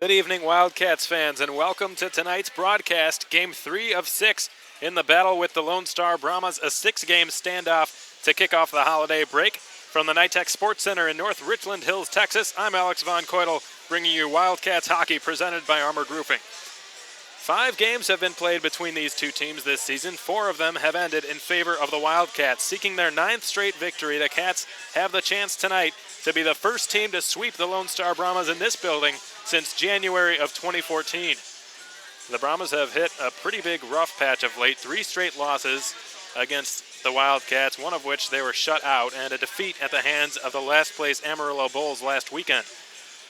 Good evening, Wildcats fans, and welcome to tonight's broadcast, Game 3 of 6 in the battle with the Lone Star Brahmas, a 6-game standoff to kick off the holiday break. From the NITEC Sports Center in North Richland Hills, Texas, I'm Alex Von Koitel, bringing you Wildcats hockey presented by Armored Roofing. 5 games have been played between these two teams this season. 4 of them have ended in favor of the Wildcats. Seeking their 9th straight victory, the Cats have the chance tonight to be the first team to sweep the Lone Star Brahmas in this building since January of 2014. The Brahmas have hit a pretty big rough patch of late. 3 straight losses against the Wildcats, one of which they were shut out, and a defeat at the hands of the last place Amarillo Bulls last weekend.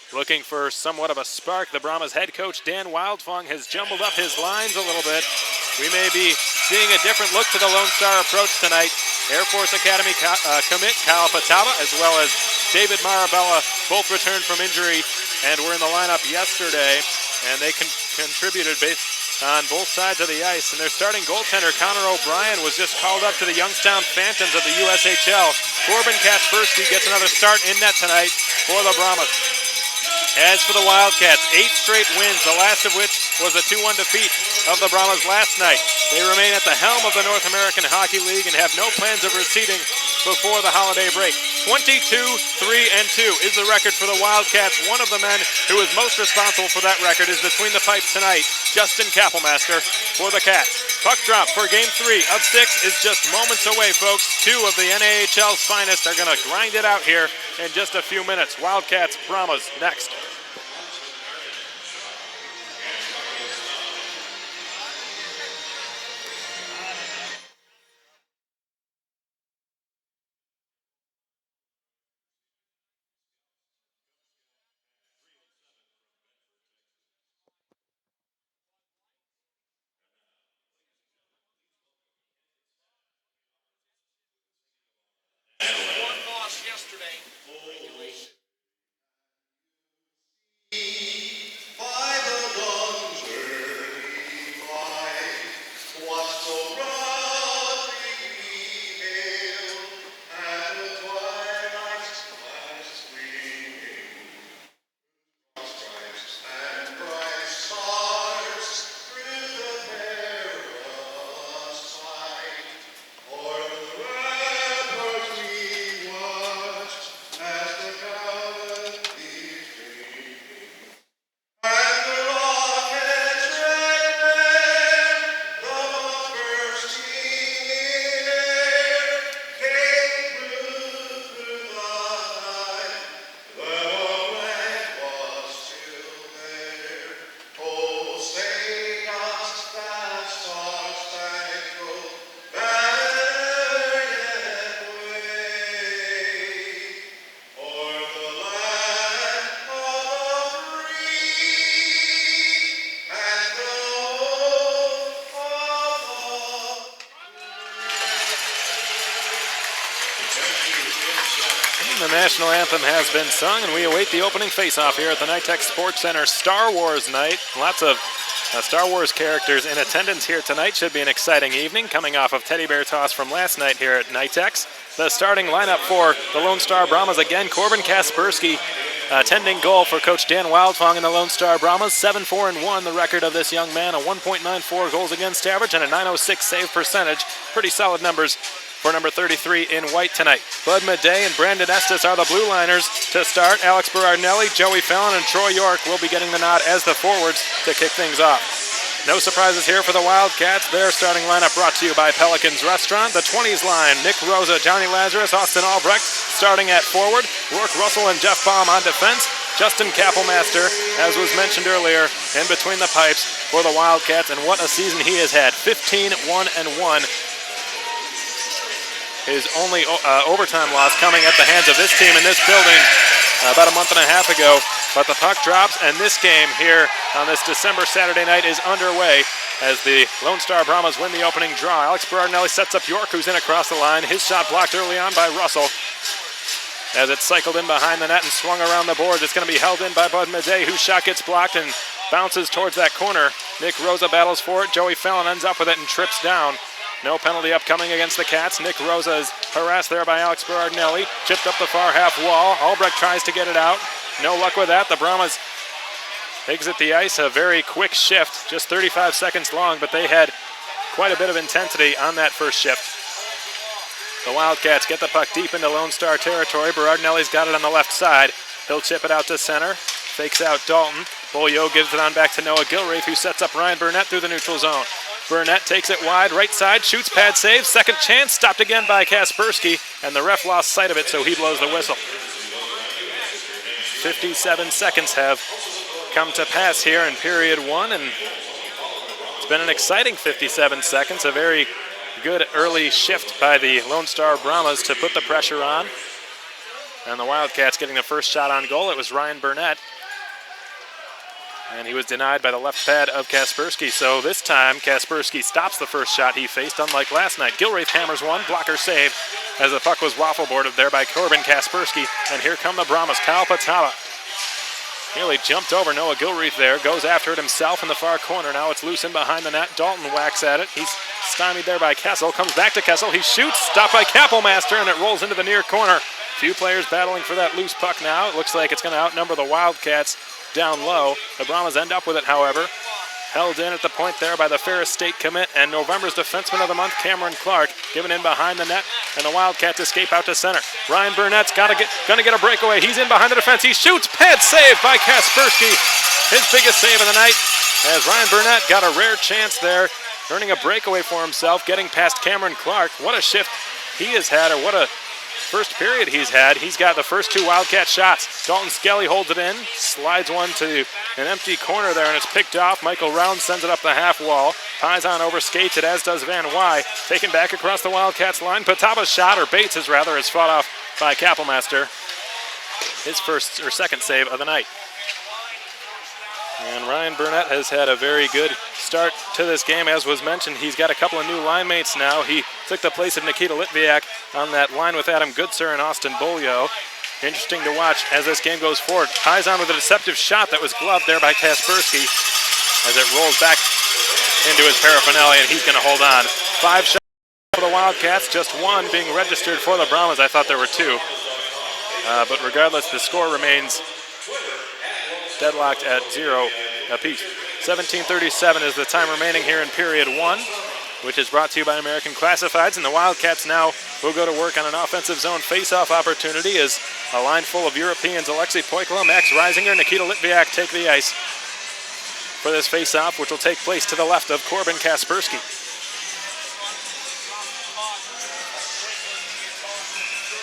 Looking for somewhat of a spark, the Brahmas head coach Dan Wildfung has jumbled up his lines a little bit. We may be seeing a different look to the Lone Star approach tonight. Air Force Academy commit Kyle Patava as well as David Marabella both returned from injury and were in the lineup yesterday, and they contributed based on both sides of the ice. And their starting goaltender, Connor O'Brien, was just called up to the Youngstown Phantoms of the USHL. Corbin Kaspersky gets another start in net tonight for the Brahmas. As for the Wildcats, 8 straight wins, the last of which was a 2-1 defeat of the Brahmas last night. They remain at the helm of the North American Hockey League and have no plans of receding before the holiday break. 22-3-2 is the record for the Wildcats. One of the men who is most responsible for that record is between the pipes tonight, Justin Kappelmaster for the Cats. Puck drop for Game 3 of 6 is just moments away, folks. 2 of the NAHL's finest are going to grind it out here in just a few minutes. Wildcats, Brahmas next. The national anthem has been sung, and we await the opening face-off here at the NITEC Sports Center. Star Wars night. Lots of Star Wars characters in attendance here tonight. Should be an exciting evening coming off of Teddy Bear Toss from last night here at NITEC's. The starting lineup for the Lone Star Brahmas, again, Corbin Kaspersky attending goal for Coach Dan Wildfung and the Lone Star Brahmas. 7-4-1 the record of this young man, a 1.94 goals against average and a .906 save percentage. Pretty solid numbers for number 33 in white tonight. Bud Madej and Brandon Estes are the blue liners to start. Alex Berardinelli, Joey Fallon, and Troy York will be getting the nod as the forwards to kick things off. No surprises here for the Wildcats. Their starting lineup brought to you by Pelican's Restaurant. The 20s line, Nick Rosa, Johnny Lazarus, Austin Albrecht starting at forward. Rourke Russell and Jeff Baum on defense. Justin Kappelmaster, as was mentioned earlier, in between the pipes for the Wildcats. And what a season he has had. 15-1-1. His only overtime loss coming at the hands of this team in this building about a month and a half ago. But the puck drops, and this game here on this December Saturday night is underway as the Lone Star Brahmas win the opening draw. Alex Berardinelli sets up York, who's in across the line. His shot blocked early on by Russell. As it cycled in behind the net and swung around the boards, it's going to be held in by Bud Madej, whose shot gets blocked and bounces towards that corner. Nick Rosa battles for it. Joey Fallon ends up with it and trips down. No penalty upcoming against the Cats. Nick Rosa is harassed there by Alex Berardinelli. Chipped up the far half wall. Albrecht tries to get it out. No luck with that. The Brahmas exit the ice, a very quick shift, just 35 seconds long, but they had quite a bit of intensity on that first shift. The Wildcats get the puck deep into Lone Star territory. Berardinelli's got it on the left side. He'll chip it out to center, fakes out Dalton. Beaulieu gives it on back to Noah Gilreath, who sets up Ryan Burnett through the neutral zone. Burnett takes it wide, right side, shoots, pad save, second chance, stopped again by Kaspersky, and the ref lost sight of it, so he blows the whistle. 57 seconds have come to pass here in period one, and it's been an exciting 57 seconds, a very good early shift by the Lone Star Brahmas to put the pressure on. And the Wildcats getting the first shot on goal. It was Ryan Burnett, and he was denied by the left pad of Kaspersky. So this time, Kaspersky stops the first shot he faced, unlike last night. Gilreath hammers one, blocker save, as the puck was waffle boarded there by Corbin Kaspersky. And here come the Brahmas. Kyle Pataba nearly jumped over Noah Gilreath there, goes after it himself in the far corner. Now it's loose in behind the net. Dalton whacks at it. He's stymied there by Kessel, comes back to Kessel. He shoots, stopped by Kappelmaster, and it rolls into the near corner. Few players battling for that loose puck now. It looks like it's going to outnumber the Wildcats down low. The Brahmas end up with it, however. Held in at the point there by the Ferris State commit, and November's defenseman of the month, Cameron Clark, given in behind the net, and the Wildcats escape out to center. Ryan Burnett's gonna get a breakaway. He's in behind the defense. He shoots, pad save by Kaspersky. His biggest save of the night, as Ryan Burnett got a rare chance there, earning a breakaway for himself, getting past Cameron Clark. What a shift he has had, or what a first period he's had. He's got the first two Wildcat shots. Dalton Skelly holds it in, slides one to an empty corner there, and it's picked off. Michael Round sends it up the half wall. Paisan overskates it, as does Van Wy. Taken back across the Wildcats line. Pataba's shot, or Bates' rather, is fought off by Kappelmaster. His first or second save of the night. And Ryan Burnett has had a very good start to this game. As was mentioned, he's got a couple of new line mates now. He took the place of Nikita Litviak on that line with Adam Goodsir and Austin Beaulieu. Interesting to watch as this game goes forward. Paisan with a deceptive shot that was gloved there by Kaspersky as it rolls back into his paraphernalia, and he's going to hold on. 5 shots for the Wildcats, just one being registered for the Brahmas. I thought there were 2. But regardless, the score remains deadlocked at 0 apiece. 17:37 is the time remaining here in period 1, which is brought to you by American Classifieds, and the Wildcats now will go to work on an offensive zone face-off opportunity as a line full of Europeans, Alexei Poikla, Max Reisinger, Nikita Litviak take the ice for this face-off, which will take place to the left of Corbin Kaspersky.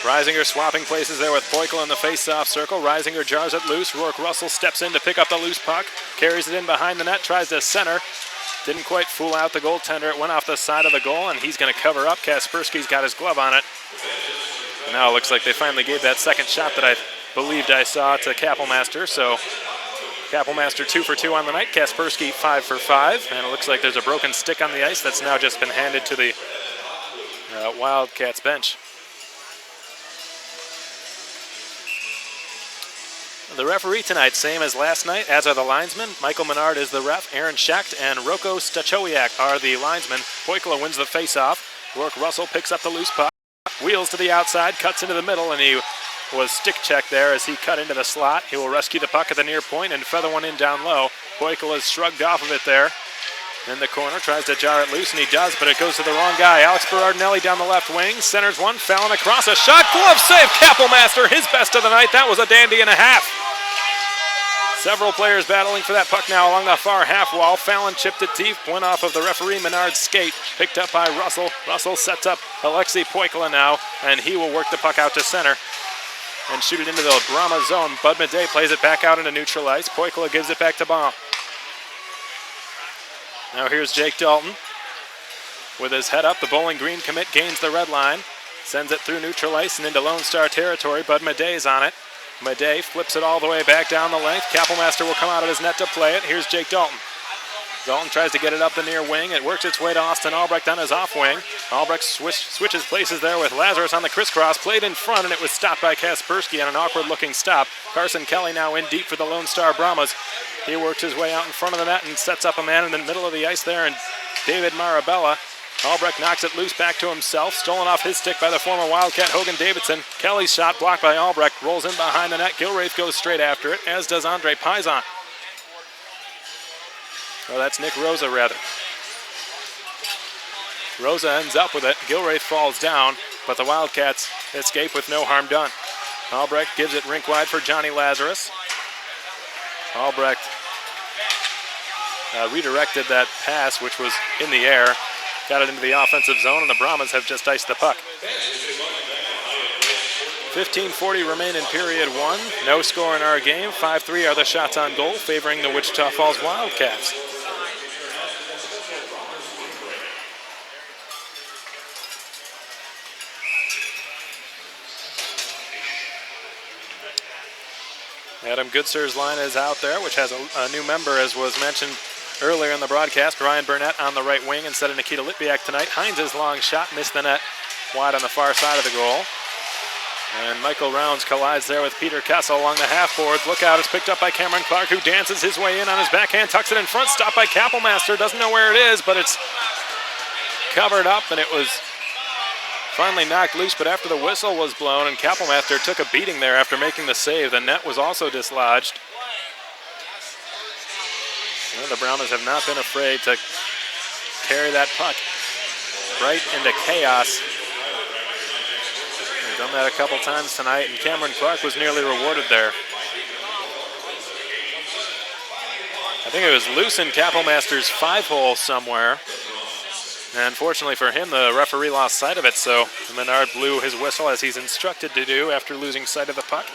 Reisinger swapping places there with Poikla in the face-off circle. Reisinger jars it loose. Rourke Russell steps in to pick up the loose puck. Carries it in behind the net, tries to center. Didn't quite fool out the goaltender. It went off the side of the goal, and he's going to cover up. Kaspersky's got his glove on it. Now it looks like they finally gave that second shot that I believed I saw to Kappelmaster. So Kappelmaster 2 for 2 on the night. Kaspersky 5 for 5. And it looks like there's a broken stick on the ice that's now just been handed to the Wildcats bench. The referee tonight, same as last night, as are the linesmen. Michael Menard is the ref. Aaron Schacht and Roko Stachowiak are the linesmen. Poikla wins the face-off. Rourke Russell picks up the loose puck. Wheels to the outside, cuts into the middle, and he was stick-checked there as he cut into the slot. He will rescue the puck at the near point and feather one in down low. Poikla is shrugged off of it there. In the corner, tries to jar it loose, and he does, but it goes to the wrong guy. Alex Berardinelli down the left wing, centers one, fouling across, a shot, glove save, Kappelmaster, his best of the night. That was a dandy and a half. Several players battling for that puck now along the far half wall. Fallon chipped it deep, went off of the referee Menard's skate, picked up by Russell. Russell sets up Alexei Poikla now, and he will work the puck out to center and shoot it into the Brahma zone. Bud Midday plays it back out into neutral ice. Poikla gives it back to Baum. Now here's Jake Dalton with his head up. The Bowling Green commit gains the red line, sends it through neutral ice and into Lone Star territory. Bud Midday's on it. Midday flips it all the way back down the length. Kappelmaster will come out of his net to play it. Here's Jake Dalton. Dalton tries to get it up the near wing. It works its way to Austin Albrecht on his off wing. Albrecht switches places there with Lazarus on the crisscross. Played in front, and it was stopped by Kaspersky on an awkward-looking stop. Carson Kelly now in deep for the Lone Star Brahmas. He works his way out in front of the net and sets up a man in the middle of the ice there, and David Marabella. Albrecht knocks it loose back to himself. Stolen off his stick by the former Wildcat Hogan Davidson. Kelly's shot blocked by Albrecht. Rolls in behind the net. Gilreath goes straight after it, as does Andre Paisan. Oh, that's Nick Rosa, rather. Rosa ends up with it. Gilraith falls down, but the Wildcats escape with no harm done. Albrecht gives it rink wide for Johnny Lazarus. Albrecht redirected that pass, which was in the air. Got it into the offensive zone, and the Brahmas have just iced the puck. 15:40 remain in period one. No score in our game. 5-3 are the shots on goal, favoring the Wichita Falls Wildcats. Adam Goodser's line is out there, which has a new member, as was mentioned earlier in the broadcast. Ryan Burnett on the right wing instead of Nikita Litviak tonight. Hines' long shot missed the net wide on the far side of the goal. And Michael Rounds collides there with Peter Kessel along the half boards. Look out, it's picked up by Cameron Clark, who dances his way in on his backhand, tucks it in front, stopped by Kappelmaster. Doesn't know where it is, but it's covered up, and it was finally knocked loose, but after the whistle was blown and Kappelmaster took a beating there after making the save, the net was also dislodged. Well, the Brahmas have not been afraid to carry that puck right into chaos. They've done that a couple times tonight, and Cameron Clark was nearly rewarded there. I think it was loose in Kappelmaster's 5-hole somewhere. And fortunately for him, the referee lost sight of it, so Menard blew his whistle as he's instructed to do after losing sight of the puck.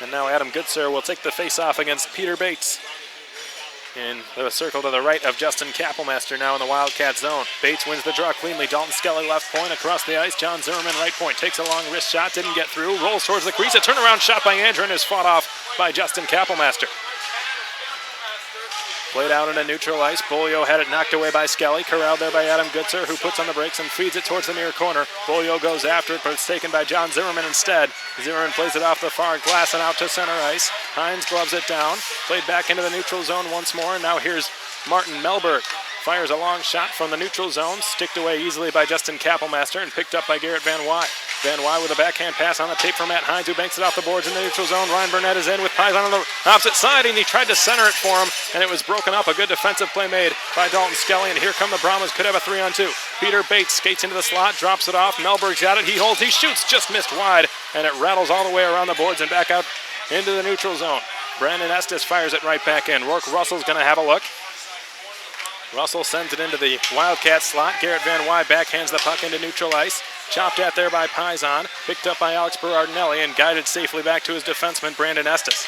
And now Adam Goodser will take the face-off against Peter Bates in the circle to the right of Justin Kappelmaster, now in the Wildcat zone. Bates wins the draw cleanly. Dalton Skelly left point across the ice. John Zimmerman right point takes a long wrist shot, didn't get through, rolls towards the crease. A turnaround shot by Andren is fought off by Justin Kappelmaster. Played out into neutral ice. Bolio had it knocked away by Skelly. Corralled there by Adam Goodser, who puts on the brakes and feeds it towards the near corner. Bolio goes after it, but it's taken by John Zimmerman instead. Zimmerman plays it off the far glass and out to center ice. Hines gloves it down. Played back into the neutral zone once more. Now here's Martin Melberg. Fires a long shot from the neutral zone. Sticked away easily by Justin Kappelmaster and picked up by Garrett Van Wy. Van Wy with a backhand pass on the tape for Matt Hines, who banks it off the boards in the neutral zone. Ryan Burnett is in with Paisan on the opposite side, and he tried to center it for him, and it was broken up. A good defensive play made by Dalton Skelly, and here come the Brahmas. Could have a 3-on-2. Peter Bates skates into the slot, drops it off. Melberg's got it. He holds, he shoots, just missed wide, and it rattles all the way around the boards and back out into the neutral zone. Brandon Estes fires it right back in. Rourke Russell's going to have a look. Russell sends it into the Wildcat slot. Garrett Van Wy backhands the puck into neutral ice. Chopped at there by Paisan. Picked up by Alex Berardinelli and guided safely back to his defenseman, Brandon Estes.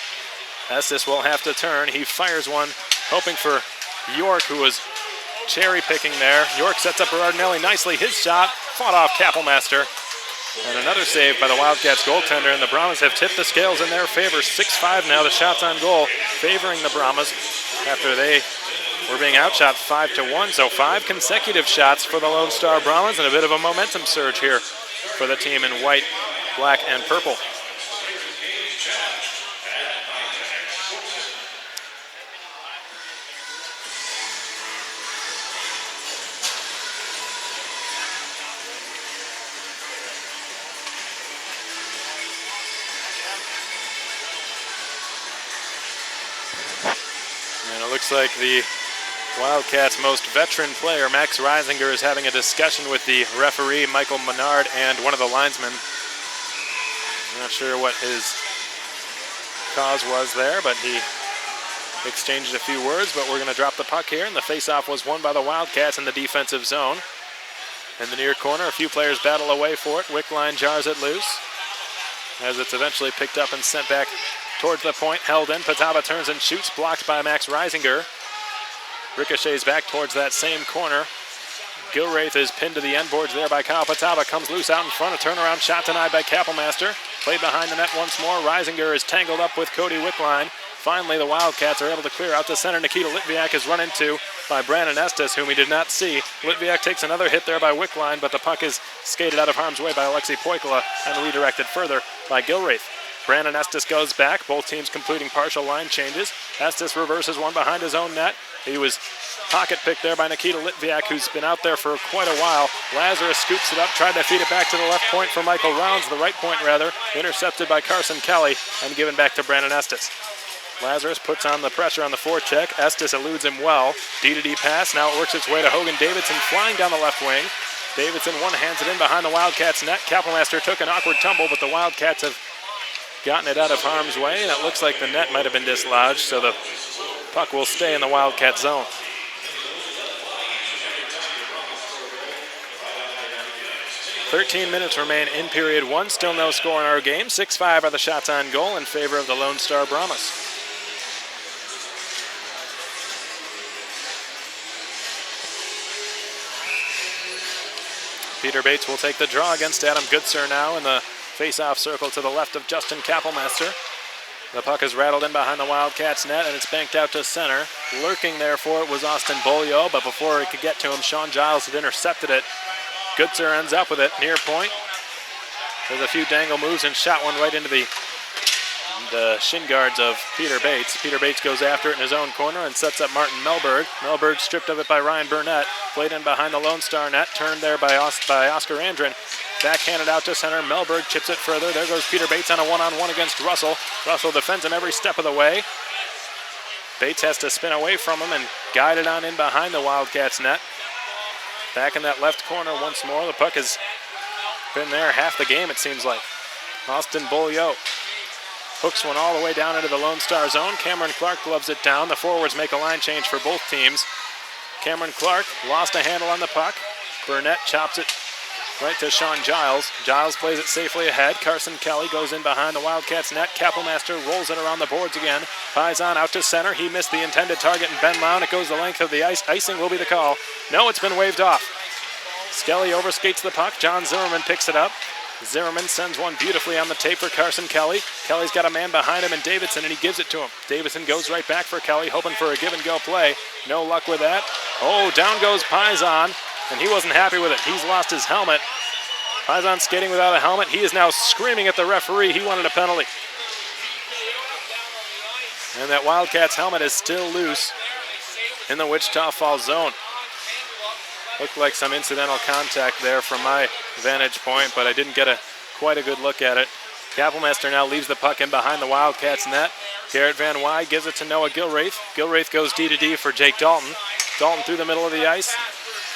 Estes will have to turn. He fires one, hoping for York, who was cherry picking there. York sets up Berardinelli nicely. His shot fought off Kappelmaster. And another save by the Wildcats goaltender, and the Brahmas have tipped the scales in their favor. 6-5 now, the shots on goal favoring the Brahmas after they were being outshot 5-1. So 5 consecutive shots for the Lone Star Brahmas, and a bit of a momentum surge here for the team in white, black, and purple. And it looks like the Wildcats' most veteran player, Max Reisinger, is having a discussion with the referee, Michael Menard, and one of the linesmen. I'm not sure what his cause was there, but he exchanged a few words, but we're going to drop the puck here, and the faceoff was won by the Wildcats in the defensive zone. In the near corner, a few players battle away for it. Wickline jars it loose as it's eventually picked up and sent back towards the point, held in. Pataba turns and shoots, blocked by Max Reisinger. Ricochets back towards that same corner. Gilraith is pinned to the end boards there by Kyle Pataba. Comes loose out in front. A turnaround shot denied by Kappelmaster. Played behind the net once more. Reisinger is tangled up with Cody Wickline. Finally, the Wildcats are able to clear out to center. Nikita Litviak is run into by Brandon Estes, whom he did not see. Litviak takes another hit there by Wickline, but the puck is skated out of harm's way by Alexei Poikala and redirected further by Gilraith. Brandon Estes goes back, both teams completing partial line changes. Estes reverses one behind his own net. He was pocket picked there by Nikita Litviak, who's been out there for quite a while. Lazarus scoops it up, tried to feed it back to the left point for Michael Rounds, the right point rather, intercepted by Carson Kelly and given back to Brandon Estes. Lazarus puts on the pressure on the forecheck. Estes eludes him well. D-to-D pass. Now it works its way to Hogan Davidson flying down the left wing. Davidson one-hands it in behind the Wildcats net. Kapellmeister took an awkward tumble, but the Wildcats have gotten it out of harm's way, and it looks like the net might have been dislodged, so the puck will stay in the Wildcat zone. 13 minutes remain in period one. Still no score in our game. 6-5 are the shots on goal in favor of the Lone Star Brahmas. Peter Bates will take the draw against Adam Goodser now in the face-off circle to the left of Justin Kapellmeister. The puck is rattled in behind the Wildcats net, and it's banked out to center. Lurking there for it was Austin Beaulieu, but before it could get to him, Sean Giles had intercepted it. Goodser ends up with it near point. There's a few dangle moves and shot one right into the shin guards of Peter Bates. Peter Bates goes after it in his own corner and sets up Martin Melberg. Melberg stripped of it by Ryan Burnett. Played in behind the Lone Star net, turned there by Oscar Andren. Backhanded out to center. Melberg chips it further. There goes Peter Bates on a one-on-one against Russell. Russell defends him every step of the way. Bates has to spin away from him and guide it on in behind the Wildcats net. Back in that left corner once more. The puck has been there half the game, it seems like. Austin Beaulieu hooks one all the way down into the Lone Star zone. Cameron Clark gloves it down. The forwards make a line change for both teams. Cameron Clark lost a handle on the puck. Burnett chops it right to Sean Giles. Giles plays it safely ahead. Carson Kelly goes in behind the Wildcats net. Kapellmeister rolls it around the boards again. Paisan out to center. He missed the intended target in Ben Lown. It goes the length of the ice. Icing will be the call. No, it's been waved off. Skelly overskates the puck. John Zimmerman picks it up. Zimmerman sends one beautifully on the tape for Carson Kelly. Kelly's got a man behind him in Davidson, and he gives it to him. Davidson goes right back for Kelly, hoping for a give-and-go play. No luck with that. Oh, down goes Paisan, and he wasn't happy with it. He's lost his helmet. Paisan skating without a helmet. He is now screaming at the referee. He wanted a penalty. And that Wildcats helmet is still loose in the Wichita Falls zone. Looked like some incidental contact there from my vantage point, but I didn't get quite a good look at it. Kapellmeister now leaves the puck in behind the Wildcats net. Garrett Van Wy gives it to Noah Gilraith. Gilraith goes D-to-D for Jake Dalton. Dalton through the middle of the ice.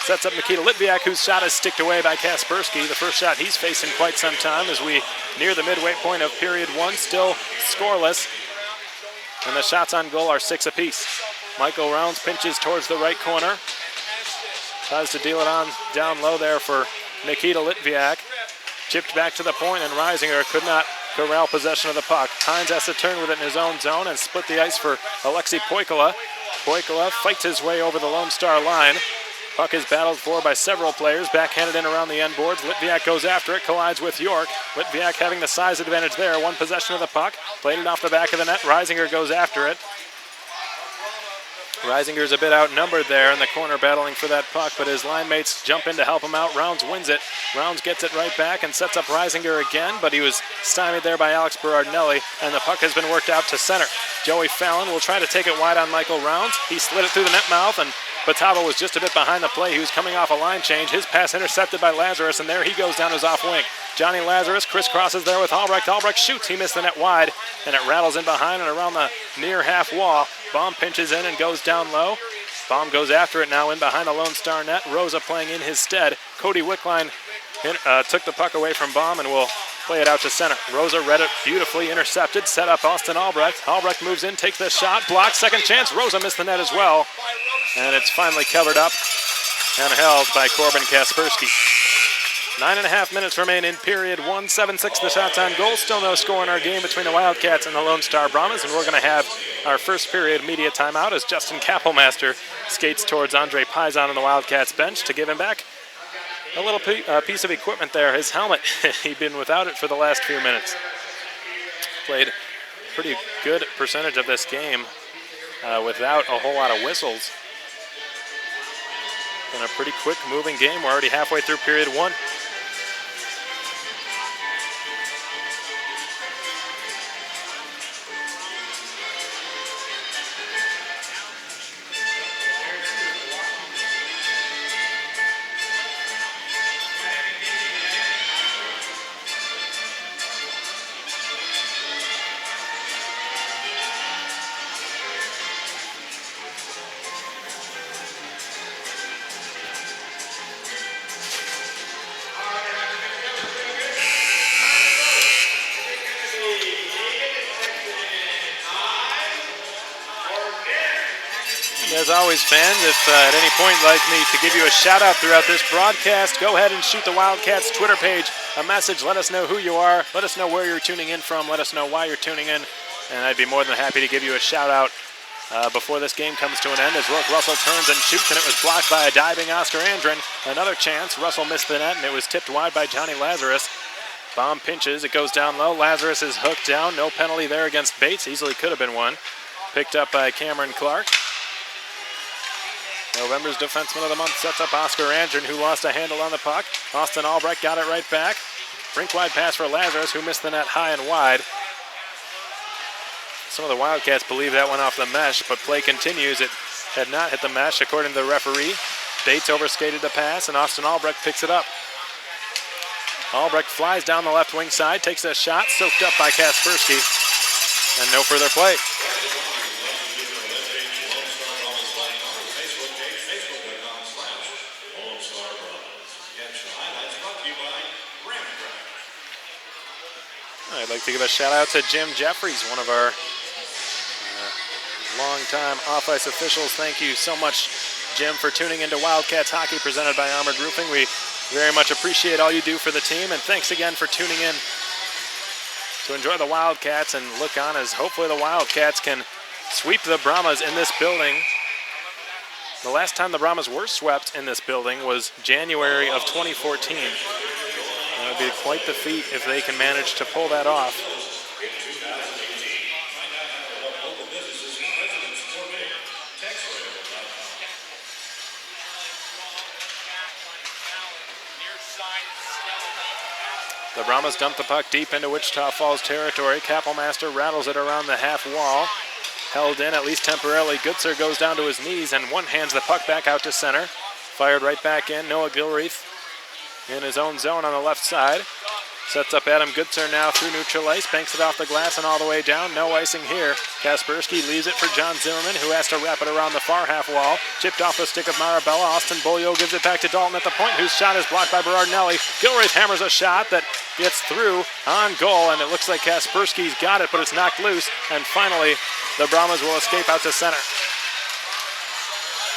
Sets up Nikita Litviak, whose shot is sticked away by Kaspersky. The first shot he's faced in quite some time as we near the midway point of period one, still scoreless. And the shots on goal are 6 apiece. Michael Rounds pinches towards the right corner. Tries to deal it on down low there for Nikita Litviak. Chipped back to the point, and Reisinger could not corral possession of the puck. Hines has to turn with it in his own zone and split the ice for Alexei Poikala. Poikala fights his way over the Lone Star line. Puck is battled for by several players, backhanded in around the end boards. Litviak goes after it, collides with York. Litviak having the size advantage there. One possession of the puck, played it off the back of the net. Reisinger goes after it. Reisinger's a bit outnumbered there in the corner battling for that puck, but his line mates jump in to help him out. Rounds wins it. Rounds gets it right back and sets up Reisinger again, but he was stymied there by Alex Berardinelli, and the puck has been worked out to center. Joey Fallon will try to take it wide on Michael Rounds. He slid it through the net mouth, and Batava was just a bit behind the play. He was coming off a line change. His pass intercepted by Lazarus, and there he goes down his off wing. Johnny Lazarus crisscrosses there with Albrecht. Albrecht shoots. He missed the net wide, and it rattles in behind and around the near half wall. Baum pinches in and goes down low. Baum goes after it now in behind the Lone Star net. Rosa playing in his stead. Cody Wickline took the puck away from Baum and will play it out to center. Rosa read it beautifully, intercepted, set up Austin Albrecht. Albrecht moves in, takes the shot, blocked, second chance. Rosa missed the net as well. And it's finally covered up and held by Corbin Kaspersky. 9.5 minutes remain in period one. 7-6 the shots on goal. Still no score in our game between the Wildcats and the Lone Star Brahmas, and we're going to have our first period media timeout as Justin Kapellmeister skates towards Andre Paisan on the Wildcats bench to give him back a little piece of equipment there. His helmet, he'd been without it for the last few minutes. Played a pretty good percentage of this game without a whole lot of whistles. Been a pretty quick moving game. We're already halfway through period one. always, fans, if at any point you'd like me to give you a shout-out throughout this broadcast, go ahead and shoot the Wildcats Twitter page a message. Let us know who you are. Let us know where you're tuning in from. Let us know why you're tuning in. And I'd be more than happy to give you a shout-out before this game comes to an end, as Rourke Russell turns and shoots, and it was blocked by a diving Oscar Andren. Another chance. Russell missed the net, and it was tipped wide by Johnny Lazarus. Bomb pinches. It goes down low. Lazarus is hooked down. No penalty there against Bates. Easily could have been one. Picked up by Cameron Clark. November's Defenseman of the Month sets up Oscar Andren, who lost a handle on the puck. Austin Albrecht got it right back. Rink-wide pass for Lazarus, who missed the net high and wide. Some of the Wildcats believe that went off the mesh, but play continues. It had not hit the mesh, according to the referee. Bates overskated the pass, and Austin Albrecht picks it up. Albrecht flies down the left wing side, takes a shot, soaked up by Kaspersky, and no further play. I'd like to give a shout out to Jim Jeffries, one of our longtime off-ice officials. Thank you so much, Jim, for tuning into Wildcats Hockey presented by Armored Roofing. We very much appreciate all you do for the team, and thanks again for tuning in to enjoy the Wildcats and look on as hopefully the Wildcats can sweep the Brahmas in this building. The last time the Brahmas were swept in this building was January of 2014. It would be quite the feat if they can manage to pull that off. The Brahmas dump the puck deep into Wichita Falls territory. Kappelmaster rattles it around the half wall. Held in, at least temporarily. Gutzer goes down to his knees and one hands the puck back out to center. Fired right back in. Noah Gilreath in his own zone on the left side. Sets up Adam Gutzer now through neutral ice. Banks it off the glass and all the way down. No icing here. Kaspersky leaves it for John Zimmerman, who has to wrap it around the far half wall. Chipped off the stick of Marabella. Austin Beaulieu gives it back to Dalton at the point, whose shot is blocked by Berardinelli. Gilreath hammers a shot that gets through on goal, and it looks like Kaspersky's got it, but it's knocked loose. And finally, the Brahmas will escape out to center.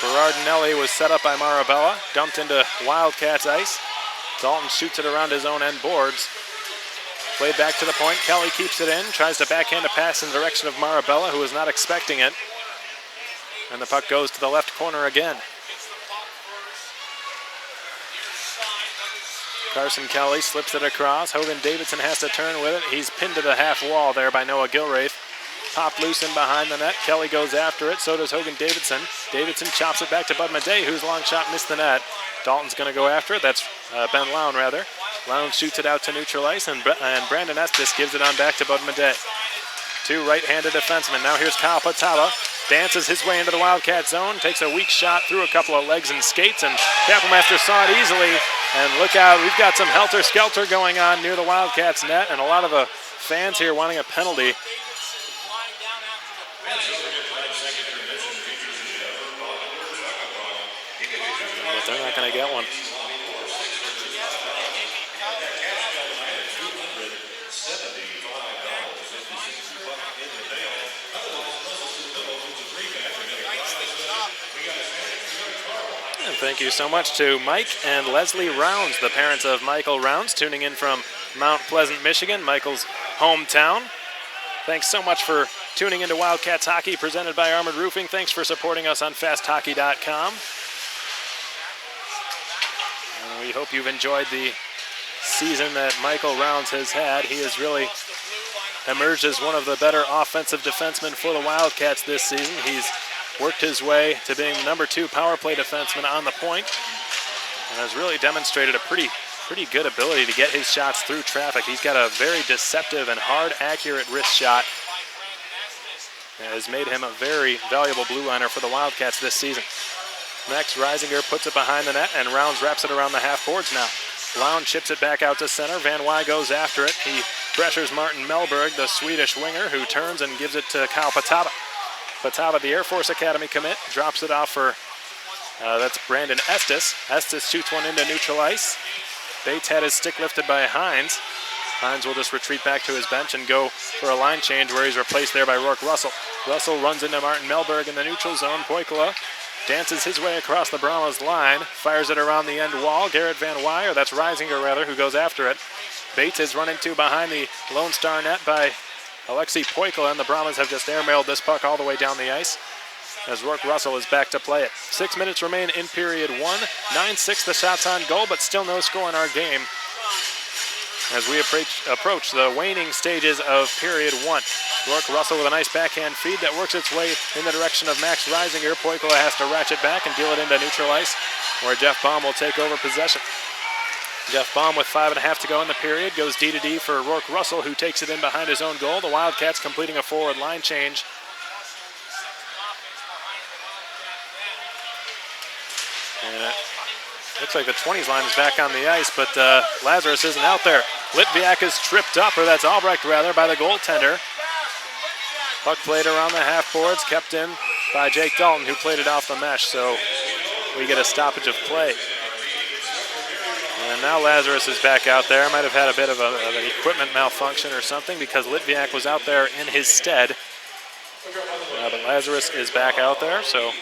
Berardinelli was set up by Marabella, dumped into Wildcats ice. Dalton shoots it around his own end boards. Played back to the point. Kelly keeps it in, tries to backhand a pass in the direction of Marabella, who was not expecting it. And the puck goes to the left corner again. Carson Kelly slips it across. Hogan Davidson has to turn with it. He's pinned to the half wall there by Noah Gilreath. Popped loose in behind the net. Kelly goes after it. So does Hogan Davidson. Davidson chops it back to Bud Madej, whose long shot missed the net. Dalton's going to go after it. That's Ben Lown, rather. Lown shoots it out to neutral ice, and Brandon Estes gives it on back to Bud Madej. Two right-handed defensemen. Now here's Kyle Pataba. Dances his way into the Wildcat zone. Takes a weak shot through a couple of legs and skates, and Kappelmaster saw it easily. And look out, we've got some helter-skelter going on near the Wildcats net, and a lot of the fans here wanting a penalty. But they're not going to get one. And thank you so much to Mike and Leslie Rounds, the parents of Michael Rounds, tuning in from Mount Pleasant, Michigan, Michael's hometown. Thanks so much for tuning into Wildcats Hockey, presented by Armored Roofing. Thanks for supporting us on FastHockey.com. We hope you've enjoyed the season that Michael Rounds has had. He has really emerged as one of the better offensive defensemen for the Wildcats this season. He's worked his way to being number 2 power play defenseman on the point, and has really demonstrated a pretty good ability to get his shots through traffic. He's got a very deceptive and hard, accurate wrist shot that has made him a very valuable blue liner for the Wildcats this season. Next, Reisinger puts it behind the net, and Rounds wraps it around the half boards now. Lown chips it back out to center. Van Wy goes after it. He pressures Martin Mellberg, the Swedish winger, who turns and gives it to Kyle Pataba. Pataba, the Air Force Academy commit, drops it off for, that's Brandon Estes. Estes shoots one into neutral ice. Bates had his stick lifted by Hines. Hines will just retreat back to his bench and go for a line change, where he's replaced there by Rourke Russell. Russell runs into Martin Mellberg in the neutral zone. Poikala dances his way across the Brahmas line, fires it around the end wall. Garrett Van Wy, or that's Reisinger rather, who goes after it. Bates is running to behind the Lone Star net by Alexei Poikla, and the Brahmas have just airmailed this puck all the way down the ice as Rourke Russell is back to play it. 6 minutes remain in period one. 9-6 the shots on goal, but still no score in our game as we approach the waning stages of period one. Rourke Russell with a nice backhand feed that works its way in the direction of Max Reisinger. Poikla has to ratchet back and deal it into neutral ice, where Jeff Baum will take over possession. Jeff Baum with 5.5 to go in the period goes D-to-D for Rourke Russell, who takes it in behind his own goal. The Wildcats completing a forward line change. And it looks like the 20s line is back on the ice, but Lazarus isn't out there. Litviak is tripped up, or that's Albrecht rather, by the goaltender. Puck played around the half boards, kept in by Jake Dalton, who played it off the mesh, so we get a stoppage of play. And now Lazarus is back out there. Might have had a bit of an equipment malfunction or something because Litviak was out there in his stead. But Lazarus is back out there, so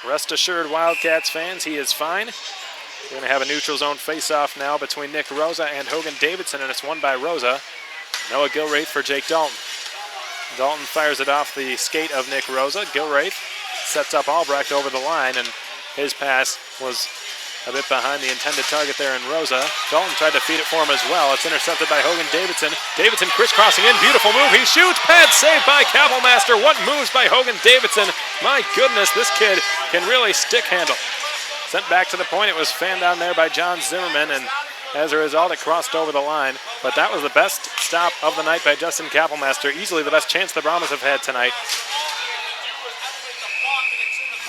rest assured, Wildcats fans, he is fine. We're going to have a neutral zone face-off now between Nick Rosa and Hogan Davidson, and it's won by Rosa. Noah Gilraith for Jake Dalton. Dalton fires it off the skate of Nick Rosa. Gilraith sets up Albrecht over the line, and his pass was a bit behind the intended target there in Rosa. Dalton tried to feed it for him as well. It's intercepted by Hogan Davidson. Davidson crisscrossing in, beautiful move. He shoots, pad saved by Kapelmaster. What moves by Hogan Davidson. My goodness, this kid can really stick handle. Sent back to the point. It was fanned down there by John Zimmerman, and as a result, it crossed over the line. But that was the best stop of the night by Justin Kapelmaster. Easily the best chance the Brahmas have had tonight.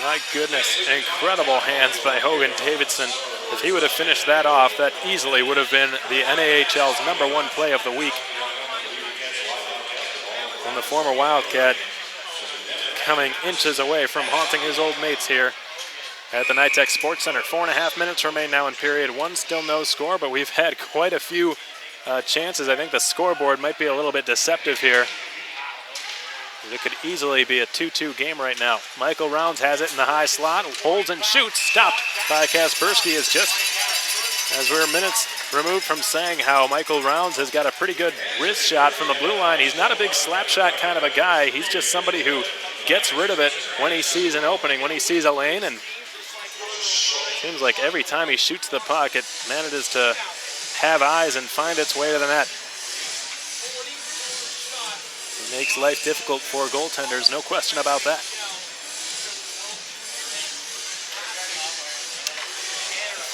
My goodness, incredible hands by Hogan Davidson. If he would have finished that off, that easily would have been the NAHL's #1 play of the week. And the former Wildcat coming inches away from haunting his old mates here at the NITEC Sports Center. 4.5 minutes remain now in period one. Still no score, but we've had quite a few chances. I think the scoreboard might be a little bit deceptive here. It could easily be a 2-2 game right now. Michael Rounds has it in the high slot, holds and shoots, stopped by Kaspersky. Is just, as we're minutes removed from saying how Michael Rounds has got a pretty good wrist shot from the blue line. He's not a big slap shot kind of a guy. He's just somebody who gets rid of it when he sees an opening, when he sees a lane, and seems like every time he shoots the puck, it manages to have eyes and find its way to the net. It makes life difficult for goaltenders, no question about that.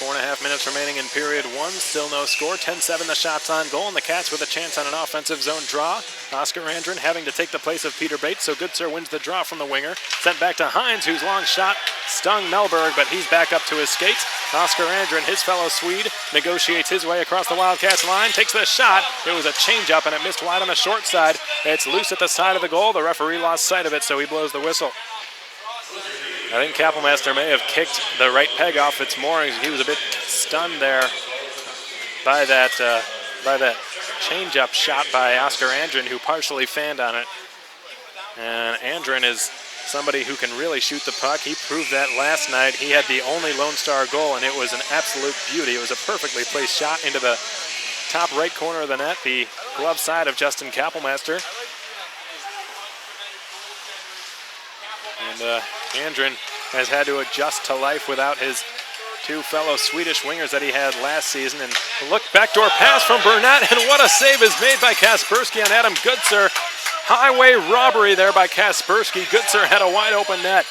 4.5 minutes remaining in period one, still no score. 10-7 the shots on goal, and the Cats with a chance on an offensive zone draw. Oscar Andren having to take the place of Peter Bates, so Goodsir wins the draw from the winger. Sent back to Hines, whose long shot stung Melberg, but he's back up to his skates. Oscar Andren, his fellow Swede, negotiates his way across the Wildcats line, takes the shot. It was a change-up, and it missed wide on the short side. It's loose at the side of the goal. The referee lost sight of it, so he blows the whistle. I think Kapelmaster may have kicked the right peg off its moorings. He was a bit stunned there by that change-up shot by Oscar Andren, who partially fanned on it. And Andren is somebody who can really shoot the puck. He proved that last night. He had the only Lone Star goal, and it was an absolute beauty. It was a perfectly placed shot into the top right corner of the net, the glove side of Justin Kapelmaster. And Andren has had to adjust to life without his two fellow Swedish wingers that he had last season. And look, backdoor pass from Burnett, and what a save is made by Kaspersky on Adam Goodsir. Highway robbery there by Kaspersky. Goodsir had a wide open net.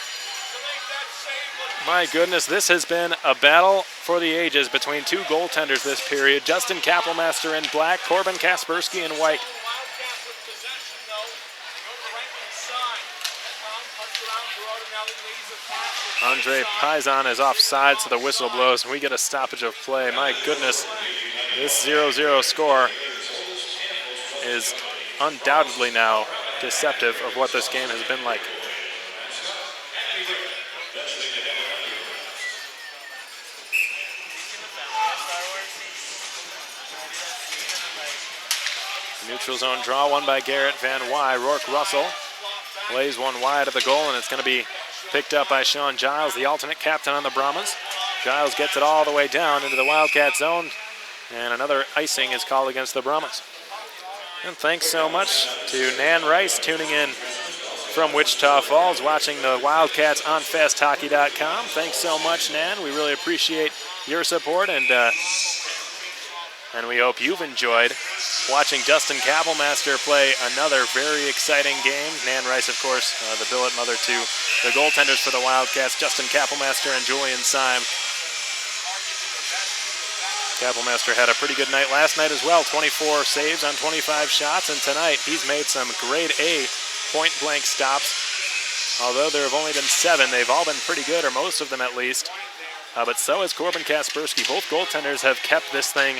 My goodness, this has been a battle for the ages between two goaltenders this period. Justin Kapelmaster in black, Corbin Kaspersky in white. Andre Paisan is offside, so the whistle blows, and we get a stoppage of play. My goodness, this 0-0 score is undoubtedly now deceptive of what this game has been like. Neutral zone draw, won by Garrett Van Wy. Rourke Russell lays one wide of the goal, and it's going to be Picked up by Sean Giles, the alternate captain on the Brahmas. Giles gets it all the way down into the Wildcat zone, and another icing is called against the Brahmas. And thanks so much to Nan Rice tuning in from Wichita Falls, watching the Wildcats on FastHockey.com. Thanks so much, Nan. We really appreciate your support, and we hope you've enjoyed watching Justin Kappelmaster play another very exciting game. Nan Rice, of course, the billet mother to the goaltenders for the Wildcats, Justin Kappelmaster and Julian Syme. Kappelmaster had a pretty good night last night as well, 24 saves on 25 shots, and tonight he's made some grade A point-blank stops. Although there have only been 7, they've all been pretty good, or most of them at least. But so has Corbin Kaspersky. Both goaltenders have kept this thing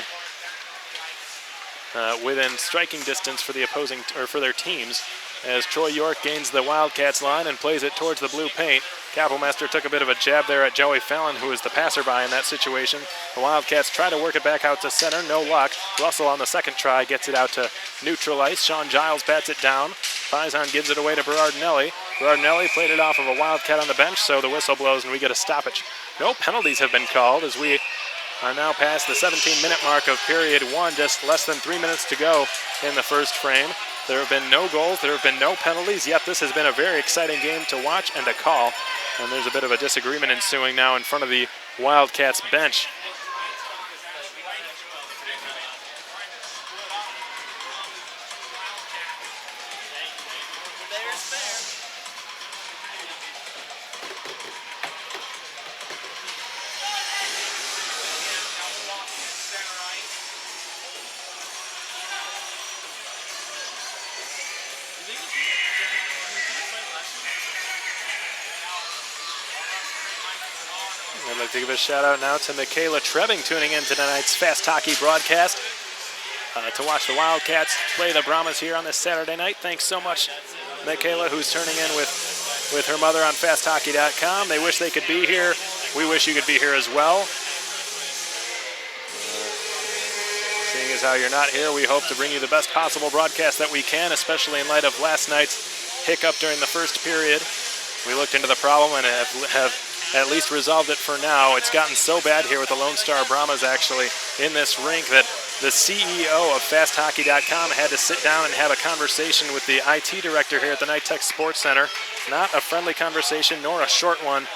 within striking distance for the opposing, or for their teams, as Troy York gains the Wildcats line and plays it towards the blue paint. Kappelmaster took a bit of a jab there at Joey Fallon, who is the passerby in that situation. The Wildcats try to work it back out to center, no luck. Russell on the second try gets it out to neutral ice. Sean Giles bats it down. Faison gives it away to Berardinelli. Berardinelli played it off of a Wildcat on the bench, so the whistle blows and we get a stoppage. No penalties have been called as we are now past the 17-minute mark of period 1, just less than 3 minutes to go in the first frame. There have been no goals, there have been no penalties, yet this has been a very exciting game to watch and to call. And there's a bit of a disagreement ensuing now in front of the Wildcats bench. I'd like to give a shout out now to Michaela Trebbing tuning in to tonight's Fast Hockey broadcast to watch the Wildcats play the Brahmas here on this Saturday night. Thanks so much, Michaela, who's turning in with her mother on FastHockey.com. They wish they could be here. We wish you could be here as well. Seeing as how you're not here, we hope to bring you the best possible broadcast that we can, especially in light of last night's hiccup during the first period. We looked into the problem and have at least resolved it for now. It's gotten so bad here with the Lone Star Brahmas actually in this rink that the CEO of FastHockey.com had to sit down and have a conversation with the IT director here at the Night Tech Sports Center. Not a friendly conversation nor a short one,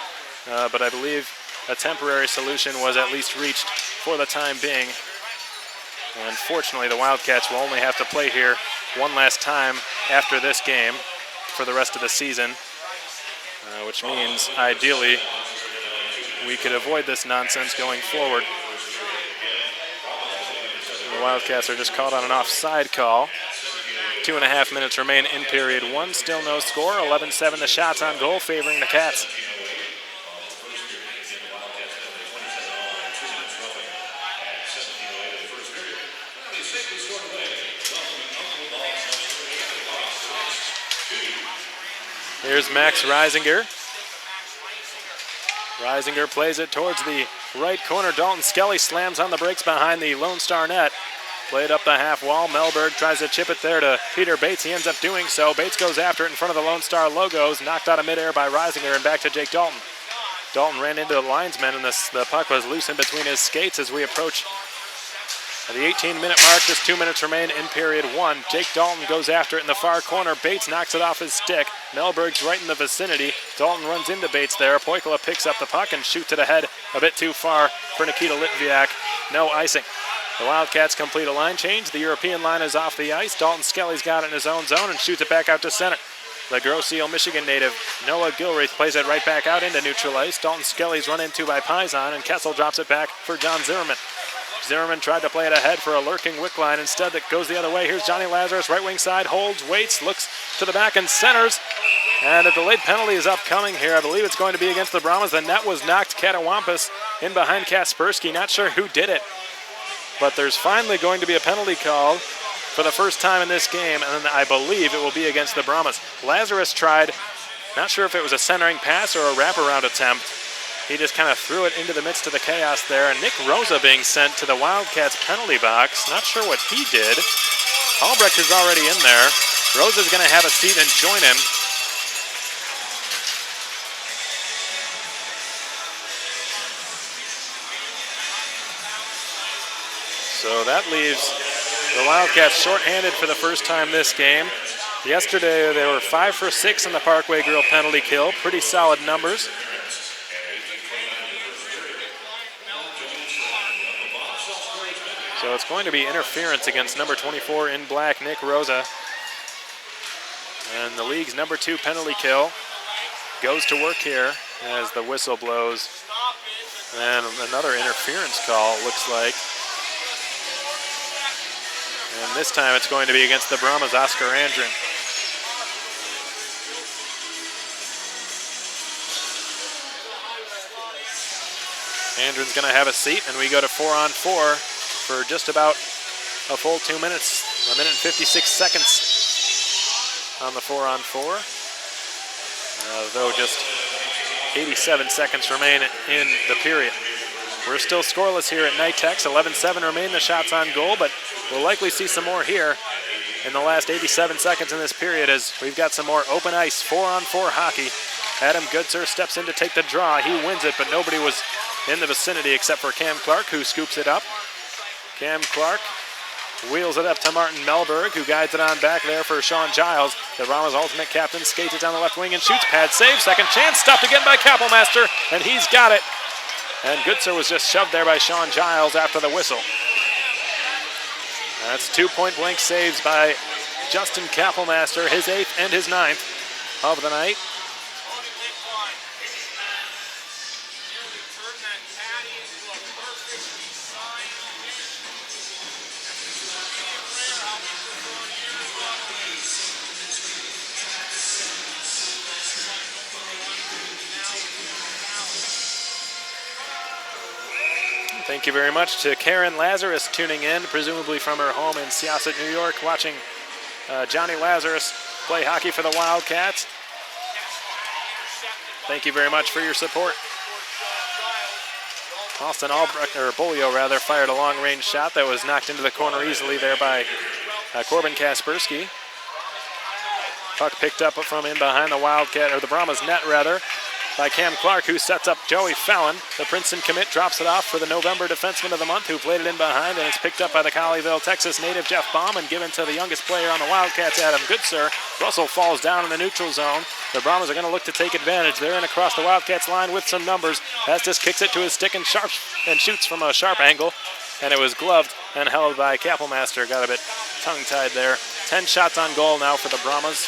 but I believe a temporary solution was at least reached for the time being. And fortunately, the Wildcats will only have to play here one last time after this game for the rest of the season, which means ideally we could avoid this nonsense going forward. The Wildcats are just called on an offside call. 2.5 minutes remain in period 1. Still no score. 11-7 the shots on goal favoring the Cats. Here's Max Reisinger. Reisinger plays it towards the right corner. Dalton Skelly slams on the brakes behind the Lone Star net. Played up the half wall. Melberg tries to chip it there to Peter Bates. He ends up doing so. Bates goes after it in front of the Lone Star logos. Knocked out of midair by Reisinger and back to Jake Dalton. Dalton ran into the linesman and the puck was loose in between his skates as we approach the 18-minute mark. Just 2 minutes remain in period 1. Jake Dalton goes after it in the far corner. Bates knocks it off his stick. Melberg's right in the vicinity. Dalton runs into Bates there. Poikala picks up the puck and shoots it ahead a bit too far for Nikita Litviak. No icing. The Wildcats complete a line change. The European line is off the ice. Dalton Skelly's got it in his own zone and shoots it back out to center. The Grosse Ile, Michigan native Noah Gilreath plays it right back out into neutral ice. Dalton Skelly's run into by Paisan, and Kessel drops it back for John Zimmerman. Zimmerman tried to play it ahead for a lurking Wick line. Instead, that goes the other way. Here's Johnny Lazarus, right wing side, holds, waits, looks to the back and centers. And a delayed penalty is upcoming here. I believe it's going to be against the Brahmas. The net was knocked Katawampus in behind Kaspersky. Not sure who did it, but there's finally going to be a penalty called for the first time in this game, and I believe it will be against the Brahmas. Lazarus tried, not sure if it was a centering pass or a wraparound attempt. He just kind of threw it into the midst of the chaos there. And Nick Rosa being sent to the Wildcats penalty box. Not sure what he did. Albrecht is already in there. Rosa's going to have a seat and join him. So that leaves the Wildcats shorthanded for the first time this game. Yesterday they were 5 for 6 in the Parkway Grill penalty kill. Pretty solid numbers. So it's going to be interference against number 24 in black, Nick Rosa. And the league's number 2 penalty kill goes to work here as the whistle blows. And another interference call, looks like. And this time it's going to be against the Brahmas' Oscar Andrin. Andrin's going to have a seat, and we go to 4-on-4 for just about a full 2 minutes, 1 minute and 56 seconds on the 4-on-4. Though just 87 seconds remain in the period. We're still scoreless here at Knight-Tex. 11-7 remain the shots on goal, but we'll likely see some more here in the last 87 seconds in this period as we've got some more open ice 4-on-4 hockey. Adam Goodser steps in to take the draw. He wins it, but nobody was in the vicinity except for Cam Clark, who scoops it up. Cam Clark wheels it up to Martin Melberg, who guides it on back there for Sean Giles. The Brahmas' ultimate captain skates it down the left wing and shoots. Pad save, second chance, stopped again by Kappelmaster, and he's got it. And Goodser was just shoved there by Sean Giles after the whistle. That's 2 point-blank saves by Justin Kappelmaster, his 8th and his 9th of the night. Thank you very much to Karen Lazarus tuning in, presumably from her home in Syosset, New York, watching Johnny Lazarus play hockey for the Wildcats. Thank you very much for your support. Austin Albrecht, or Bolio rather, fired a long-range shot that was knocked into the corner easily there by Corbin Kaspersky. Puck picked up from in behind the Wildcat, or the Brahmas net rather, by Cam Clark, who sets up Joey Fallon. The Princeton commit drops it off for the November Defenseman of the Month, who played it in behind, and it's picked up by the Colleyville, Texas native Jeff Baum and given to the youngest player on the Wildcats, Adam Goodser. Russell falls down in the neutral zone. The Brahmas are going to look to take advantage. They're in across the Wildcats line with some numbers. Estes kicks it to his stick and shoots from a sharp angle, and it was gloved and held by Kappelmaster. Got a bit tongue-tied there. 10 shots on goal now for the Brahmas.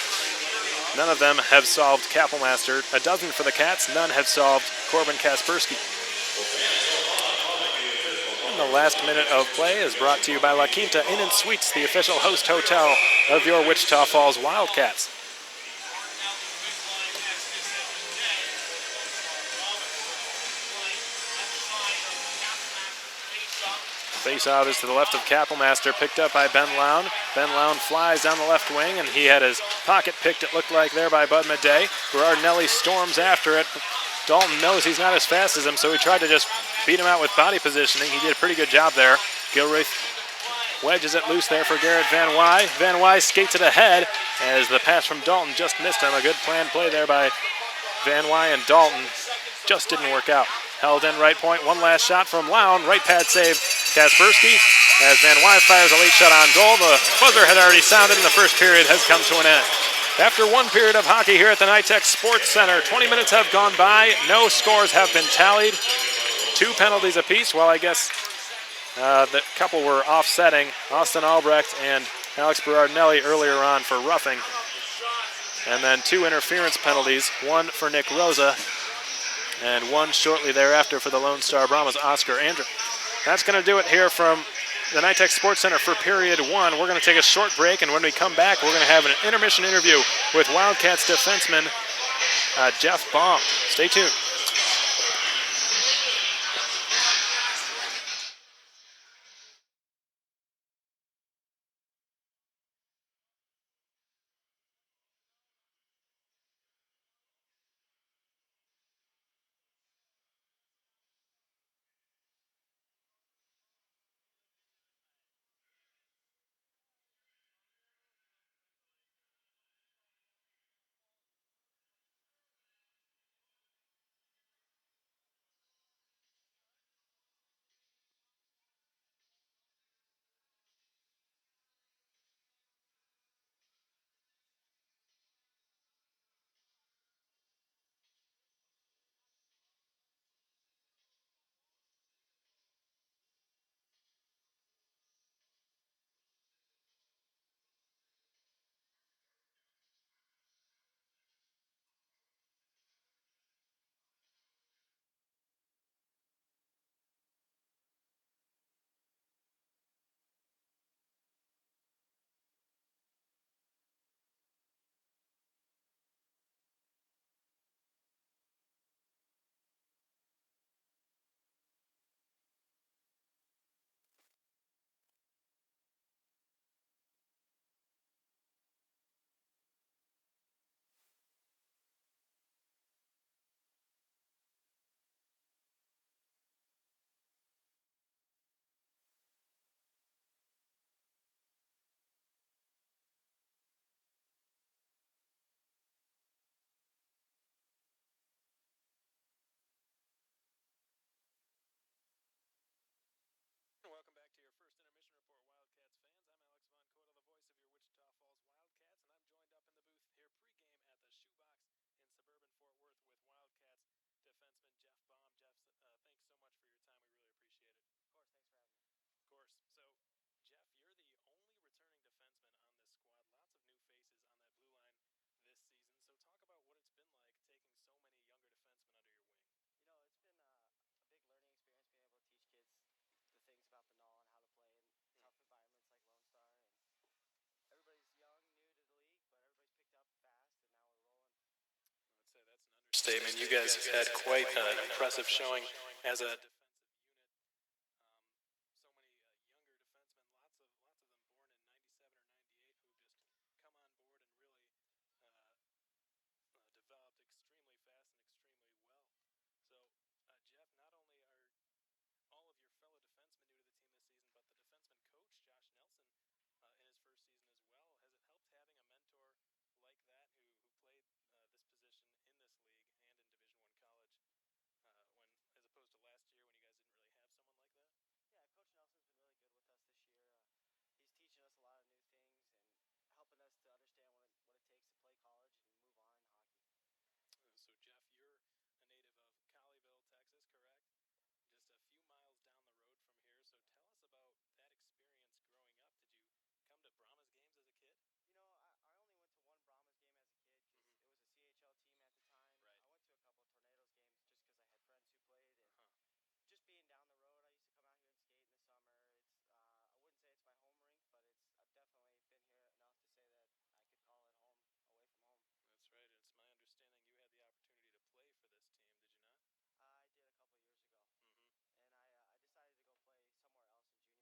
None of them have solved Kappelmaster. A dozen for the Cats. None have solved Corbin Kaspersky. And the last minute of play is brought to you by La Quinta Inn and Suites, the official host hotel of your Wichita Falls Wildcats. Face-off is to the left of Kappelmaster, picked up by Ben Lown. Ben Lown flies down the left wing, and he had his pocket picked, it looked like, there by Bud Madej. Berardinelli storms after it. Dalton knows he's not as fast as him, so he tried to just beat him out with body positioning. He did a pretty good job there. Gilreath wedges it loose there for Garrett Van Wy. Van Wy skates it ahead as the pass from Dalton just missed him. A good planned play there by Van Wy, and Dalton just didn't work out. Held in right point, one last shot from Lown. Right pad save, Kaspersky. As Van Wy fires a late shot on goal, the buzzer had already sounded and the first period has come to an end. After one period of hockey here at the Knight-Tex Sports Center, 20 minutes have gone by. No scores have been tallied. 2 penalties apiece. Well, I guess the couple were offsetting. Austin Albrecht and Alex Berardinelli earlier on for roughing. And then 2 interference penalties, one for Nick Rosa, and one shortly thereafter for the Lone Star Brahmas' Oscar Andrin. That's going to do it here from the Knight-Tex Sports Center for period 1. We're going to take a short break, and when we come back, we're going to have an intermission interview with Wildcats defenseman Jeff Baum. Stay tuned. understatement. You guys have had quite an impressive showing as a defensive unit. So many younger defensemen, lots of them born in '97 or '98, who just come on board and really developed extremely fast and extremely well. So, Jeff, not only are all of your fellow defensemen new to the team this season, but the defenseman coach, Josh Nelson, in his first season as well. Has it helped having a mentor like that who played this position in this league and in Division I college, when as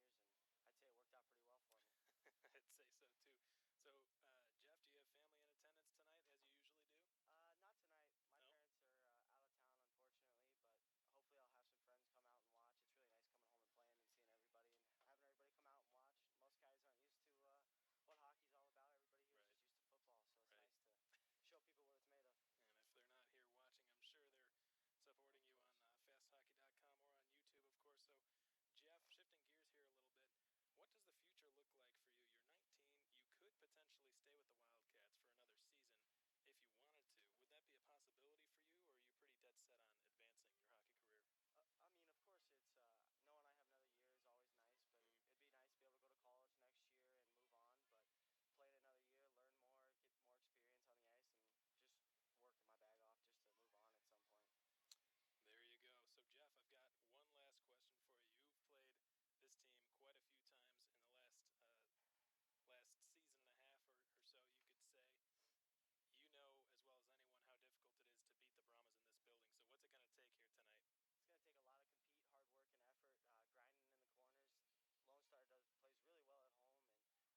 opposed to last year when you guys didn't really have someone like that? Yeah, Coach Nelson's been really good with us this year. He's teaching us a lot of new things and helping us to understand what it takes to play college and move on in hockey. So, Jeff, you're a native of Colleyville, Texas, correct? Just a few miles down the road from here. So tell us about that experience growing up. Did you come to Brahmas games as a kid? You know, I only went to one Brahmas game as a kid because it was a CHL team at the time. Right. I went to a couple of Tornadoes games just because I had friends who played. And just being down the road, I used to come out here and skate in the summer. It's I wouldn't say it's my home rink, but I've definitely been here enough to say that I could call it home away from home. That's right. It's my understanding you had the opportunity to play for this team, did you not? I did a couple of years ago, and I decided to go play somewhere else in juniors, and I'd say it worked out pretty well for me. I'd say so too. So, Jeff, do you have family in attendance tonight, as you usually do? Not tonight. My parents are out of town, unfortunately, but hopefully I'll have some friends come out and watch. It's really nice coming home and playing and seeing everybody and having everybody come out and watch. Most guys aren't used to what hockey's all about. Everybody here is just used to football, so it's nice to show people what it's made of. And if they're not here watching, I'm sure they're supporting you on fasthockey.com or on YouTube, of course. So, Jeff, shifting gears here a little bit, what does the future look like for you? You're 19. You could potentially stay with the Wildcats for another season if you wanted to. Would that be a possibility for you, or are you pretty dead set on advancing your hockey career? I mean, of course, it's knowing I have another year is always nice, but it'd be nice to be able to go to college next year and move on. But playing another year, learn more, get more experience on the ice, and just working my bag off just to move on at some point. There you go. So, Jeff, I've got one last question for you. You've played this team quite a few times in the last season and a half or so, you could say. You know as well as anyone how difficult it is to beat the Brahmas in this building. So what's it going to take here tonight? It's going to take a lot of compete, hard work, and effort, grinding in the corners. Lone Star plays really well at home, and we're just hoping to hand them a second loss here tonight. Well, best of luck to you in that regard. Of course, game 2 of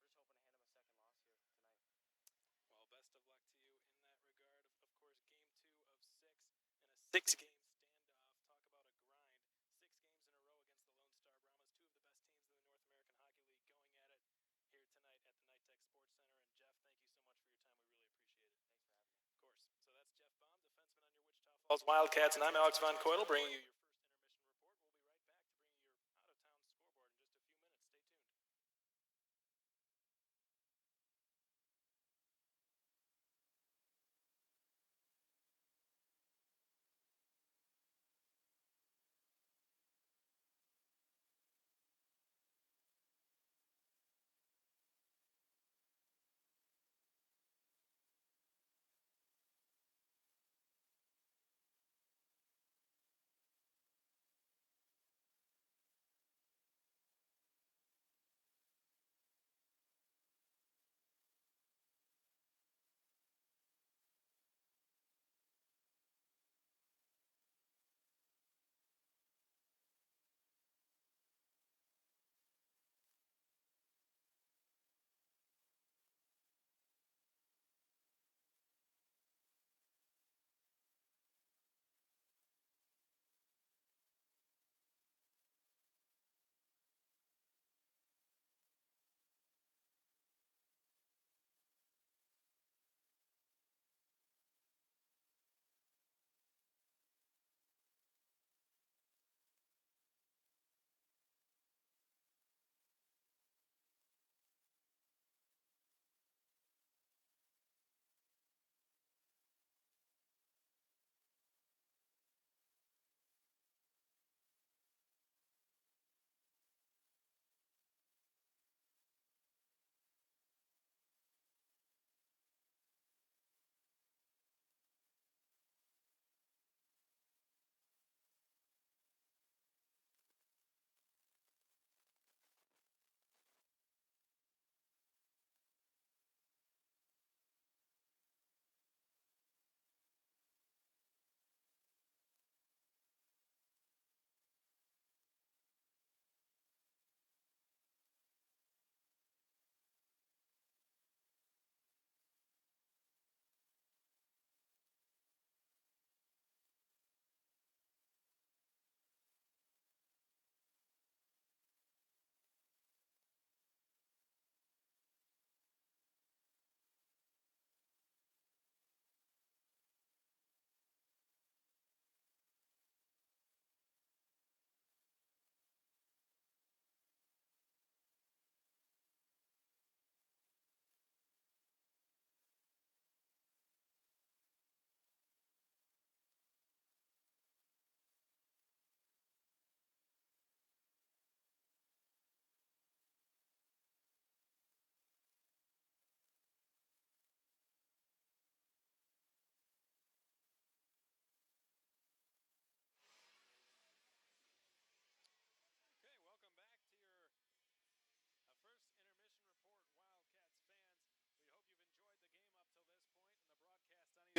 6 in a 6-game standoff. Talk about a grind. 6 games in a row against the Lone Star Brahmas, two of the best teams in the North American Hockey League, going at it here tonight at the Night Tech Sports Center. And Jeff, thank you so much for your time. We really appreciate it. Thanks for having me. Of course. So that's Jeff Baum, defenseman on your Wichita Falls Wildcats, and I'm Alex Von Coyle, bringing you your first intermission report. We'll be right back to bring you your out-of-town scoreboard in just a few minutes. Stay tuned.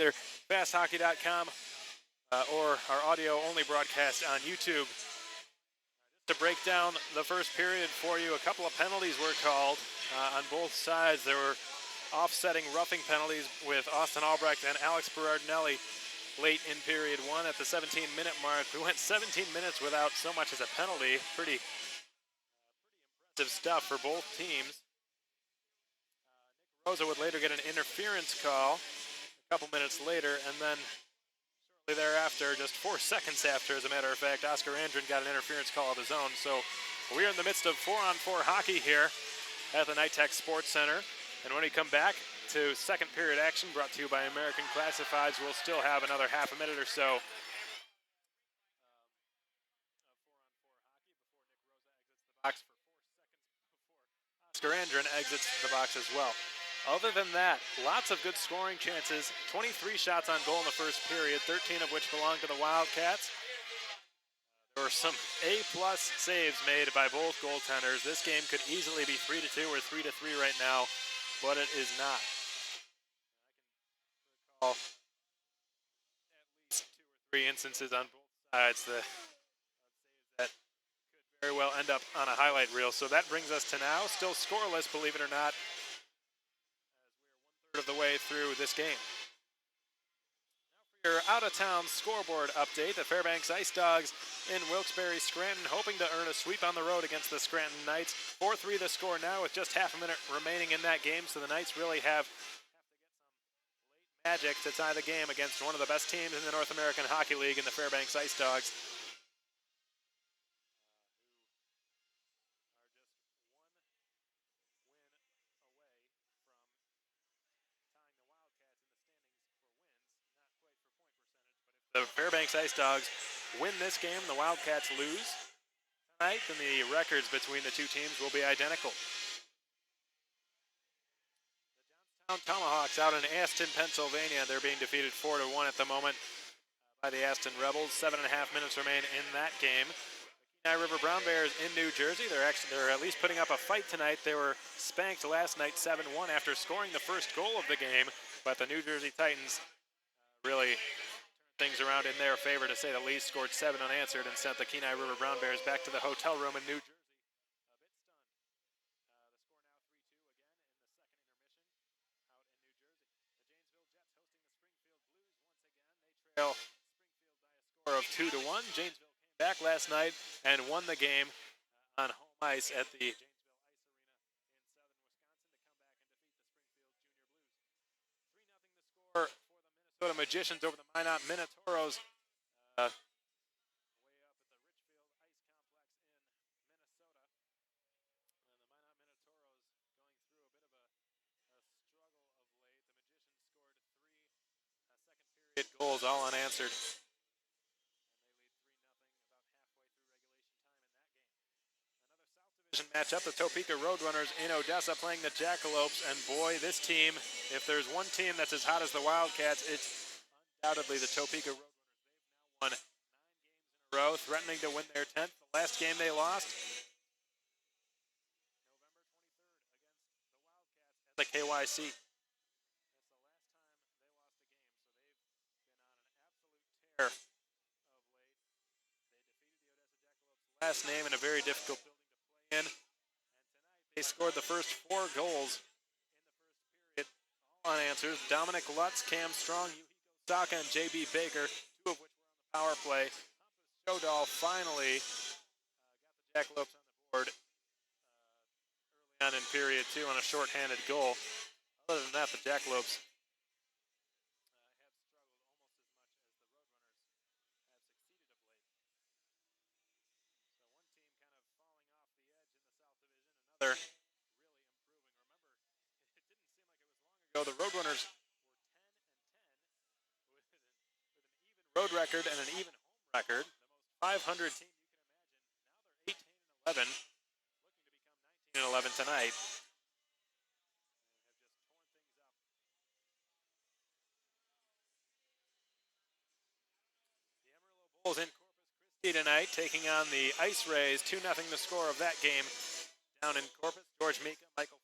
either fasthockey.com or our audio-only broadcast on YouTube. To break down the first period for you, a couple of penalties were called on both sides. There were offsetting roughing penalties with Austin Albrecht and Alex Berardinelli late in period one at the 17-minute mark. We went 17 minutes without so much as a penalty. Pretty impressive stuff for both teams. Nick Rosa would later get an interference call a couple minutes later, and then shortly thereafter, just 4 seconds after, as a matter of fact, Oscar Andrin got an interference call of his own. So we're in the midst of 4-on-4 hockey here at the Nitech Sports Center. And when we come back to second period action, brought to you by American Classifieds, we'll still have another half a minute or so of 4-on-4 hockey before Nick Rosa exits the box for 4 seconds before Oscar Andrin exits the box as well. Other than that, lots of good scoring chances. 23 shots on goal in the first period, 13 of which belonged to the Wildcats. There were some A-plus saves made by both goaltenders. This game could easily be 3-2 or 3-3 right now, but it is not. I can recall at least 2 or 3 instances on both sides that could very well end up on a highlight reel. So that brings us to now, still scoreless, believe it or not, as we are 1/3 of the way through this game. Now for your out-of-town scoreboard update, the Fairbanks Ice Dogs in Wilkes-Barre, Scranton, hoping to earn a sweep on the road against the Scranton Knights. 4-3 the score now with just half a minute remaining in that game, so the Knights really have to get some late magic to tie the game against one of the best teams in the North American Hockey League in the Fairbanks Ice Dogs. The Fairbanks Ice Dogs win this game, the Wildcats lose tonight, then the records between the two teams will be identical. The Johnstown Tomahawks out in Aston, Pennsylvania, they're being defeated 4-1 at the moment by the Aston Rebels. 7.5 minutes remain in that game. The Kenai River Brown Bears in New Jersey, they're at least putting up a fight tonight. They were spanked last night 7-1 after scoring the first goal of the game, but the New Jersey Titans really things around in their favor, to say the least. Scored 7 unanswered and sent the Kenai River Brown Bears back to the hotel room in New Jersey a bit stunned. The score now 3-2 again in the second intermission out in New Jersey. The Janesville Jets hosting the Springfield Blues once again. They trail Springfield by a score of 2-1. Janesville came back last night and won the game on home ice at the Janesville Ice Arena in southern Wisconsin to come back and defeat the Springfield Junior Blues. 3-0 the score for the Minnesota Magicians over the Minot Minotauros. Way up at the Richfield Ice Complex in Minnesota. And the Minot Minotauros going through a bit of a struggle of late. The Magicians scored 3 second period goals, all unanswered. And they lead 3-0 about halfway through regulation time in that game. Another South Division matchup, the Topeka Roadrunners in Odessa playing the Jackalopes. And boy, this team, if there's one team that's as hot as the Wildcats, it's undoubtedly the Topeka Roadrunners. They've now won 9 games in a row, threatening to win their 10th. The last game they lost, November 23rd, against the Wildcats at the KYC. That's the last time they lost a game, so they've been on an absolute tear of late. They defeated the Odessa Jackalopes last name in a very difficult building to play in. And tonight they scored the first 4 goals in the first period, all unanswered. Dominic Lutz, Cam Strong, Yuhiko Saka, and J.B. Baker, 2 of which were on the power play. Hampus Shodal finally got the Jackalopes on the board early on in period 2 on a shorthanded goal. Other than that, the Jackalopes have struggled almost as much as the Roadrunners have succeeded of late. So one team kind of falling off the edge in the South Division, another really improving. Remember, it didn't seem like it was long ago, the Roadrunners were 10-10 with an even road record and an even home record. The most 500 team you can imagine. Now they're 18-11, looking to become 19-11 tonight. Bulls in Corpus Christi tonight, taking on the Ice Rays. 2-0 the score of that game down in Corpus. George Mika, Michael Foreman, the lone goal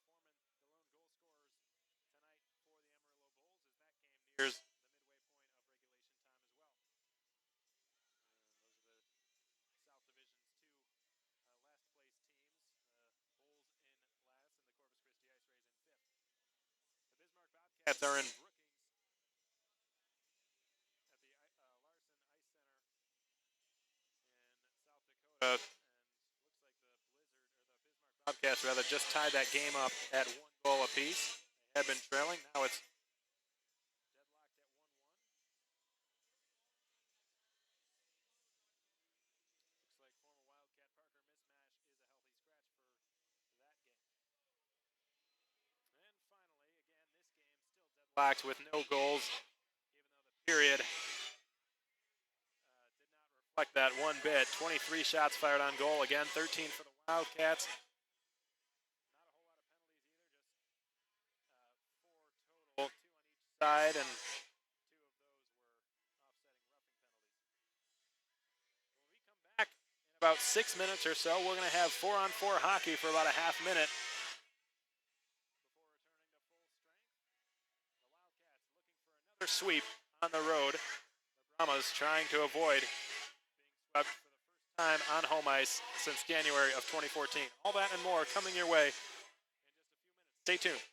scorers tonight for the Amarillo Bulls as that game nears the midway Wildcats are in Brookings at the Larson Ice Center in South Dakota. And looks like the Blizzard, or the Bismarck Wildcats rather, just tied that game up at 1 goal apiece. They had been trailing. Now it's deadlocked at 1-1. Looks like former Wildcat Parker Mismash is a healthy scratch for that game. And finally, again, this game still deadlocked with no goals, even though the period did not reflect that one bit. 23 shots fired on goal. Again, 13 for the Wildcats. Not a whole lot of penalties either, just 4 total, 2 on each side, and 2 of those were offsetting roughing penalties. When we come back in about 6 minutes or so, we're going to have 4-on-4 hockey for about a half minute before returning to full strength. The Wildcats looking for another sweep on the road. The Brahmas trying to avoid being swept for the first time on home ice since January of 2014. All that and more coming your way in just a few minutes. Stay tuned.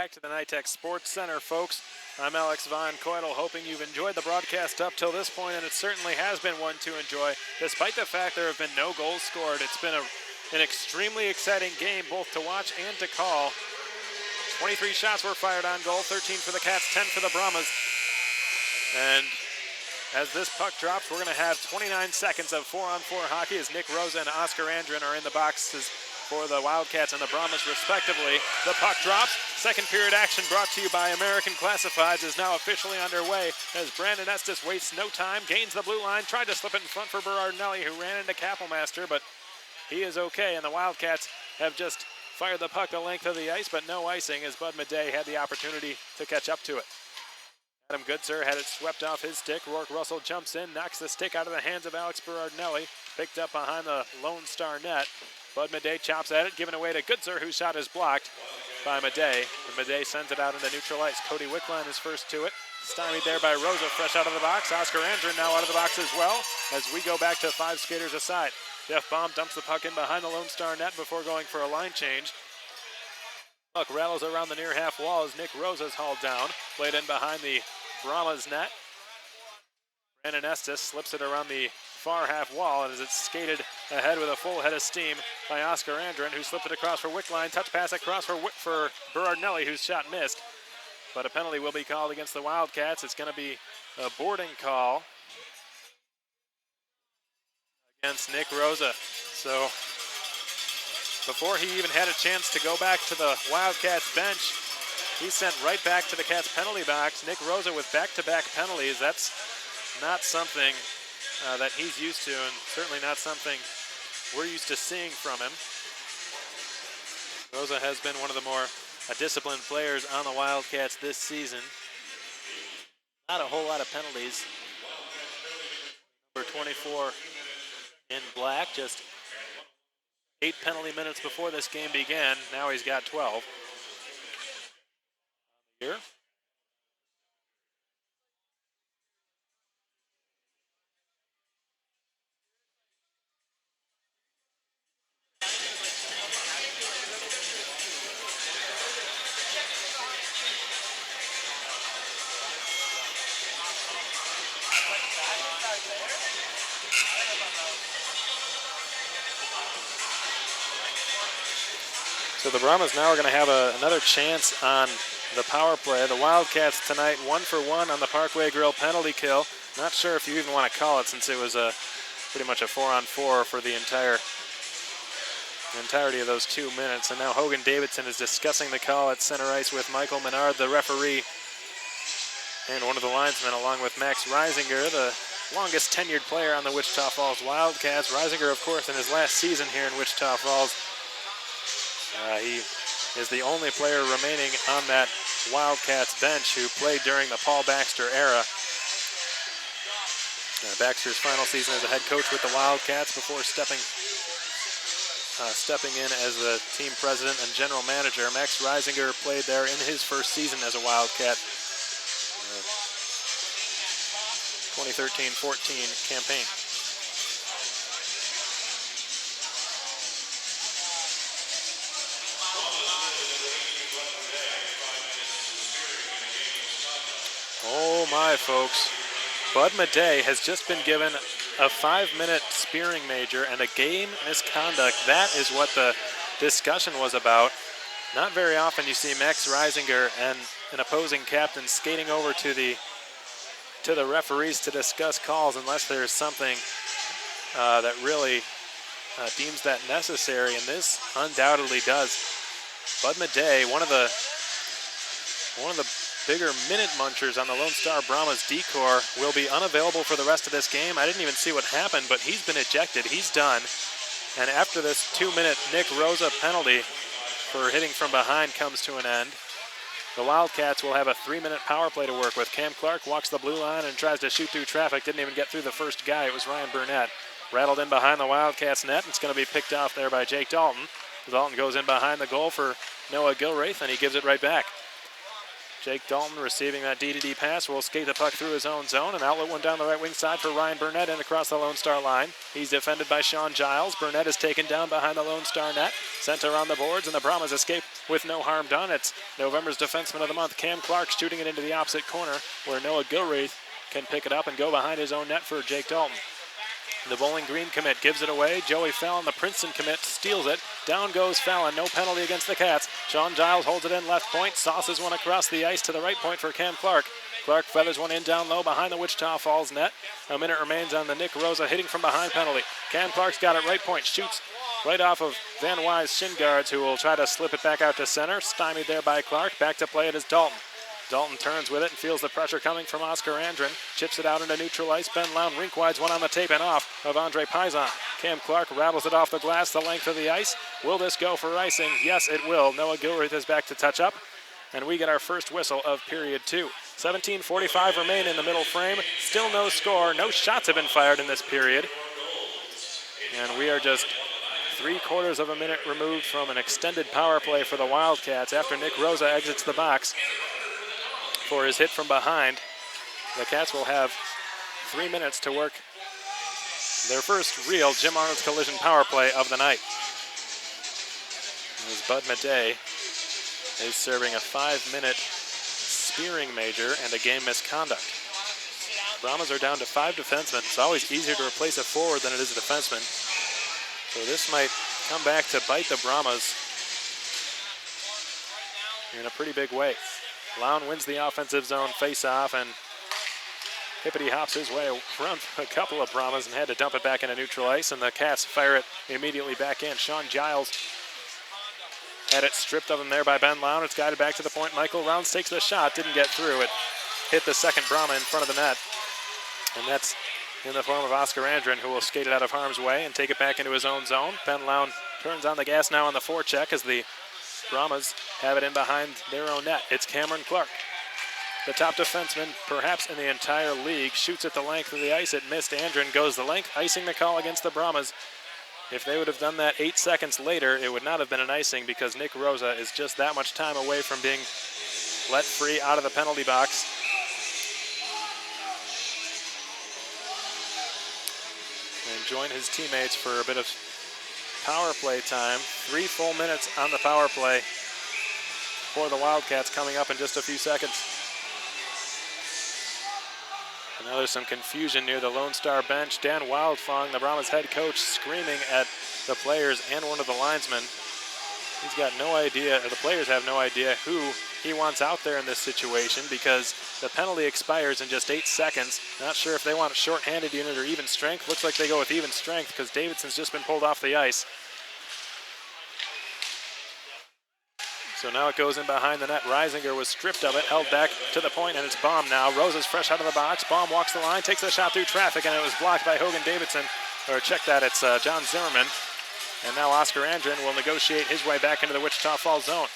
Back to the Nitech Sports Center, folks. I'm Alex Von Coydle, hoping you've enjoyed the broadcast up till this point, and it certainly has been one to enjoy. Despite the fact there have been no goals scored, it's been an extremely exciting game, both to watch and to call. 23 shots were fired on goal, 13 for the Cats, 10 for the Brahmas. And as this puck drops, we're going to have 29 seconds of 4-on-4 hockey as Nick Rosa and Oscar Andrin are in the boxes for the Wildcats and the Brahmas respectively. The puck drops. Second period action brought to you by American Classifieds is now officially underway as Brandon Estes wastes no time, gains the blue line, tried to slip it in front for Berardinelli, who ran into Kappelmaster, but he is okay, and the Wildcats have just fired the puck the length of the ice, but no icing as Bud Madej had the opportunity to catch up to it. Adam Goodsir had it swept off his stick. Rourke Russell jumps in, knocks the stick out of the hands of Alex Berardinelli, picked up behind the Lone Star net. Bud Madej chops at it, given away to Goodsir, whose shot is blocked by Madej. And Madej sends it out into neutral ice. Cody Wickline is first to it. Stymied there by Rosa, fresh out of the box. Oscar Andrin now out of the box as well, as we go back to 5 skaters aside. Jeff Baum dumps the puck in behind the Lone Star net before going for a line change. Puck rattles around the near half wall as Nick Rosa is hauled down. Played in behind the Brahmas net. Brandon Estes slips it around the far half wall, and as it's skated ahead with a full head of steam by Oscar Andrin, who slipped it across for Wickline. Touch pass across for Berardinelli, whose shot missed. But a penalty will be called against the Wildcats. It's going to be a boarding call against Nick Rosa. So before he even had a chance to go back to the Wildcats bench, he's sent right back to the Cats penalty box. Nick Rosa with back-to-back penalties. That's not something that he's used to, and certainly not something we're used to seeing from him. Rosa has been one of the more disciplined players on the Wildcats this season. Not a whole lot of penalties. Number 24 in black, just 8 penalty minutes before this game began. Now he's got 12. Here. So the Brahmas now are going to have another chance on the power play. The Wildcats tonight 1 for 1 on the Parkway Grill penalty kill. Not sure if you even want to call it, since it was pretty much a 4-on-4 for the entirety of those 2 minutes. And now Hogan Davidson is discussing the call at center ice with Michael Menard, the referee, and one of the linesmen, along with Max Reisinger, the longest tenured player on the Wichita Falls Wildcats. Reisinger, of course, in his last season here in Wichita Falls, he is the only player remaining on that Wildcats bench who played during the Paul Baxter era. Baxter's final season as a head coach with the Wildcats before stepping in as the team president and general manager. Max Reisinger played there in his first season as a Wildcat, 2013-14 campaign. Oh my, folks. Bud Madej has just been given a 5-minute spearing major and a game misconduct. That is what the discussion was about. Not very often you see Max Reisinger and an opposing captain skating over to the referees to discuss calls, unless there's something that really deems that necessary, and this undoubtedly does. Bud Madej, one of the bigger minute munchers on the Lone Star Brahmas decor, will be unavailable for the rest of this game. I didn't even see what happened, but he's been ejected. He's done. And after this 2-minute Nick Rosa penalty for hitting from behind comes to an end, the Wildcats will have a 3-minute power play to work with. Cam Clark walks the blue line and tries to shoot through traffic. Didn't even get through the first guy. It was Ryan Burnett. Rattled in behind the Wildcats net. It's going to be picked off there by Jake Dalton. Dalton goes in behind the goal for Noah Gilraith, and he gives it right back. Jake Dalton receiving that D-to-D pass will skate the puck through his own zone. An outlet one down the right wing side for Ryan Burnett and across the Lone Star line. He's defended by Sean Giles. Burnett is taken down behind the Lone Star net. Sent around the boards, and the Brahmas escape with no harm done. It's November's Defenseman of the Month, Cam Clark, shooting it into the opposite corner where Noah Gilreath can pick it up and go behind his own net for Jake Dalton. The Bowling Green commit gives it away. Joey Fallon, the Princeton commit, steals it. Down goes Fallon. No penalty against the Cats. Sean Giles holds it in left point. Sauces one across the ice to the right point for Cam Clark. Clark feathers one in down low behind the Wichita Falls net. A minute remains on the Nick Rosa hitting from behind penalty. Cam Clark's got it right point. Shoots right off of Van Wy's shin guards, who will try to slip it back out to center. Stymied there by Clark. Back to play it is Dalton. Dalton turns with it and feels the pressure coming from Oscar Andrin. Chips it out into neutral ice. Ben Lown rink-wides one on the tape and off of Andre Paisan. Cam Clark rattles it off the glass the length of the ice. Will this go for icing? Yes, it will. Noah Gilreath is back to touch up. And we get our first whistle of period 2. 17:45 remain in the middle frame. Still no score. No shots have been fired in this period. And we are just 3/4 of a minute removed from an extended power play for the Wildcats after Nick Rosa exits the box for his hit from behind. The Cats will have 3 minutes to work their first real Jim Arnold's Collision power play of the night. As Bud Madej is serving a 5-minute spearing major and a game misconduct. Brahmas are down to 5 defensemen. It's always easier to replace a forward than it is a defenseman. So this might come back to bite the Brahmas in a pretty big way. Lown wins the offensive zone face-off, and Hippity hops his way around a couple of Brahmas and had to dump it back into neutral ice, and the Cats fire it immediately back in. Sean Giles had it stripped of him there by Ben Lown. It's guided back to the point. Michael Rounds takes the shot, didn't get through. It hit the second Brahma in front of the net, and that's in the form of Oscar Andrin, who will skate it out of harm's way and take it back into his own zone. Ben Lown turns on the gas now on the forecheck as the Brahmas have it in behind their own net. It's Cameron Clark, the top defenseman perhaps in the entire league. Shoots at the length of the ice. It missed. Andrin goes the length, icing the call against the Brahmas. If they would have done that 8 seconds later, it would not have been an icing because Nick Rosa is just that much time away from being let free out of the penalty box. And join his teammates for a bit of power play time. 3 full minutes on the power play for the Wildcats coming up in just a few seconds. And now there's some confusion near the Lone Star bench. Dan Wildfong, the Brahmas head coach, screaming at the players and one of the linesmen. He's got no idea, or the players have no idea who he wants out there in this situation because the penalty expires in just 8 seconds. Not sure if they want a short-handed unit or even strength. Looks like they go with even strength because Davidson's just been pulled off the ice. So now it goes in behind the net. Reisinger was stripped of it, held back to the point, and it's Baum now. Rosa's fresh out of the box. Baum walks the line, takes the shot through traffic, and it was blocked by Hogan Davidson. Or check that, it's John Zimmerman. And now Oscar Andrin will negotiate his way back into the Wichita Falls zone.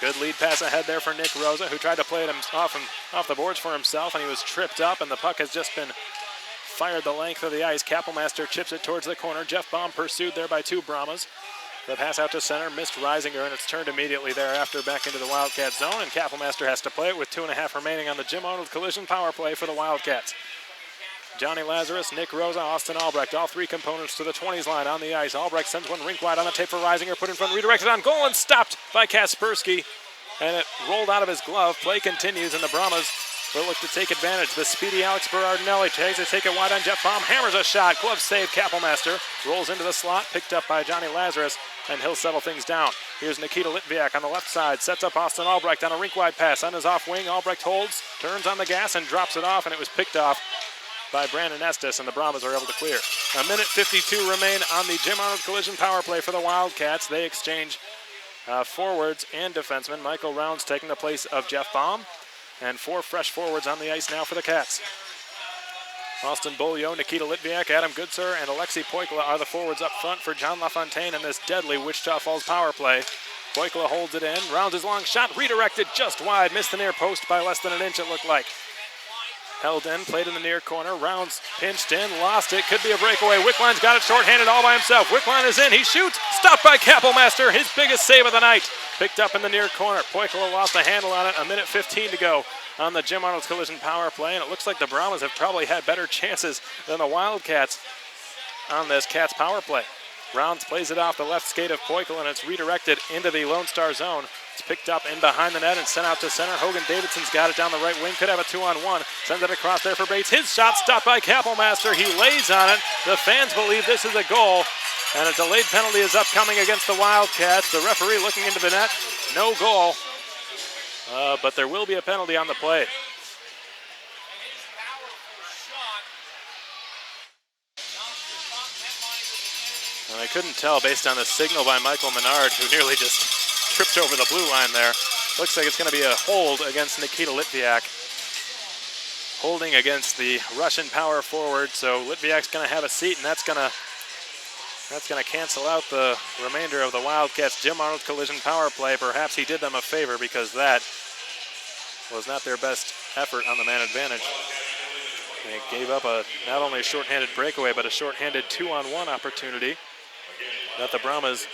Good lead pass ahead there for Nick Rosa, who tried to play it off the boards for himself, and he was tripped up, and the puck has just been fired the length of the ice. Kappelmaster chips it towards the corner. Jeff Baum pursued there by 2 Brahmas. The pass out to center, missed Reisinger, and it's turned immediately thereafter back into the Wildcat zone, and Kappelmaster has to play it with 2.5 remaining on the Jim Arnold Collision power play for the Wildcats. Johnny Lazarus, Nick Rosa, Austin Albrecht, all 3 components to the 20s line on the ice. Albrecht sends one rink wide on the tape for Reisinger, put in front, redirected on goal, and stopped by Kaspersky, and it rolled out of his glove. Play continues, and the Brahmas will look to take advantage. The speedy Alex Berardinelli tries to take it wide on Jeff Baum, hammers a shot, glove save, Kappelmaster, rolls into the slot, picked up by Johnny Lazarus, and he'll settle things down. Here's Nikita Litviak on the left side, sets up Austin Albrecht on a rink-wide pass on his off wing. Albrecht holds, turns on the gas, and drops it off, and it was picked off by Brandon Estes, and the Brahmas are able to clear. 1:52 remain on the Jim Arnold Collision power play for the Wildcats. They exchange forwards and defensemen. Michael Rounds taking the place of Jeff Baum, and 4 fresh forwards on the ice now for the Cats. Austin Beaulieu, Nikita Litviak, Adam Goodsir, and Alexei Poikla are the forwards up front for John LaFontaine in this deadly Wichita Falls power play. Poikla holds it in, Rounds his long shot, redirected just wide, missed the near post by less than an inch it looked like. held in, played in the near corner. Rounds pinched in, lost it. Could be a breakaway. Wickline's got it shorthanded all by himself. Wickline is in. He shoots. Stopped by Kappelmaster. His biggest save of the night. Picked up in the near corner. Poikila lost the handle on it. 1:15 to go on the Jim Arnold's Collision power play. And it looks like the Brahmas have probably had better chances than the Wildcats on this Cats power play. Rounds plays it off the left skate of Poikila, and it's redirected into the Lone Star zone. It's picked up in behind the net and sent out to center. Hogan Davidson's got it down the right wing. Could have a 2-on-1. Sends it across there for Bates. His shot stopped by Kappelmaster. He lays on it. The fans believe this is a goal. And a delayed penalty is upcoming against the Wildcats. The referee looking into the net. No goal. But there will be a penalty on the play. And I couldn't tell based on the signal by Michael Menard, who nearly just tripped over the blue line there. Looks like it's going to be a hold against Nikita Litviak. Holding against the Russian power forward, so Litviak's going to have a seat, and that's going to cancel out the remainder of the Wildcats' Jim Arnold Collision power play. Perhaps he did them a favor because that was not their best effort on the man advantage. They gave up not only a shorthanded breakaway, but a shorthanded 2-on-1 opportunity that the Brahmas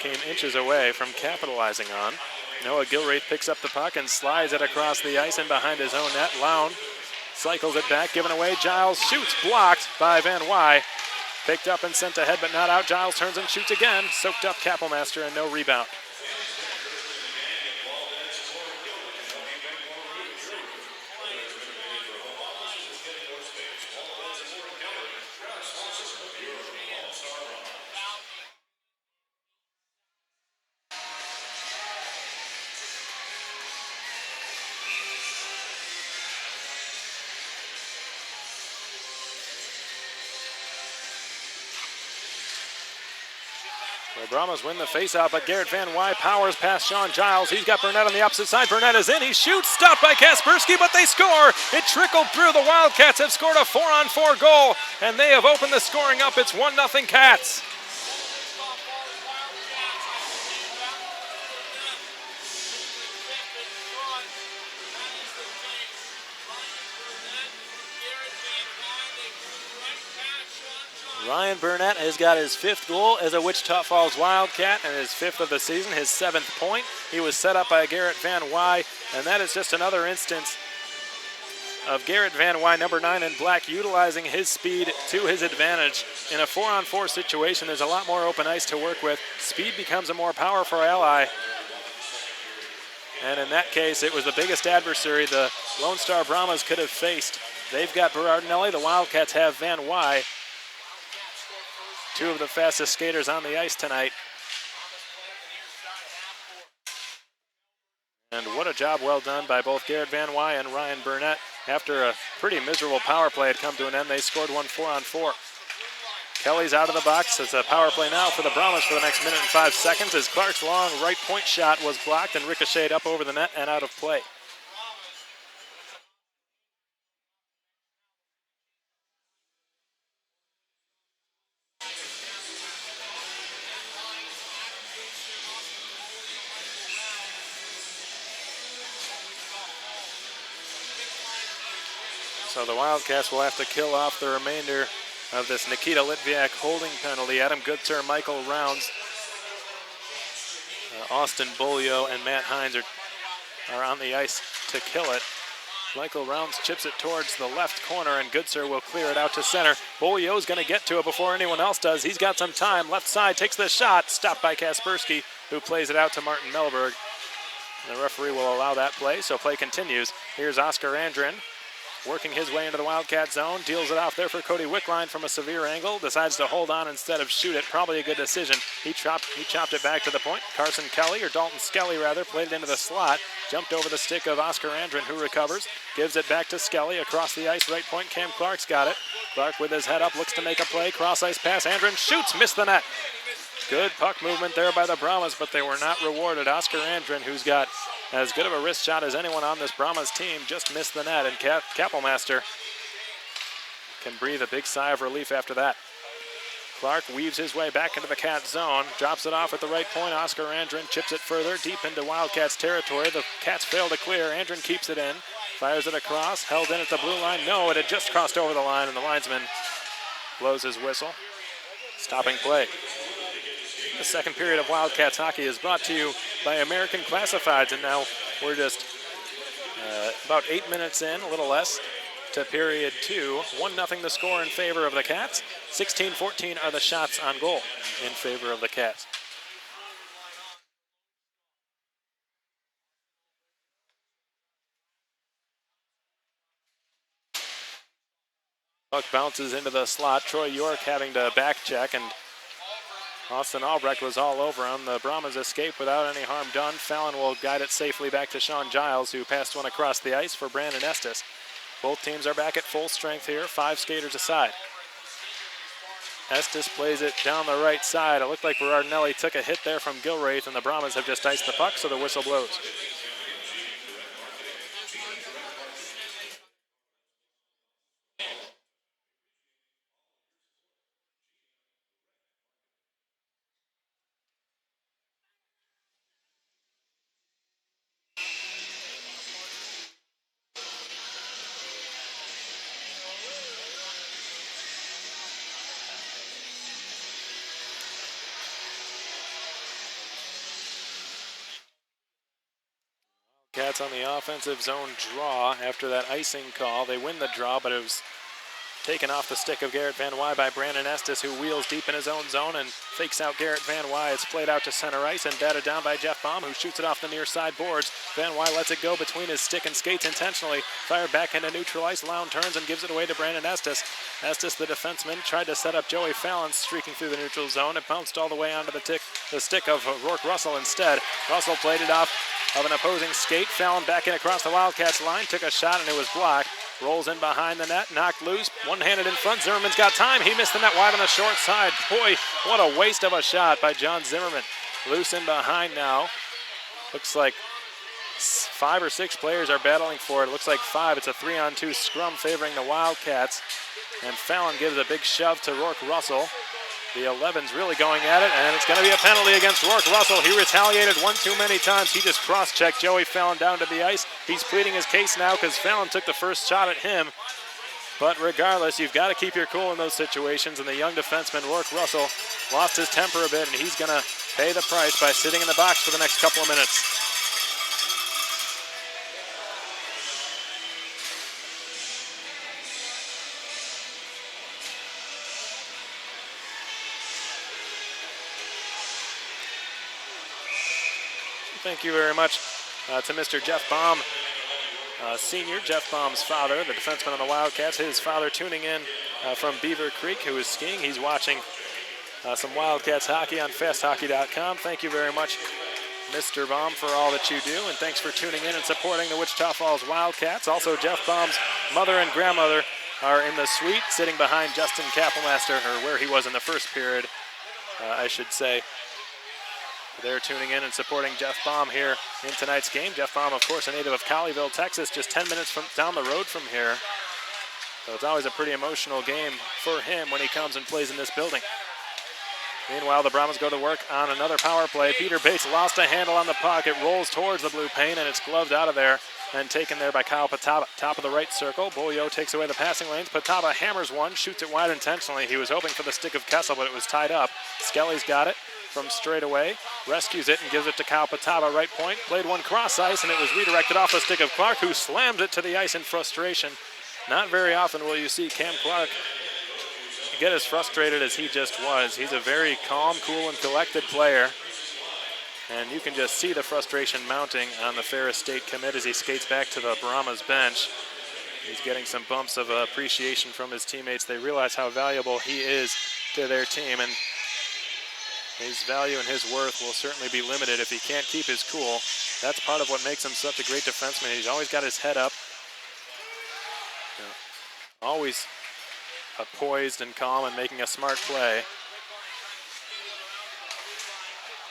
came inches away from capitalizing on. Noah Gilraith picks up the puck and slides it across the ice and behind his own net. Lown cycles it back, given away. Giles shoots, blocked by Van Wy. Picked up and sent ahead, but not out. Giles turns and shoots again. Soaked up Kappelmaster and no rebound. The Brahmas win the faceoff, but Garrett Van Wy powers past Sean Giles. He's got Burnett on the opposite side. Burnett is in. He shoots. Stopped by Kaspersky, but they score. It trickled through. The Wildcats have scored a 4-on-4 goal, and they have opened the scoring up. It's 1-0 Cats. Ryan Burnett has got his 5th goal as a Wichita Falls Wildcat and his 5th of the season, his 7th point. He was set up by Garrett Van Wy, and that is just another instance of Garrett Van Wy, number 9 in black, utilizing his speed to his advantage. In a 4-on-4 situation, there's a lot more open ice to work with. Speed becomes a more powerful ally. And in that case, it was the biggest adversary the Lone Star Brahmas could have faced. They've got Berardinelli. The Wildcats have Van Wy. 2 of the fastest skaters on the ice tonight. And what a job well done by both Garrett Van Wy and Ryan Burnett. After a pretty miserable power play had come to an end, they scored one 4-on-4. Kelly's out of the box. It's a power play now for the Brahmas for the next 1 minute and 5 seconds as Clark's long right point shot was blocked and ricocheted up over the net and out of play. So the Wildcats will have to kill off the remainder of this Nikita Litviak holding penalty. Adam Goodser, Michael Rounds, Austin Bolio, and Matt Hines are on the ice to kill it. Michael Rounds chips it towards the left corner, and Goodser will clear it out to center. Bolio's going to get to it before anyone else does. He's got some time. Left side takes the shot, stopped by Kaspersky, who plays it out to Martin Melberg. The referee will allow that play, so play continues. Here's Oscar Andrin, working his way into the Wildcat zone, deals it off there for Cody Wickline from a severe angle, decides to hold on instead of shoot it. Probably a good decision. He chopped it back to the point. Carson Kelly, or Dalton Skelly rather, played it into the slot, jumped over the stick of Oscar Andrin, who recovers, gives it back to Skelly across the ice, right point. Cam Clark's got it. Clark with his head up looks to make a play, cross ice pass. Andrin shoots, missed the net. Good puck movement there by the Brahmas, but they were not rewarded. Oscar Andrin, who's got as good of a wrist shot as anyone on this Brahmas team, just missed the net, and Kappelmaster can breathe a big sigh of relief after that. Clark weaves his way back into the Cat zone, drops it off at the right point. Oscar Andren chips it further deep into Wildcats territory. The Cats fail to clear. Andren keeps it in, fires it across, held in at the blue line. No, it had just crossed over the line, and the linesman blows his whistle, stopping play. The second period of Wildcats hockey is brought to you by American Classifieds, and now we're just about 8 minutes in, a little less, to period 2. 1-0 the score in favor of the Cats. 16-14 are the shots on goal in favor of the Cats. Puck bounces into the slot. Troy York having to back check, and Austin Albrecht was all over him. The Brahmas escape without any harm done. Fallon will guide it safely back to Sean Giles, who passed one across the ice for Brandon Estes. Both teams are back at full strength here, 5 skaters aside. Estes plays it down the right side. It looked like Berardinelli took a hit there from Gilraith, and the Brahmas have just iced the puck, so the whistle blows. Cats on the offensive zone draw after that icing call. They win the draw, but it was taken off the stick of Garrett Van Wy by Brandon Estes, who wheels deep in his own zone and fakes out Garrett Van Wy. It's played out to center ice and batted down by Jeff Baum, who shoots it off the near side boards. Van Wy lets it go between his stick and skates intentionally. Fired back into neutral ice. Lown turns and gives it away to Brandon Estes. Estes, the defenseman, tried to set up Joey Fallon streaking through the neutral zone. It bounced all the way onto the stick of Rourke Russell instead. Russell played it off of an opposing skate. Fallon back in across the Wildcats line, took a shot and it was blocked. Rolls in behind the net, knocked loose, one-handed in front. Zimmerman's got time. He missed the net wide on the short side. Boy, what a waste of a shot by John Zimmerman. Loose in behind now. Looks like 5 or 6 players are battling for it. It looks like 5. It's a 3-on-2 scrum favoring the Wildcats. And Fallon gives a big shove to Rourke Russell. The 11's really going at it, and it's going to be a penalty against Rourke Russell. He retaliated one too many times. He just cross-checked Joey Fallon down to the ice. He's pleading his case now because Fallon took the first shot at him. But regardless, you've got to keep your cool in those situations, and the young defenseman, Rourke Russell, lost his temper a bit, and he's going to pay the price by sitting in the box for the next couple of minutes. Thank you very much to Mr. Jeff Baum, Senior, Jeff Baum's father, the defenseman on the Wildcats. His father tuning in from Beaver Creek, who is skiing. He's watching some Wildcats hockey on fasthockey.com. Thank you very much, Mr. Baum, for all that you do, and thanks for tuning in and supporting the Wichita Falls Wildcats. Also, Jeff Baum's mother and grandmother are in the suite, sitting behind Justin Kapelmaster, or where he was in the first period, I should say. They're tuning in and supporting Jeff Baum here in tonight's game. Jeff Baum, of course, a native of Colleyville, Texas, just 10 minutes from down the road from here. So it's always a pretty emotional game for him when he comes and plays in this building. Meanwhile, the Brahmas go to work on another power play. Peter Bates lost a handle on the puck. It rolls towards the blue paint, and it's gloved out of there and taken there by Kyle Pataba. Top of the right circle. Beaulieu takes away the passing lanes. Pataba hammers one, shoots it wide intentionally. He was hoping for the stick of Kessel, but it was tied up. Skelly's got it from straight away, rescues it and gives it to Kyle Pataba, right point. Played one cross ice, and it was redirected off the stick of Clark, who slams it to the ice in frustration. Not very often will you see Cam Clark get as frustrated as he just was. He's a very calm, cool, and collected player, and you can just see the frustration mounting on the Ferris State commit as he skates back to the Brahmas bench. He's getting some bumps of appreciation from his teammates. They realize how valuable he is to their team, and his value and his worth will certainly be limited if he can't keep his cool. That's part of what makes him such a great defenseman. He's always got his head up, always poised and calm and making a smart play.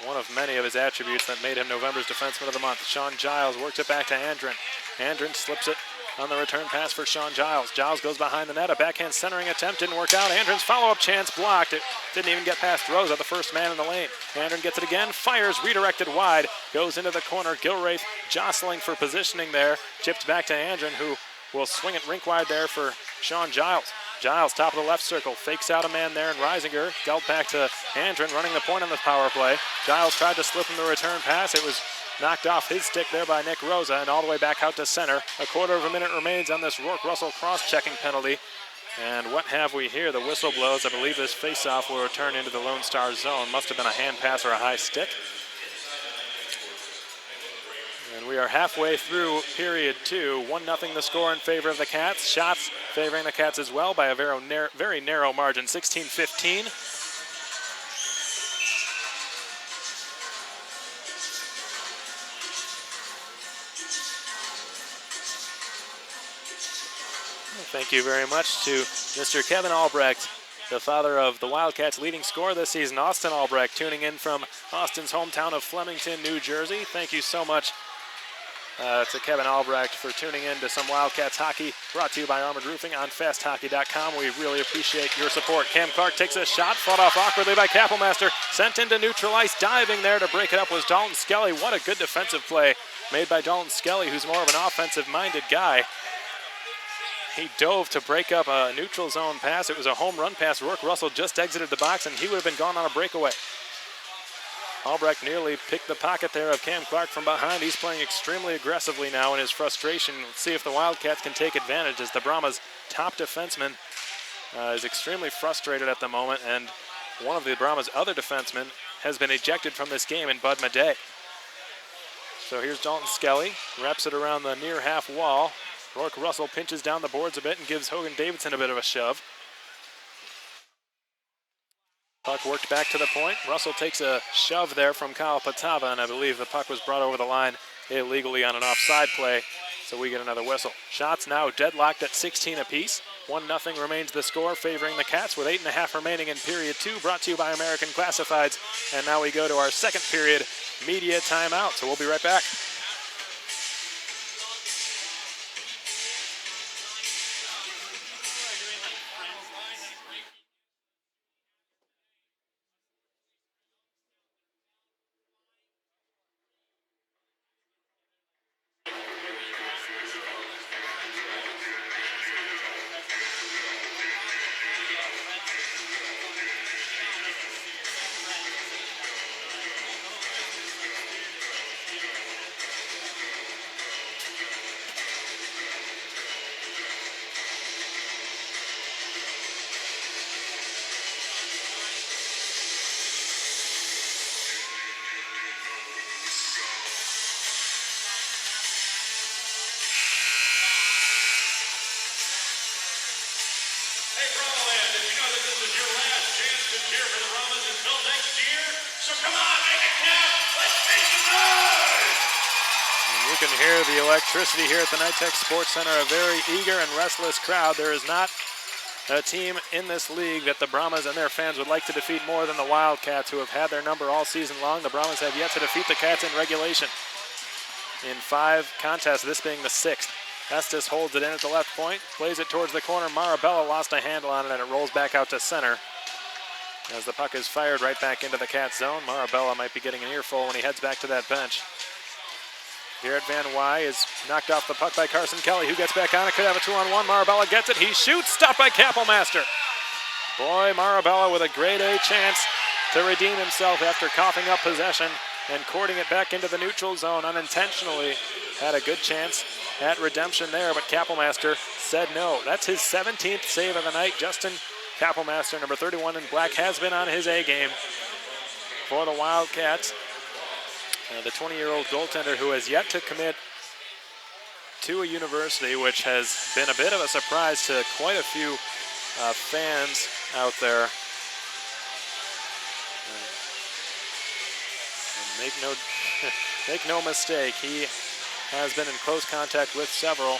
One of many of his attributes that made him November's Defenseman of the Month. Sean Giles works it back to Andren. Andren slips it on the return pass for Sean Giles. Giles goes behind the net. A backhand centering attempt didn't work out. Andron's follow-up chance blocked. It didn't even get past Rosa, the first man in the lane. Andron gets it again, fires, redirected wide, goes into the corner. Gilraith jostling for positioning there. Chipped back to Andron, who will swing it rink wide there for Sean Giles. Giles, top of the left circle, fakes out a man there, and Reisinger dealt back to Andron, running the point on the power play. Giles tried to slip him the return pass. It was knocked off his stick there by Nick Rosa and all the way back out to center. A quarter of a minute remains on this Rourke-Russell cross-checking penalty. And what have we here? The whistle blows. I believe this face-off will return into the Lone Star zone. Must have been a hand pass or a high stick. And we are halfway through period 2. 1-0 the score in favor of the Cats. Shots favoring the Cats as well by a very narrow margin, 16-15. Thank you very much to Mr. Kevin Albrecht, the father of the Wildcats' leading scorer this season, Austin Albrecht, tuning in from Austin's hometown of Flemington, New Jersey. Thank you so much to Kevin Albrecht for tuning in to some Wildcats hockey, brought to you by Armored Roofing on FastHockey.com. We really appreciate your support. Cam Clark takes a shot, fought off awkwardly by Kappelmaster, sent into neutral ice. Diving there to break it up was Dalton Skelly. What a good defensive play made by Dalton Skelly, who's more of an offensive-minded guy. He dove to break up a neutral zone pass. It was a home run pass. Rourke-Russell just exited the box, and he would have been gone on a breakaway. Albrecht nearly picked the pocket there of Cam Clark from behind. He's playing extremely aggressively now in his frustration. Let's see if the Wildcats can take advantage, as the Brahmas' top defenseman is extremely frustrated at the moment, and one of the Brahmas' other defensemen has been ejected from this game in Bud Madej. So here's Dalton Skelly, wraps it around the near half wall. Rourke-Russell pinches down the boards a bit and gives Hogan Davidson a bit of a shove. Puck worked back to the point. Russell takes a shove there from Kyle Patava, and I believe the puck was brought over the line illegally on an offside play, so we get another whistle. Shots now deadlocked at 16 apiece. 1-0 remains the score, favoring the Cats with 8.5 remaining in period 2, brought to you by American Classifieds. And now we go to our second period media timeout, so we'll be right back. Hey, Brahma Land, did you know that this is your last chance to cheer for the Brahmas until next year? So come on, make it count. Let's make some noise! And you can hear the electricity here at the Nitech Sports Center, a very eager and restless crowd. There is not a team in this league that the Brahmas and their fans would like to defeat more than the Wildcats, who have had their number all season long. The Brahmas have yet to defeat the Cats in regulation in 5 contests, this being the 6th. Estes holds it in at the left point, plays it towards the corner. Marabella lost a handle on it, and it rolls back out to center. As the puck is fired right back into the Cats zone, Marabella might be getting an earful when he heads back to that bench. Garrett Van Wy is knocked off the puck by Carson Kelly, who gets back on it. Could have a 2-on-1. Marabella gets it. He shoots. Stopped by Kappelmaster. Boy, Marabella with a grade A chance to redeem himself after coughing up possession and courting it back into the neutral zone unintentionally. Had a good chance at redemption there, but Kappelmaster said no. That's his 17th save of the night. Justin Kappelmaster, number 31 in black, has been on his A game for the Wildcats. The 20-year-old goaltender who has yet to commit to a university, which has been a bit of a surprise to quite a few fans out there. And make no mistake, he has been in close contact with several,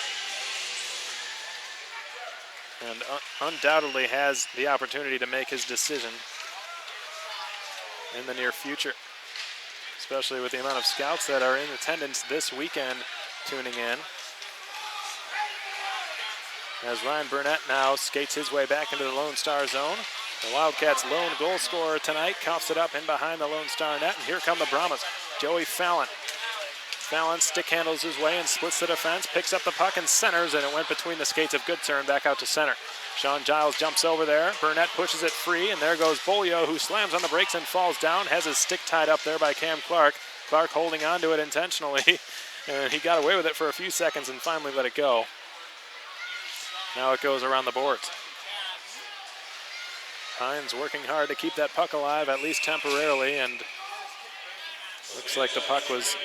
and undoubtedly has the opportunity to make his decision in the near future, especially with the amount of scouts that are in attendance this weekend tuning in. as Ryan Burnett now skates his way back into the Lone Star zone. The Wildcats' lone goal scorer tonight coughs it up in behind the Lone Star net, and here come the Brahmas. Joey Fallon. Fallon stick handles his way and splits the defense, picks up the puck and centers, and it went between the skates of Goodturn back out to center. Sean Giles jumps over there. Burnett pushes it free, and there goes Bolio, who slams on the brakes and falls down, has his stick tied up there by Cam Clark. Clark holding on to it intentionally, and he got away with it for a few seconds and finally let it go. Now it goes around the boards. Hines working hard to keep that puck alive, at least temporarily, and looks like the puck was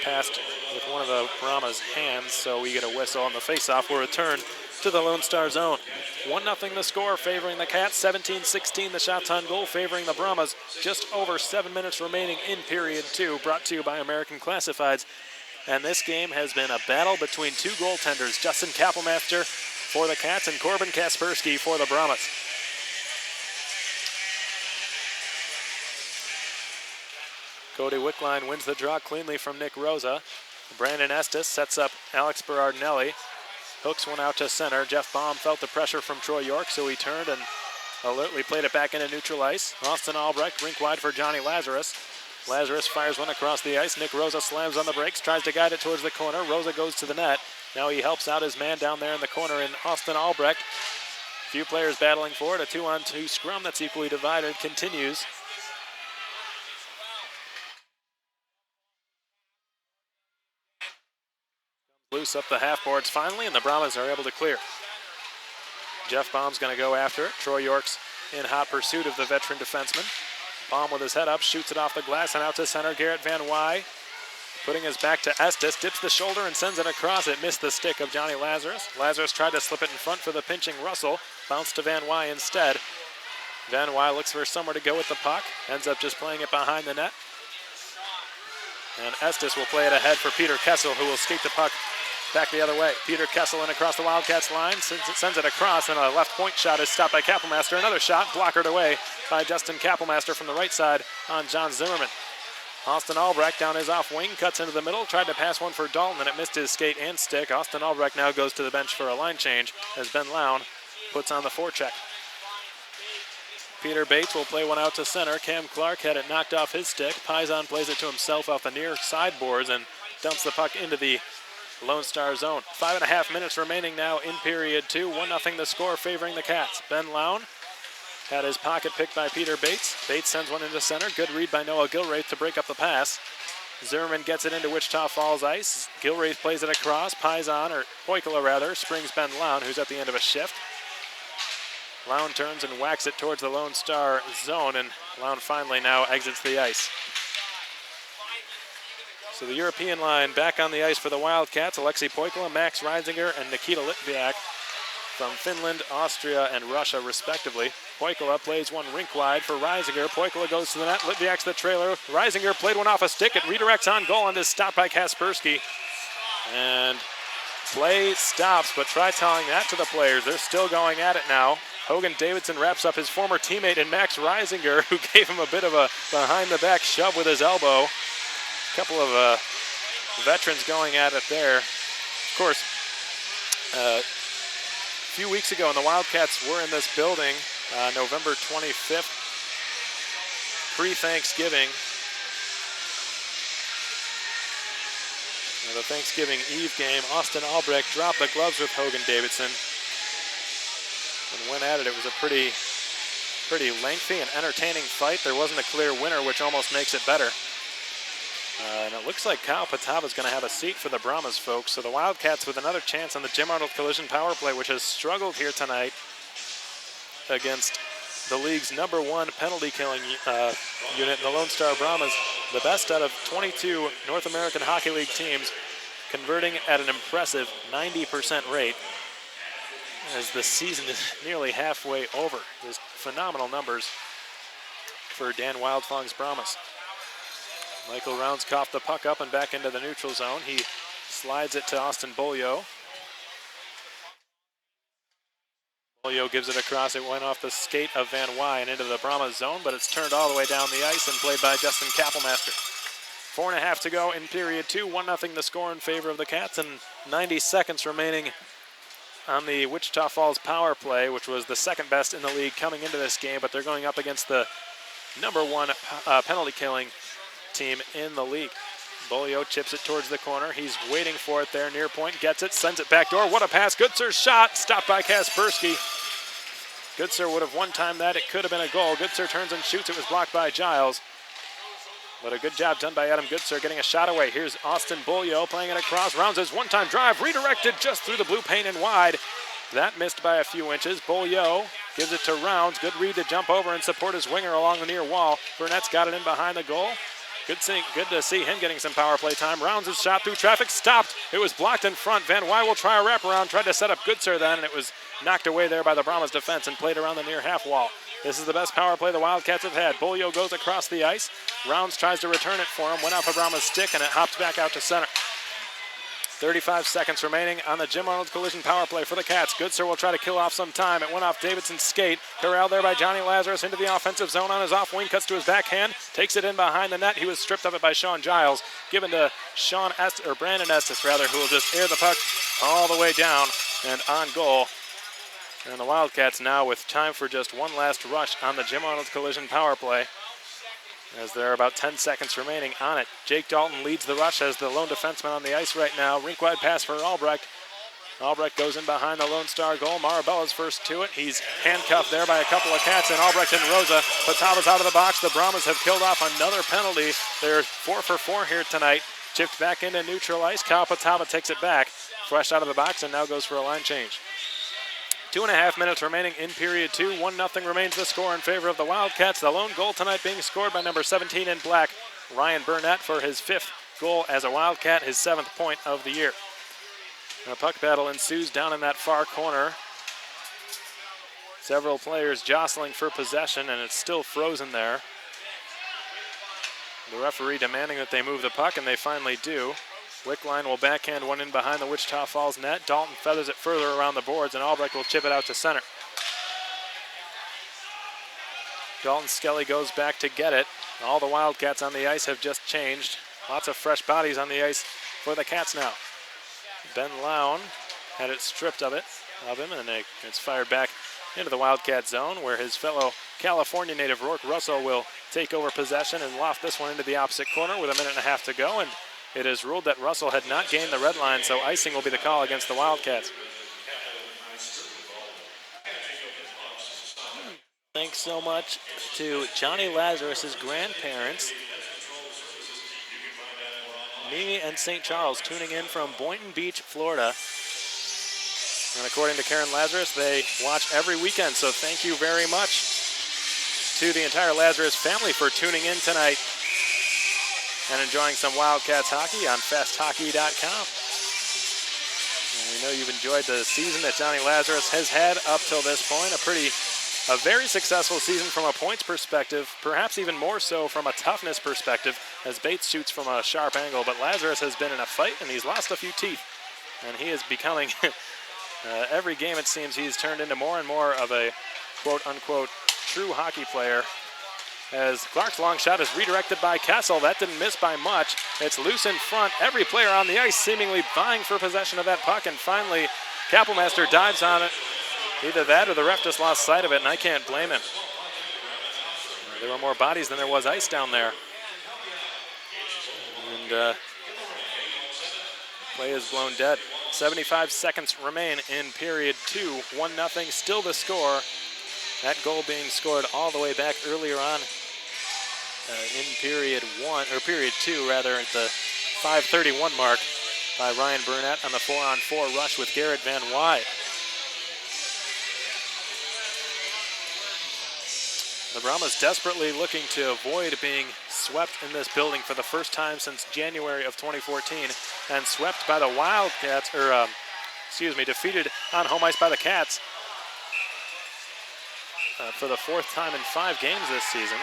passed with one of the Brahmas' hands, so we get a whistle on the faceoff. We'll return to the Lone Star zone. 1-0 the score favoring the Cats, 17-16 the shots on goal favoring the Brahmas. Just over 7 minutes remaining in period 2, brought to you by American Classifieds. And this game has been a battle between two goaltenders, Justin Kappelmaster for the Cats and Corbin Kaspersky for the Brahmas. Cody Wickline wins the draw cleanly from Nick Rosa. Brandon Estes sets up Alex Berardinelli. Hooks one out to center. Jeff Baum felt the pressure from Troy York, so he turned and alertly played it back into neutral ice. Austin Albrecht rink wide for Johnny Lazarus. Lazarus fires one across the ice. Nick Rosa slams on the brakes, tries to guide it towards the corner. Rosa goes to the net. Now he helps out his man down there in the corner in Austin Albrecht. Few players battling for it. A 2-on-2 scrum that's equally divided continues. Loose up the half boards finally, and the Brahmas are able to clear. Jeff Baum's going to go after it. Troy York's in hot pursuit of the veteran defenseman. Baum with his head up, shoots it off the glass and out to center. Garrett Van Wy putting his back to Estes, dips the shoulder and sends it across. It missed the stick of Johnny Lazarus. Lazarus tried to slip it in front for the pinching Russell. Bounced to Van Wy instead. Van Wy looks for somewhere to go with the puck. Ends up just playing it behind the net. And Estes will play it ahead for Peter Kessel, who will skate the puck back the other way. Peter Kessel in across the Wildcats line, sends it across, and a left point shot is stopped by Kappelmaster. Another shot blockered away by Justin Kappelmaster from the right side on John Zimmerman. Austin Albrecht down his off wing, cuts into the middle, tried to pass one for Dalton, and it missed his skate and stick. Austin Albrecht now goes to the bench for a line change as Ben Lown puts on the forecheck. Peter Bates will play one out to center. Cam Clark had it knocked off his stick. Paisan plays it to himself off the near sideboards and dumps the puck into the Lone Star zone. 5.5 minutes remaining now in period 2. 1-0 the score favoring the Cats. Ben Lown had his pocket picked by Peter Bates. Bates sends one into center. Good read by Noah Gilraith to break up the pass. Zimmerman gets it into Wichita Falls ice. Gilraith plays it across. Paisan, or Poikala rather, springs Ben Lown, who's at the end of a shift. Lown turns and whacks it towards the Lone Star zone, and Lown finally now exits the ice. So the European line back on the ice for the Wildcats. Alexei Poikala, Max Reisinger, and Nikita Litviak from Finland, Austria, and Russia, respectively. Poikala plays one rink wide for Reisinger. Poikala goes to the net. Litviak's the trailer. Reisinger played one off a stick. It redirects on goal and is stopped by Kaspersky. And play stops, but try telling that to the players. They're still going at it now. Hogan Davidson wraps up his former teammate in Max Reisinger, who gave him a bit of a behind-the-back shove with his elbow. A couple of veterans going at it there. Of course, a few weeks ago, when the Wildcats were in this building, November 25th, pre-Thanksgiving, the Thanksgiving Eve game, Austin Albrecht dropped the gloves with Hogan Davidson and went at it. It was a pretty lengthy and entertaining fight. There wasn't a clear winner, which almost makes it better. And it looks like Kyle Patava is going to have a seat for the Brahmas folks. So the Wildcats with another chance on the Jim Arnold Collision power play, which has struggled here tonight against the league's #1 penalty killing unit in the Lone Star Brahmas. The best out of 22 North American Hockey League teams, converting at an impressive 90% rate as the season is nearly halfway over. There's phenomenal numbers for Dan Wildfong's Brahmas. Michael Rounds coughed the puck up and back into the neutral zone. He slides it to Austin Bolio. Bolio gives it across. It went off the skate of Van Wy and into the Brahmas zone, but it's turned all the way down the ice and played by Justin Kappelmaster. 4.5 to go in period 2. 1-0 the score in favor of the Cats, and 90 seconds remaining on the Wichita Falls power play, which was the second best in the league coming into this game, but they're going up against the #1 penalty killing team in the league. Bolio chips it towards the corner. He's waiting for it there near point, gets it, sends it back door. What a pass. Goodser's shot, stopped by Kaspersky. Goodser would have one-timed that. It could have been a goal. Goodser turns and shoots. It was blocked by Giles. But a good job done by Adam Goodser getting a shot away. Here's Austin Bolio playing it across. Rounds his one-time drive, redirected just through the blue paint and wide. That missed by a few inches. Bolio gives it to Rounds. Good read to jump over and support his winger along the near wall. Burnett's got it in behind the goal. Good to see him getting some power play time. Rounds his shot through traffic, stopped. It was blocked in front. Van Wy will try a wraparound, tried to set up Goodser then, and it was knocked away there by the Brahmas defense and played around the near half wall. This is the best power play the Wildcats have had. Bolio goes across the ice. Rounds tries to return it for him, went off a Brahmas stick, and it hops back out to center. 35 seconds remaining on the Jim Arnold collision power play for the Cats. Goodser will try to kill off some time. It went off Davidson's skate. Corralled there by Johnny Lazarus into the offensive zone on his off wing. Cuts to his backhand. Takes it in behind the net. He was stripped of it by Sean Giles. Given to Brandon Estes, who will just air the puck all the way down and on goal. And the Wildcats now with time for just one last rush on the Jim Arnold collision power play, as there are about 10 seconds remaining on it. Jake Dalton leads the rush as the lone defenseman on the ice right now. Rink-wide pass for Albrecht. Albrecht goes in behind the Lone Star goal. Marabella's first to it. He's handcuffed there by a couple of Cats, and Albrecht and Rosa. Patava's out of the box. The Brahmas have killed off another penalty. They're 4 for 4 here tonight. Chipped back into neutral ice. Kyle Patava takes it back. Fresh out of the box and now goes for a line change. 2.5 minutes remaining in period 2. 1-0 remains the score in favor of the Wildcats. The lone goal tonight being scored by number 17 in black, Ryan Burnett, for his 5th goal as a Wildcat, his 7th point of the year. A puck battle ensues down in that far corner. Several players jostling for possession, and it's still frozen there. The referee demanding that they move the puck, and they finally do. Wickline will backhand one in behind the Wichita Falls net. Dalton feathers it further around the boards, and Albrecht will chip it out to center. Dalton Skelly goes back to get it. All the Wildcats on the ice have just changed. Lots of fresh bodies on the ice for the Cats now. Ben Lown had it stripped of him, and it's fired back into the Wildcat zone, where his fellow California native Rourke Russell will take over possession and loft this one into the opposite corner with a minute and a half to go. And it is ruled that Russell had not gained the red line, so icing will be the call against the Wildcats. Thanks so much to Johnny Lazarus' grandparents, Mimi and St. Charles, tuning in from Boynton Beach, Florida. And according to Karen Lazarus, they watch every weekend, so thank you very much to the entire Lazarus family for tuning in tonight and enjoying some Wildcats hockey on festhockey.com. And we know you've enjoyed the season that Johnny Lazarus has had up till this point. A very successful season from a points perspective, perhaps even more so from a toughness perspective, as Bates shoots from a sharp angle. But Lazarus has been in a fight, and he's lost a few teeth. And he is becoming, every game it seems, he's turned into more and more of a quote-unquote true hockey player. As Clark's long shot is redirected by Kessel. That didn't miss by much. It's loose in front. Every player on the ice seemingly vying for possession of that puck, and finally Kappelmaster dives on it. Either that or the ref just lost sight of it, and I can't blame him. There were more bodies than there was ice down there. And play is blown dead. 75 seconds remain in period 2. 1-0, still the score. That goal being scored all the way back earlier on in period 2, at the 5:31 mark by Ryan Burnett on the 4-on-4 rush with Garrett Van Wy. The Brahmas desperately looking to avoid being swept in this building for the first time since January of 2014, and swept by the Wildcats, defeated on home ice by the Cats for the 4th time in 5 games this season.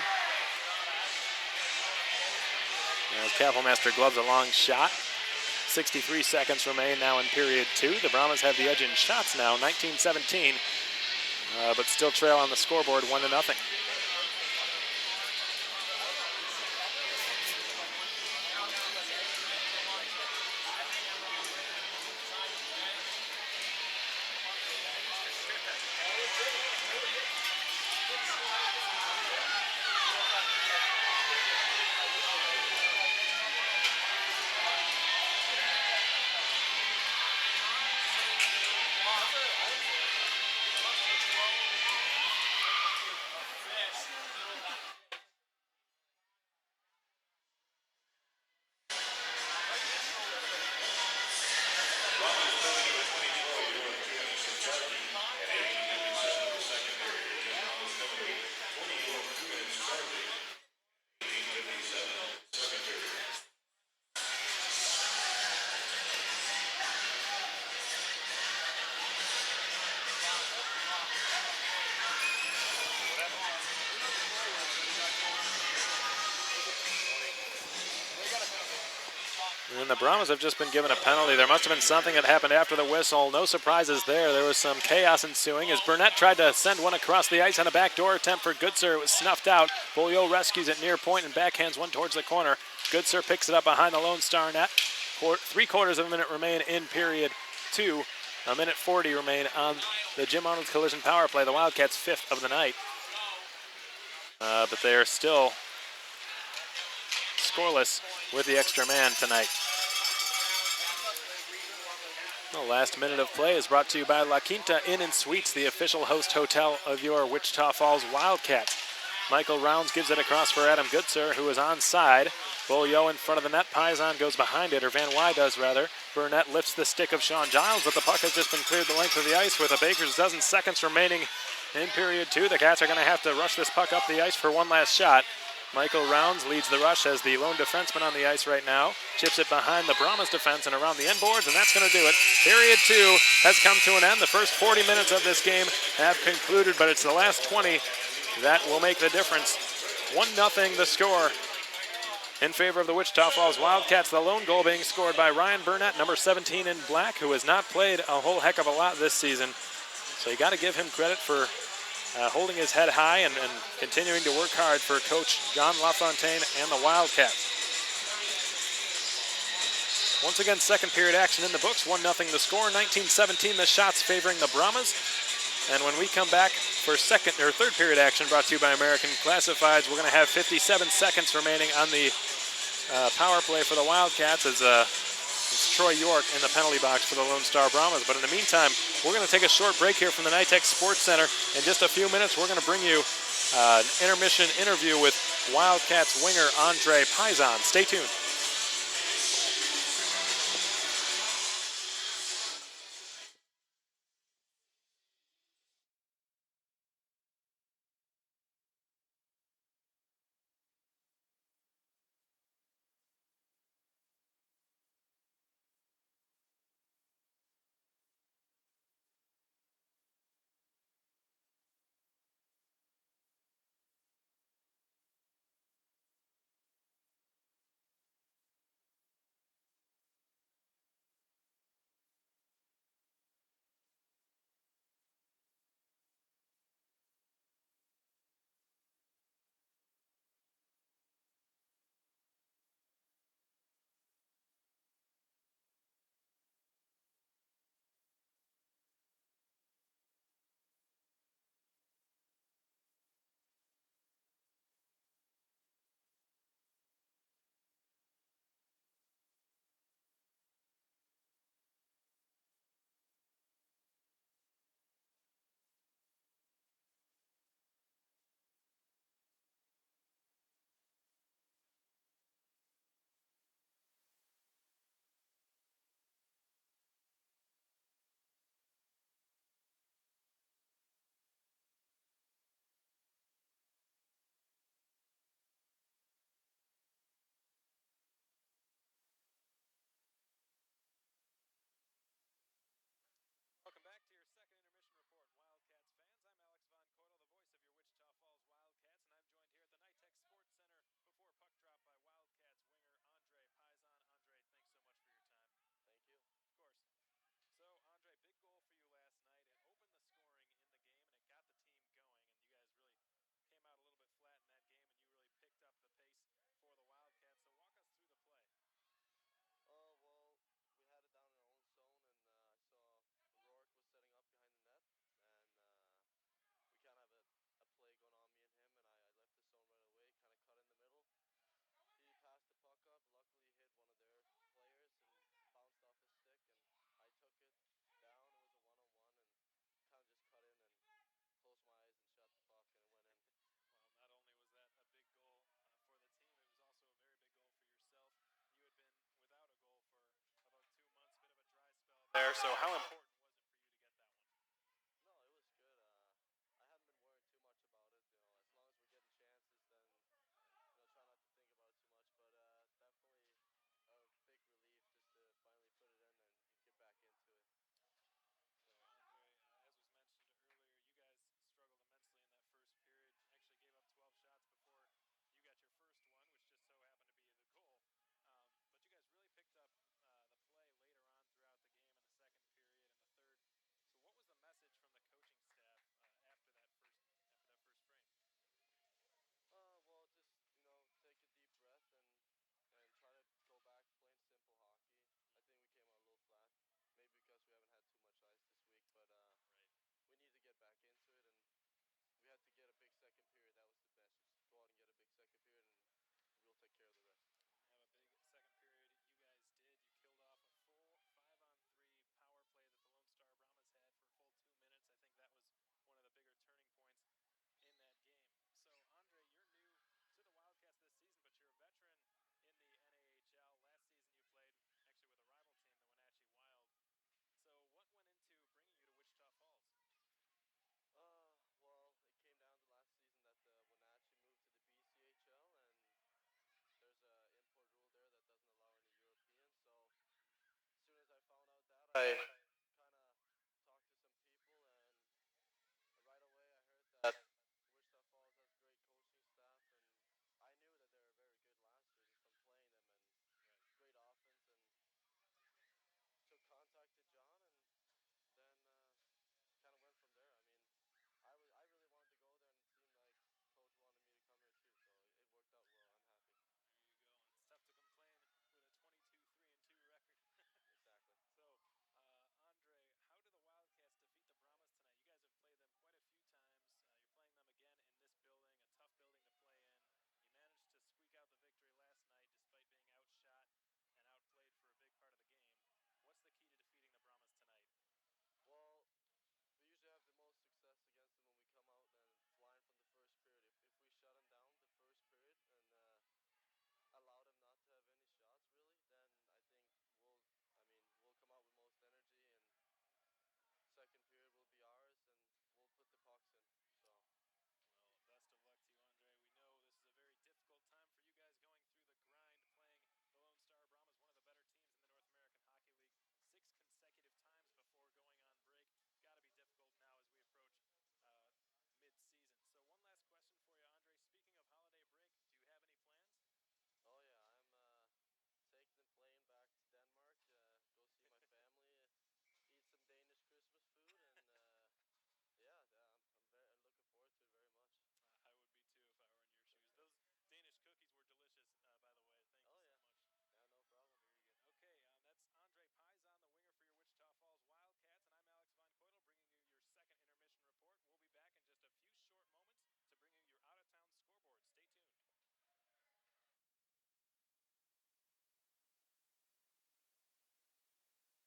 As Kappelmaster gloves a long shot. 63 seconds remain now in period 2. The Brahmas have the edge in shots now, 19-17, but still trail on the scoreboard 1-0. And the Brahmas have just been given a penalty. There must have been something that happened after the whistle. No surprises there. There was some chaos ensuing as Burnett tried to send one across the ice on a backdoor attempt for Goodsir. It was snuffed out. Beaulieu rescues it near point and backhands one towards the corner. Goodsir picks it up behind the Lone Star net. 3/4 of a minute remain in period 2. A minute 40 remain on the Jim Arnold Collision power play. The Wildcats' 5th of the night. But they are still scoreless with the extra man tonight. The last minute of play is brought to you by La Quinta Inn and Suites, the official host hotel of your Wichita Falls Wildcats. Michael Rounds gives it across for Adam Goodsir, who is onside. Beaulieu in front of the net. Paisan goes behind it, or Van Wy does rather. Burnett lifts the stick of Sean Giles, but the puck has just been cleared the length of the ice with a baker's dozen seconds remaining in period 2. The Cats are going to have to rush this puck up the ice for one last shot. Michael Rounds leads the rush as the lone defenseman on the ice right now. Chips it behind the Brahmas defense and around the end boards, and that's going to do it. Period 2 has come to an end. The first 40 minutes of this game have concluded, but it's the last 20 that will make the difference. 1-0 the score in favor of the Wichita Falls Wildcats. The lone goal being scored by Ryan Burnett, number 17 in black, who has not played a whole heck of a lot this season. So you got to give him credit for holding his head high and continuing to work hard for Coach John LaFontaine and the Wildcats. Once again, second period action in the books. 1-0 the score. 19-17 the shots favoring the Brahmas. And when we come back for third period action brought to you by American Classifieds, we're going to have 57 seconds remaining on the power play for the Wildcats as it's Troy York in the penalty box for the Lone Star Brahmas. But in the meantime, we're going to take a short break here from the Nitec Sports Center. In just a few minutes, we're going to bring you an intermission interview with Wildcats winger Andre Paisan. Stay tuned. Welcome back to your second intermission report, Wildcats fans. I'm Alex Von Coyle, the voice of your Wichita Falls Wildcats, and I'm joined here at the Nitec Sports Center before puck drop by Wildcats winger Andre Paisan. Andre, thanks so much for your time. Thank you. Of course. So, Andre, big goal for you last night. It opened the scoring in the game, and it got the team going, and you guys really came out a little bit flat in that game, and you really picked up the pace for the Wildcats. So walk us through the play. Well, we had it down in our own zone, and I saw Rourke was setting up behind the net, and we kind of have a play going on, me and him, and I left the zone right away, kind of cut in the middle. He passed the puck up, luckily hit one of their players and bounced off his stick, and I took it down. It was a one-on-one, and kind of just cut in and closed my eyes and shot the puck, and it went in. Well, not only was that a big goal for the team, it was also a very big goal for yourself. You had been without a goal for about 2 months, bit of a dry spell there. So how important was it for you to get that one? No, it was good. I hadn't been worrying too much about it. As long as we're getting chances, then try not to think about it too much. But definitely a big relief just to finally put it in and get back into it. So, Andre, as was mentioned earlier, you guys struggled immensely in that first period. Actually gave up 12 shots before you got your first one, which just so happened to be the goal. But you guys really picked up I kind of talked to some people, and right away I heard that Wichita Falls has great coaching staff, and I knew that they were very good last year just from playing them and great offense, and took contact to John, and then kind of went from there. I mean, I really wanted to go there, and it seemed like coach wanted me to come here too, so it worked out well. I'm happy. There you go. And it's tough to complain with a 22-3-2 record. Exactly. So, Andre, how do the Wildcats defeat the Brahmas tonight? You guys have played them quite a few times. You're playing them again in this building, a tough building to play in. You managed to squeak out the victory last night despite being outshot and outplayed for a big part of the game. What's the key to defeating the Brahmas tonight? Well, we usually have the most success against them when we come out and flying from the first period. If we shut them down the first period and allow them not to have any shots really, then I think we'll come out with most energy, and second period will be ours, and we'll put the pucks in. So. Well, best of luck to you, Andre. We know this is a very difficult time for you guys going through the grind, playing the Lone Star Brahmas, one of the better teams in the North American Hockey League, 6 consecutive times before going on break. Got to be difficult now as we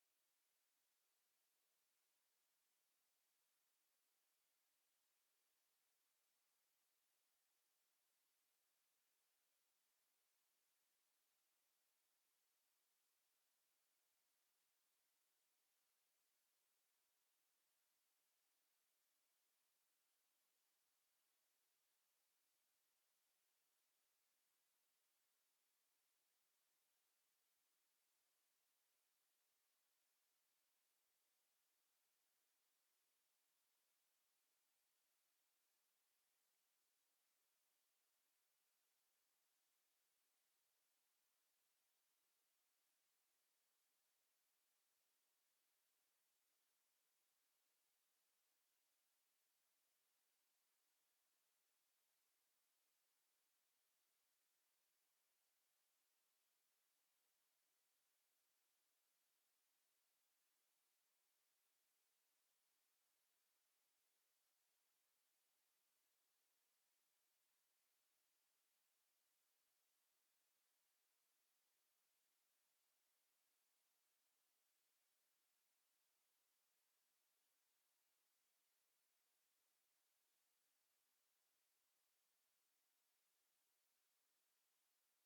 approach mid-season. So one last question for you, Andre. Speaking of holiday break, do you have any plans? Oh yeah, I'm taking the plane back to Denmark, go see my family, eat some Danish Christmas food, and yeah, I'm looking forward to it very much. I would be too if I were in your shoes. Those Danish cookies were delicious, by the way. Thank you so Yeah. much. Yeah, no problem. Very good. Okay, that's Andre Paisan,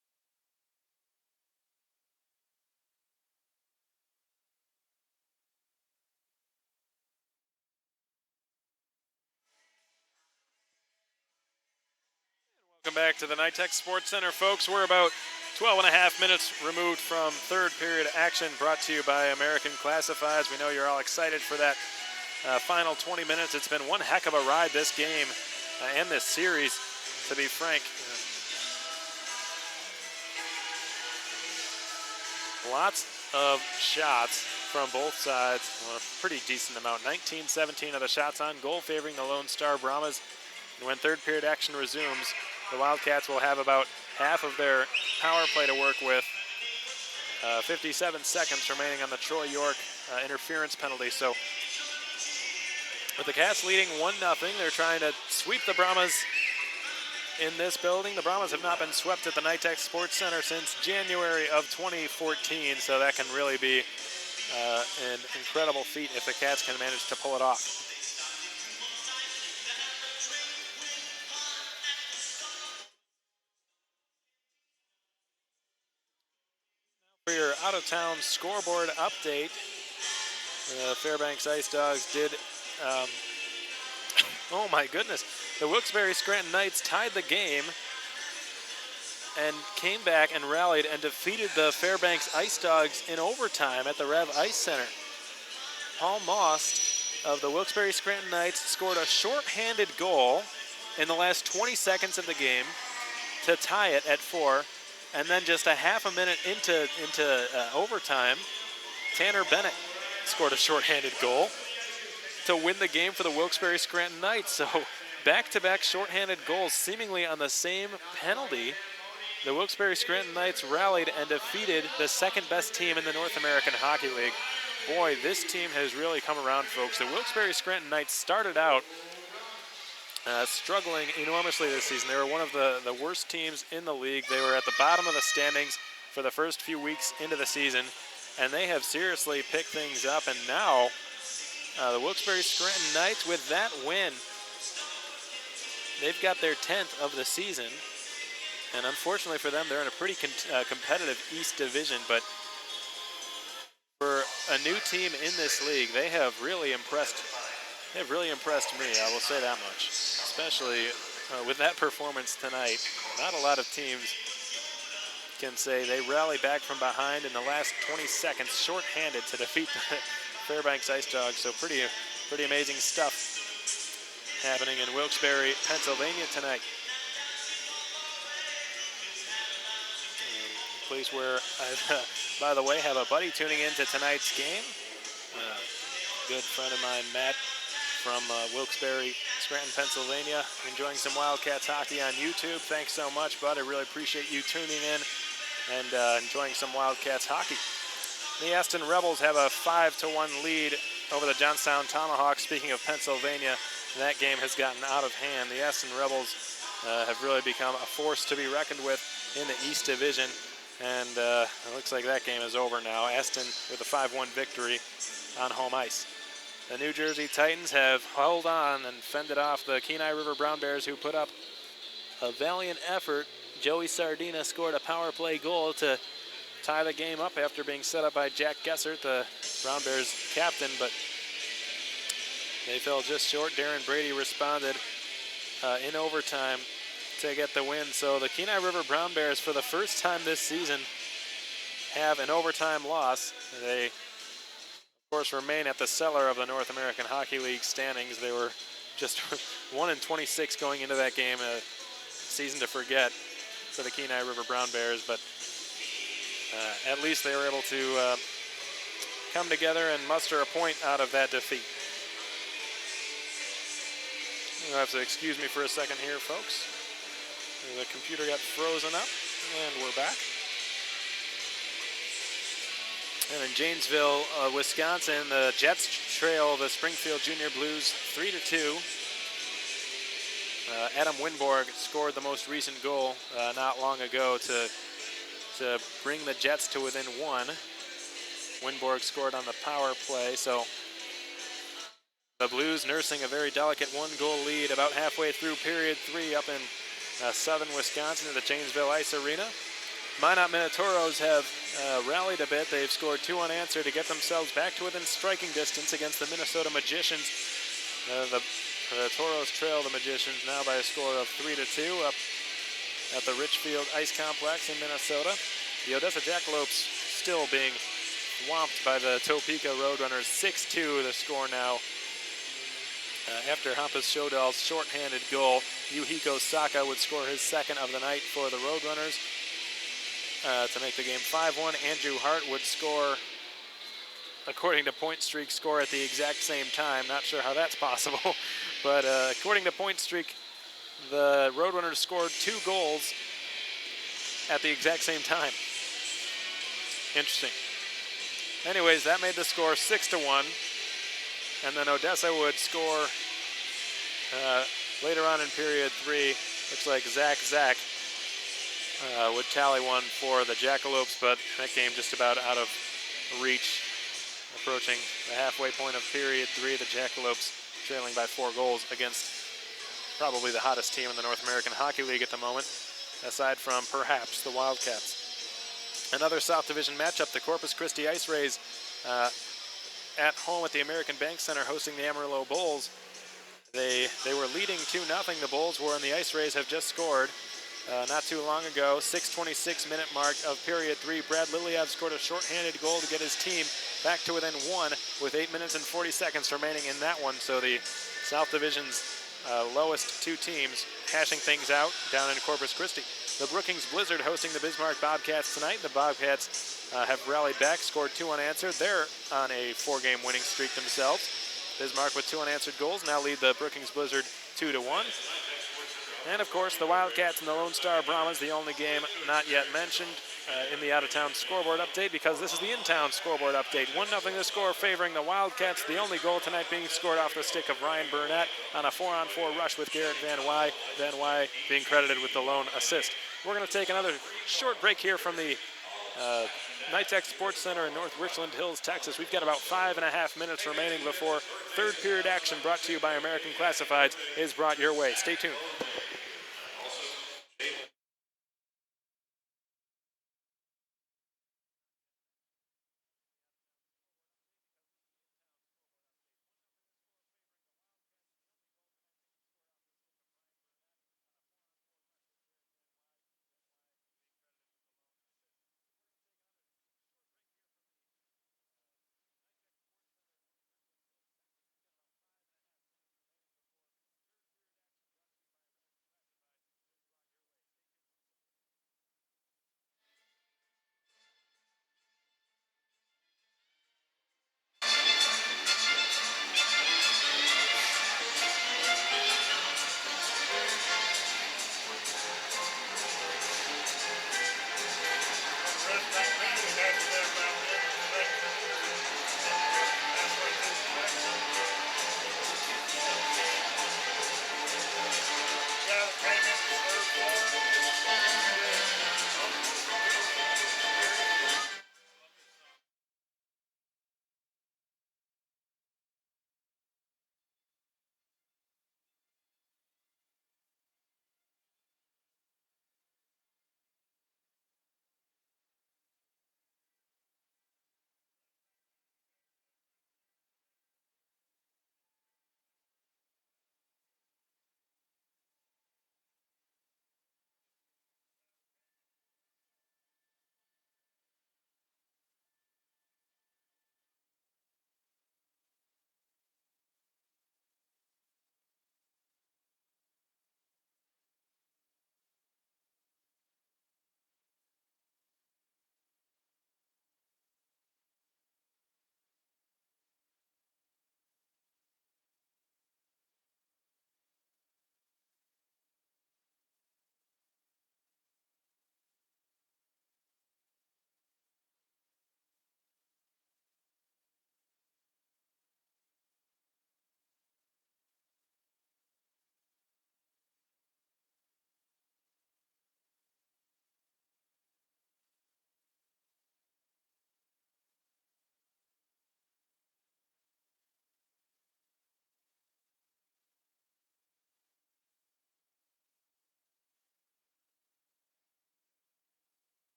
the winger for your Wichita Falls Wildcats, and I'm Alex Von Coitel bringing you your second intermission report. We'll be back in just a few short moments to bring you your out-of-town scoreboard. Stay tuned. Welcome back to the NITEX Sports Center, folks. We're about 12 and a half minutes removed from third period action, brought to you by American Classifieds. We know you're all excited for that final 20 minutes. It's been one heck of a ride, this game and this series, to be frank. Lots of shots from both sides, a pretty decent amount. 19-17 of the shots on goal favoring the Lone Star Brahmas. And when third period action resumes, the Wildcats will have about half of their power play to work with. 57 seconds remaining on the Troy York interference penalty. So with the Cats leading 1-0, they're trying to sweep the Brahmas in this building. The Brahmas have not been swept at the NITEX Sports Center since January of 2014, so that can really be an incredible feat if the Cats can manage to pull it off. For your out-of-town scoreboard update, the Fairbanks Ice Dogs did, oh my goodness, the Wilkes-Barre Scranton Knights tied the game and came back and rallied and defeated the Fairbanks Ice Dogs in overtime at the Rev Ice Center. Paul Most of the Wilkes-Barre Scranton Knights scored a shorthanded goal in the last 20 seconds of the game to tie it at 4. And then just a half a minute into overtime, Tanner Bennett scored a shorthanded goal to win the game for the Wilkes-Barre Scranton Knights. So back-to-back shorthanded goals seemingly on the same penalty. The Wilkes-Barre Scranton Knights rallied and defeated the second best team in the North American Hockey League. Boy, this team has really come around, folks. The Wilkes-Barre Scranton Knights started out struggling enormously this season. They were one of the worst teams in the league. They were at the bottom of the standings for the first few weeks into the season, and they have seriously picked things up. And now the Wilkes-Barre Scranton Knights, with that win, they've got their 10th of the season. And unfortunately for them, they're in a pretty competitive East Division. But for a new team in this league, they have really impressed. They've really impressed me, I will say that much. Especially with that performance tonight. Not a lot of teams can say they rally back from behind in the last 20 seconds, shorthanded, to defeat the Fairbanks Ice Dogs. So pretty amazing stuff happening in Wilkes-Barre, Pennsylvania tonight. A place where I, by the way, have a buddy tuning into tonight's game. Good friend of mine, Matt, from Wilkes-Barre, Scranton, Pennsylvania, enjoying some Wildcats hockey on YouTube. Thanks so much, bud. I really appreciate you tuning in and enjoying some Wildcats hockey. The Aston Rebels have a 5-1 lead over the Johnstown Tomahawks. Speaking of Pennsylvania, that game has gotten out of hand. The Aston Rebels have really become a force to be reckoned with in the East Division. And it looks like that game is over now. Aston with a 5-1 victory on home ice. The New Jersey Titans have held on and fended off the Kenai River Brown Bears, who put up a valiant effort. Joey Sardina scored a power play goal to tie the game up after being set up by Jack Gessert, the Brown Bears captain, but they fell just short. Darren Brady responded in overtime to get the win. So the Kenai River Brown Bears, for the first time this season, have an overtime loss. They, of course, remain at the cellar of the North American Hockey League standings. They were just 1-26 going into that game, a season to forget for the Kenai River Brown Bears, but at least they were able to come together and muster a point out of that defeat. You'll have to excuse me for a second here, folks. The computer got frozen up, and we're back. And in Janesville, Wisconsin, the Jets trail the Springfield Junior Blues 3-2. Adam Winborg scored the most recent goal not long ago to bring the Jets to within 1. Winborg scored on the power play, so the Blues nursing a very delicate 1-goal lead about halfway through period 3 up in southern Wisconsin at the Janesville Ice Arena. Minot Minotauros have rallied a bit. They've scored 2 unanswered to get themselves back to within striking distance against the Minnesota Magicians. The Toros trail the Magicians now by a score of 3-2 up at the Richfield Ice Complex in Minnesota. The Odessa Jackalopes still being swamped by the Topeka Roadrunners. 6-2 the score now. After Hampus Shodal's shorthanded goal, Yuhiko Saka would score his second of the night for the Roadrunners to make the game 5-1. Andrew Hart would score, according to Point Streak, score at the exact same time. Not sure how that's possible, but according to Point Streak, the Roadrunners scored 2 goals at the exact same time. Interesting. Anyways, that made the score 6-1. And then Odessa would score later on in period 3. Looks like Zach would tally one for the Jackalopes, but that game just about out of reach. Approaching the halfway point of period 3, the Jackalopes trailing by 4 goals against probably the hottest team in the North American Hockey League at the moment, aside from perhaps the Wildcats. Another South Division matchup, the Corpus Christi Ice Rays at home at the American Bank Center hosting the Amarillo Bulls. They were leading 2-0. The Bulls were, and the Ice Rays have just scored not too long ago. 6:26 minute mark of period 3. Brad Liliev scored a shorthanded goal to get his team back to within 1 with 8 minutes and 40 seconds remaining in that one. So the South Division's lowest two teams hashing things out down in Corpus Christi. The Brookings Blizzard hosting the Bismarck Bobcats tonight. The Bobcats have rallied back, scored 2 unanswered. They're on a 4-game winning streak themselves. Bismarck with 2 unanswered goals now lead the Brookings Blizzard 2-1. And of course the Wildcats and the Lone Star Brahmas, the only game not yet mentioned in the out-of-town scoreboard update, because this is the in-town scoreboard update. 1-0 the score favoring the Wildcats. The only goal tonight being scored off the stick of Ryan Burnett on a 4-on-4 rush with Garrett Van Wy. Van Wy being credited with the lone assist. We're going to take another short break here from the NITEC Sports Center in North Richland Hills, Texas. We've got about 5.5 minutes remaining before third period action, brought to you by American Classifieds, is brought your way. Stay tuned.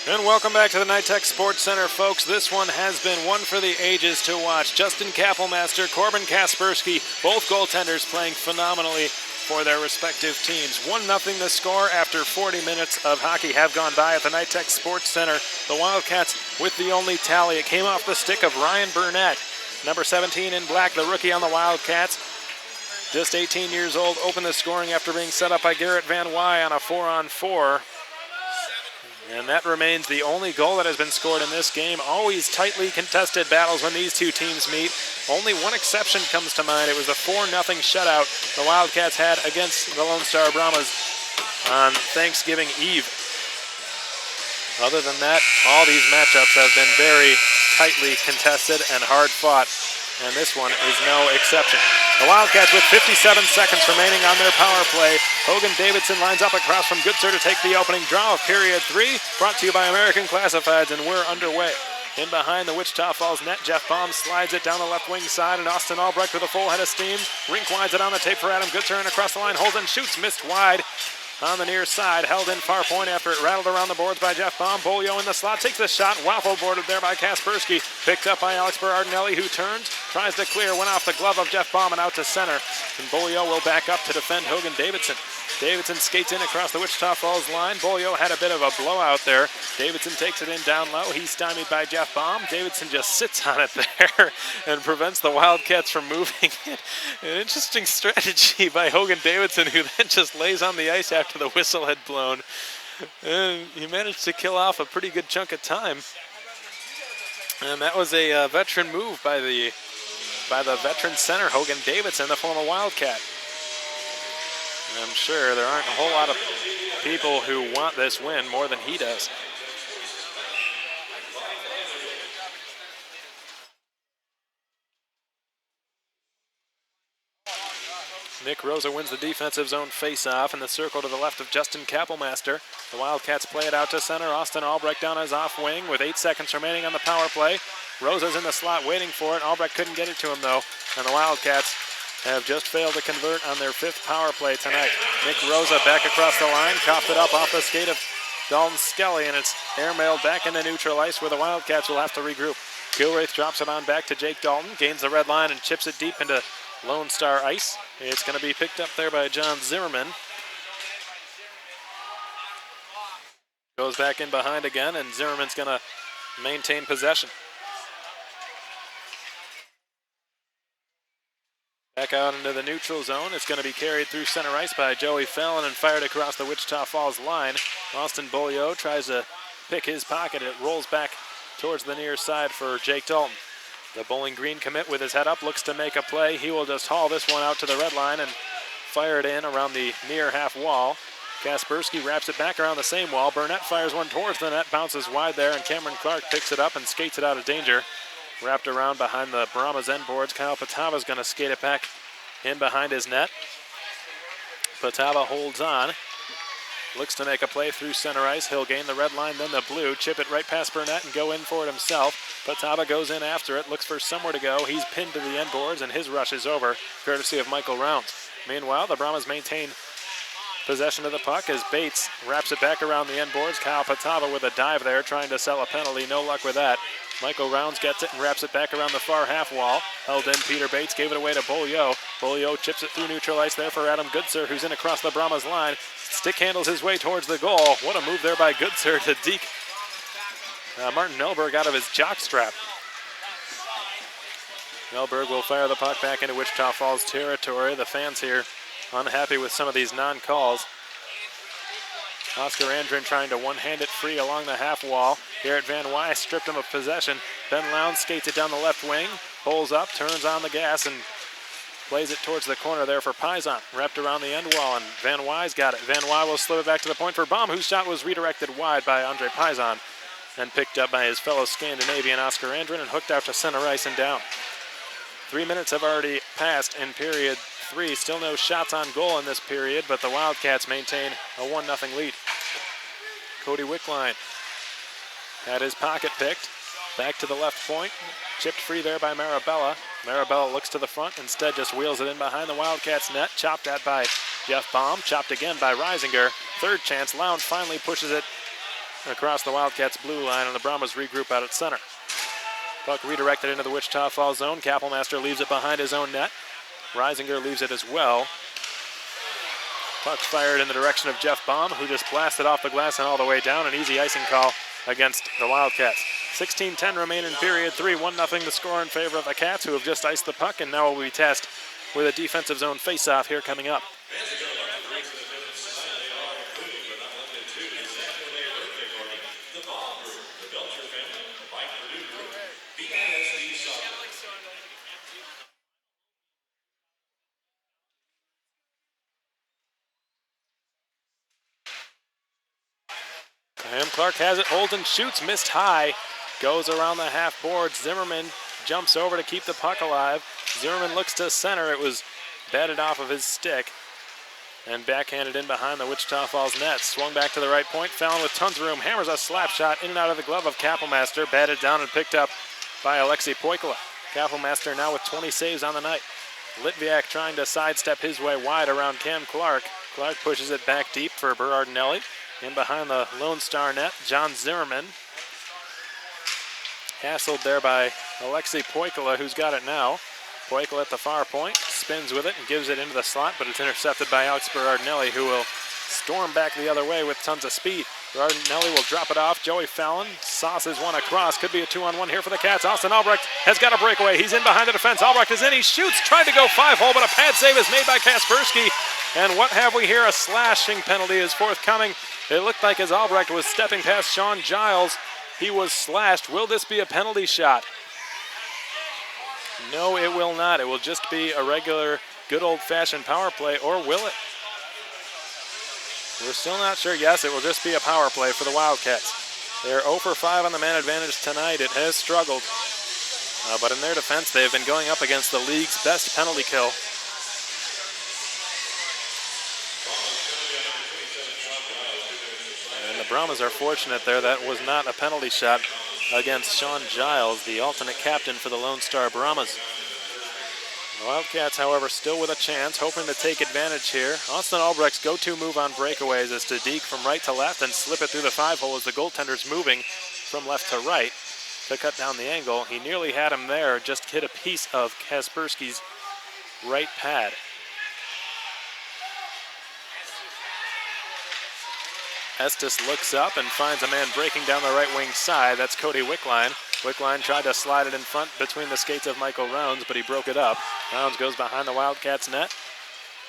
And welcome back to the Nitech Sports Center, folks. This one has been one for the ages to watch. Justin Kappelmaster, Corbin Kaspersky, both goaltenders playing phenomenally for their respective teams. 1-0 the score after 40 minutes of hockey have gone by at the Nitech Sports Center. The Wildcats with the only tally. It came off the stick of Ryan Burnett, number 17 in black, the rookie on the Wildcats. Just 18 years old, opened the scoring after being set up by Garrett Van Wy on a 4-on-4. And that remains the only goal that has been scored in this game. Always tightly contested battles when these two teams meet. Only one exception comes to mind. It was the 4-0 shutout the Wildcats had against the Lone Star Brahmas on Thanksgiving Eve. Other than that, all these matchups have been very tightly contested and hard fought, and this one is no exception. The Wildcats with 57 seconds remaining on their power play. Hogan Davidson lines up across from Goodsir to take the opening draw of period 3. Brought to you by American Classifieds, and we're underway. In behind the Wichita Falls net, Jeff Baum slides it down the left wing side, and Austin Albrecht with a full head of steam. Rink winds it on the tape for Adam Goodsir, and across the line, holds and shoots, missed wide. On the near side, held in far point after it rattled around the boards by Jeff Baum. Bolio in the slot, takes the shot, waffle boarded there by Kaspersky. Picked up by Alex Berardinelli, who turns, tries to clear, went off the glove of Jeff Baum and out to center. And Bolio will back up to defend Hogan Davidson. Davidson skates in across the Wichita Falls line. Bolio had a bit of a blowout there. Davidson takes it in down low. He's stymied by Jeff Baum. Davidson just sits on it there and prevents the Wildcats from moving it. An interesting strategy by Hogan Davidson, who then just lays on the ice after the whistle had blown. And he managed to kill off a pretty good chunk of time. And that was a veteran move by the veteran center, Hogan Davidson, the former Wildcat. I'm sure there aren't a whole lot of people who want this win more than he does. Nick Rosa wins the defensive zone face-off in the circle to the left of Justin Kappelmaster. The Wildcats play it out to center. Austin Albrecht down his off wing with 8 seconds remaining on the power play. Rosa's in the slot waiting for it. Albrecht couldn't get it to him, though, and the Wildcats have just failed to convert on their 5th power play tonight. Nick Rosa back across the line, coughed it up off the skate of Dalton Skelly, and it's airmailed back into neutral ice where the Wildcats will have to regroup. Gilraith drops it on back to Jake Dalton, gains the red line and chips it deep into Lone Star ice. It's going to be picked up there by John Zimmerman. Goes back in behind again, and Zimmerman's going to maintain possession. Back out into the neutral zone. It's going to be carried through center ice by Joey Fallon and fired across the Wichita Falls line. Austin Bolio tries to pick his pocket. It rolls back towards the near side for Jake Dalton. The Bowling Green commit with his head up looks to make a play. He will just haul this one out to the red line and fire it in around the near half wall. Kaspersky wraps it back around the same wall. Burnett fires one towards the net, bounces wide there, and Cameron Clark picks it up and skates it out of danger. Wrapped around behind the Brahmas end boards. Kyle Patava's going to skate it back in behind his net. Patava holds on. Looks to make a play through center ice. He'll gain the red line, then the blue. Chip it right past Burnett and go in for it himself. Patava goes in after it, looks for somewhere to go. He's pinned to the end boards, and his rush is over, courtesy of Michael Rounds. Meanwhile, the Brahmas maintain possession of the puck as Bates wraps it back around the end boards. Kyle Patava with a dive there, trying to sell a penalty. No luck with that. Michael Rounds gets it and wraps it back around the far half wall. Held in, Peter Bates gave it away to Bolio. Bolio chips it through neutral ice there for Adam Goodsir, who's in across the Brahmas line. Stick handles his way towards the goal. What a move there by Goodsir to deke Martin Nelberg out of his jockstrap. Nelberg will fire the puck back into Wichita Falls territory. The fans here unhappy with some of these non-calls. Oscar Andrin trying to one-hand it free along the half wall. Garrett Van Wy stripped him of possession. Ben Lowndes skates it down the left wing, pulls up, turns on the gas, and plays it towards the corner there for Paisan. Wrapped around the end wall, and Van Wy's got it. Van Wy will slip it back to the point for Baum, whose shot was redirected wide by Andre Paisan and picked up by his fellow Scandinavian Oscar Andrin and hooked out to center ice and down. 3 minutes have already passed in period 3. Still no shots on goal in this period, but the Wildcats maintain a 1-0 lead. Cody Wickline had his pocket picked. Back to the left point. Chipped free there by Marabella. Marabella looks to the front. Instead just wheels it in behind the Wildcats net. Chopped at by Jeff Baum. Chopped again by Reisinger. Third chance. Lowndes finally pushes it across the Wildcats' blue line, and the Brahmas regroup out at center. Puck redirected into the Wichita Falls zone. Kappelmaster leaves it behind his own net. Reisinger leaves it as well. Puck fired in the direction of Jeff Baum, who just blasted off the glass and all the way down. An easy icing call against the Wildcats. 16:10 remain in period 3. 1-0 the score in favor of the Cats, who have just iced the puck, and now will be tasked with a defensive zone faceoff here coming up. Graham Clark has it, holds and shoots, missed high. Goes around the half board. Zimmerman jumps over to keep the puck alive. Zimmerman looks to center. It was batted off of his stick and backhanded in behind the Wichita Falls net. Swung back to the right point. Fallon with tons of room. Hammers a slap shot in and out of the glove of Kappelmaster. Batted down and picked up by Alexei Poikala. Kappelmaster now with 20 saves on the night. Litviak trying to sidestep his way wide around Cam Clark. Clark pushes it back deep for Berardinelli. In behind the Lone Star net, John Zimmerman. Hassled there by Alexei Poikala, who's got it now. Poikala at the far point, spins with it and gives it into the slot, but it's intercepted by Alex Berardinelli, who will storm back the other way with tons of speed. Berardinelli will drop it off. Joey Fallon sauces one across. Could be a 2-on-1 here for the Cats. Austin Albrecht has got a breakaway. He's in behind the defense. Albrecht is in. He shoots. Tried to go 5-hole, but a pad save is made by Kaspersky. And what have we here? A slashing penalty is forthcoming. It looked like as Albrecht was stepping past Sean Giles, he was slashed. Will this be a penalty shot? No, it will not. It will just be a regular, good old-fashioned power play, or will it? We're still not sure. Yes, it will just be a power play for the Wildcats. They're 0 for 5 on the man advantage tonight. It has struggled. But in their defense, they've been going up against the league's best penalty kill. And the Brahmas are fortunate there. That was not a penalty shot against Sean Giles, the alternate captain for the Lone Star Brahmas. The Wildcats, however, still with a chance, hoping to take advantage here. Austin Albrecht's go-to move on breakaways is to deke from right to left and slip it through the 5-hole as the goaltender's moving from left to right to cut down the angle. He nearly had him there, just hit a piece of Kaspersky's right pad. Estes looks up and finds a man breaking down the right wing side. That's Cody Wickline. Wickline tried to slide it in front between the skates of Michael Rounds, but he broke it up. Rounds goes behind the Wildcats net,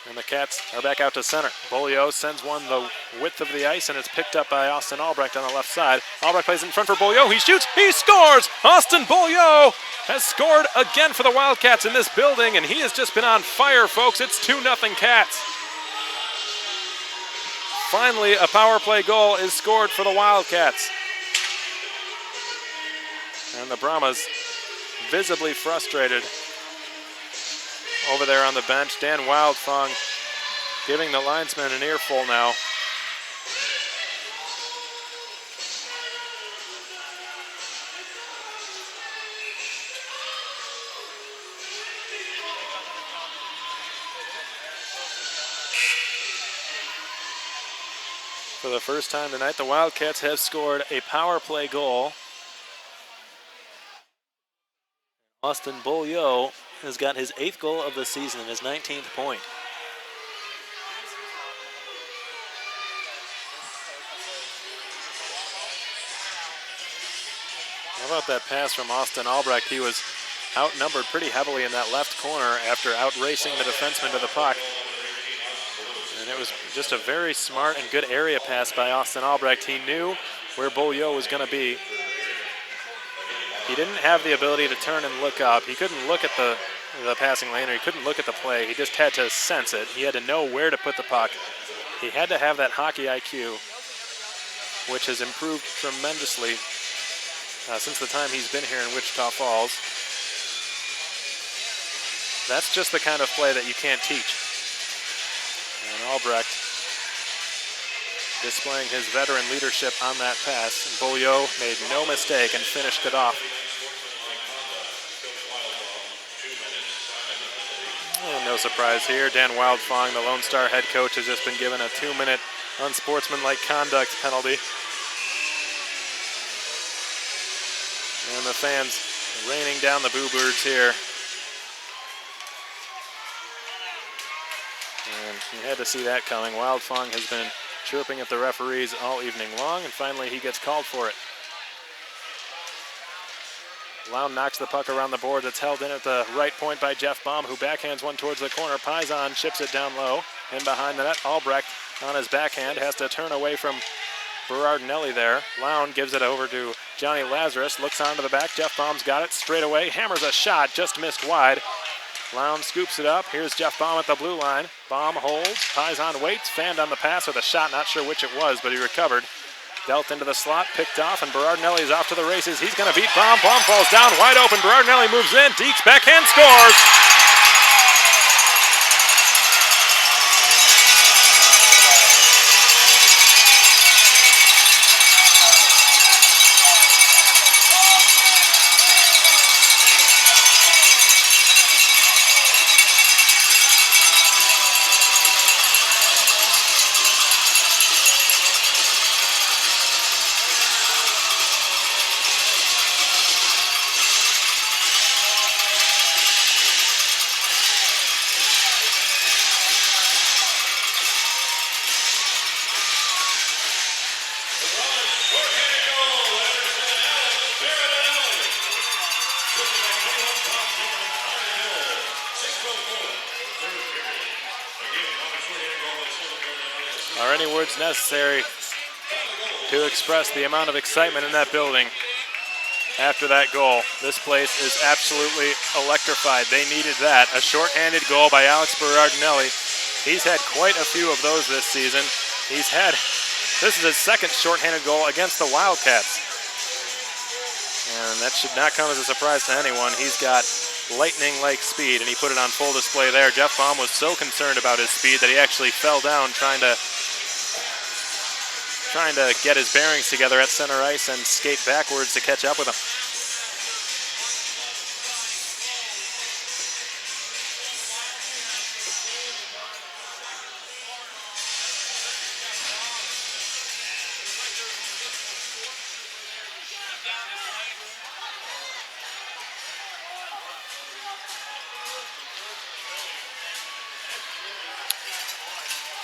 and the Cats are back out to center. Beaulieu sends one the width of the ice, and it's picked up by Austin Albrecht on the left side. Albrecht plays in front for Beaulieu. He shoots. He scores! Austin Beaulieu has scored again for the Wildcats in this building, and he has just been on fire, folks. It's 2-0 Cats. Finally, a power play goal is scored for the Wildcats. And the Brahmas visibly frustrated over there on the bench. Dan Wildfong giving the linesman an earful now. For the first time tonight, the Wildcats have scored a power play goal. Austin Beaulieu has got his 8th goal of the season and his 19th point. How about that pass from Austin Albrecht? He was outnumbered pretty heavily in that left corner after outracing the defenseman to the puck. And it was just a very smart and good area pass by Austin Albrecht. He knew where Beaulieu was going to be. He didn't have the ability to turn and look up. He couldn't look at the passing lane, or he couldn't look at the play. He just had to sense it. He had to know where to put the puck. He had to have that hockey IQ, which has improved tremendously since the time he's been here in Wichita Falls. That's just the kind of play that you can't teach. And Albrecht displaying his veteran leadership on that pass. Beaulieu made no mistake and finished it off. And no surprise here, Dan Wildfong, the Lone Star head coach, has just been given a 2-minute unsportsmanlike conduct penalty. And the fans raining down the boo birds here. And you had to see that coming. Wildfang has been chirping at the referees all evening long, and finally he gets called for it. Lown knocks the puck around the board. It's held in at the right point by Jeff Baum, who backhands one towards the corner. Paisan chips it down low. And behind the net, Albrecht on his backhand has to turn away from Berardinelli there. Lown gives it over to Johnny Lazarus. Looks onto the back. Jeff Baum's got it straight away. Hammers a shot. Just missed wide. Lown scoops it up. Here's Jeff Baum at the blue line. Baum holds. Paisan waits. Fanned on the pass with a shot. Not sure which it was, but he recovered. Dealt into the slot, picked off, and Berardinelli is off to the races. He's going to beat Baum. Baum falls down, wide open. Berardinelli moves in. Deeks backhand scores. Are any words necessary to express the amount of excitement in that building after that goal? This place is absolutely electrified. They needed that. A shorthanded goal by Alex Berardinelli. He's had quite a few of those this season. This is his second shorthanded goal against the Wildcats. And that should not come as a surprise to anyone. He's got lightning-like speed, and he put it on full display there. Jeff Baum was so concerned about his speed that he actually fell down trying to get his bearings together at center ice and skate backwards to catch up with him.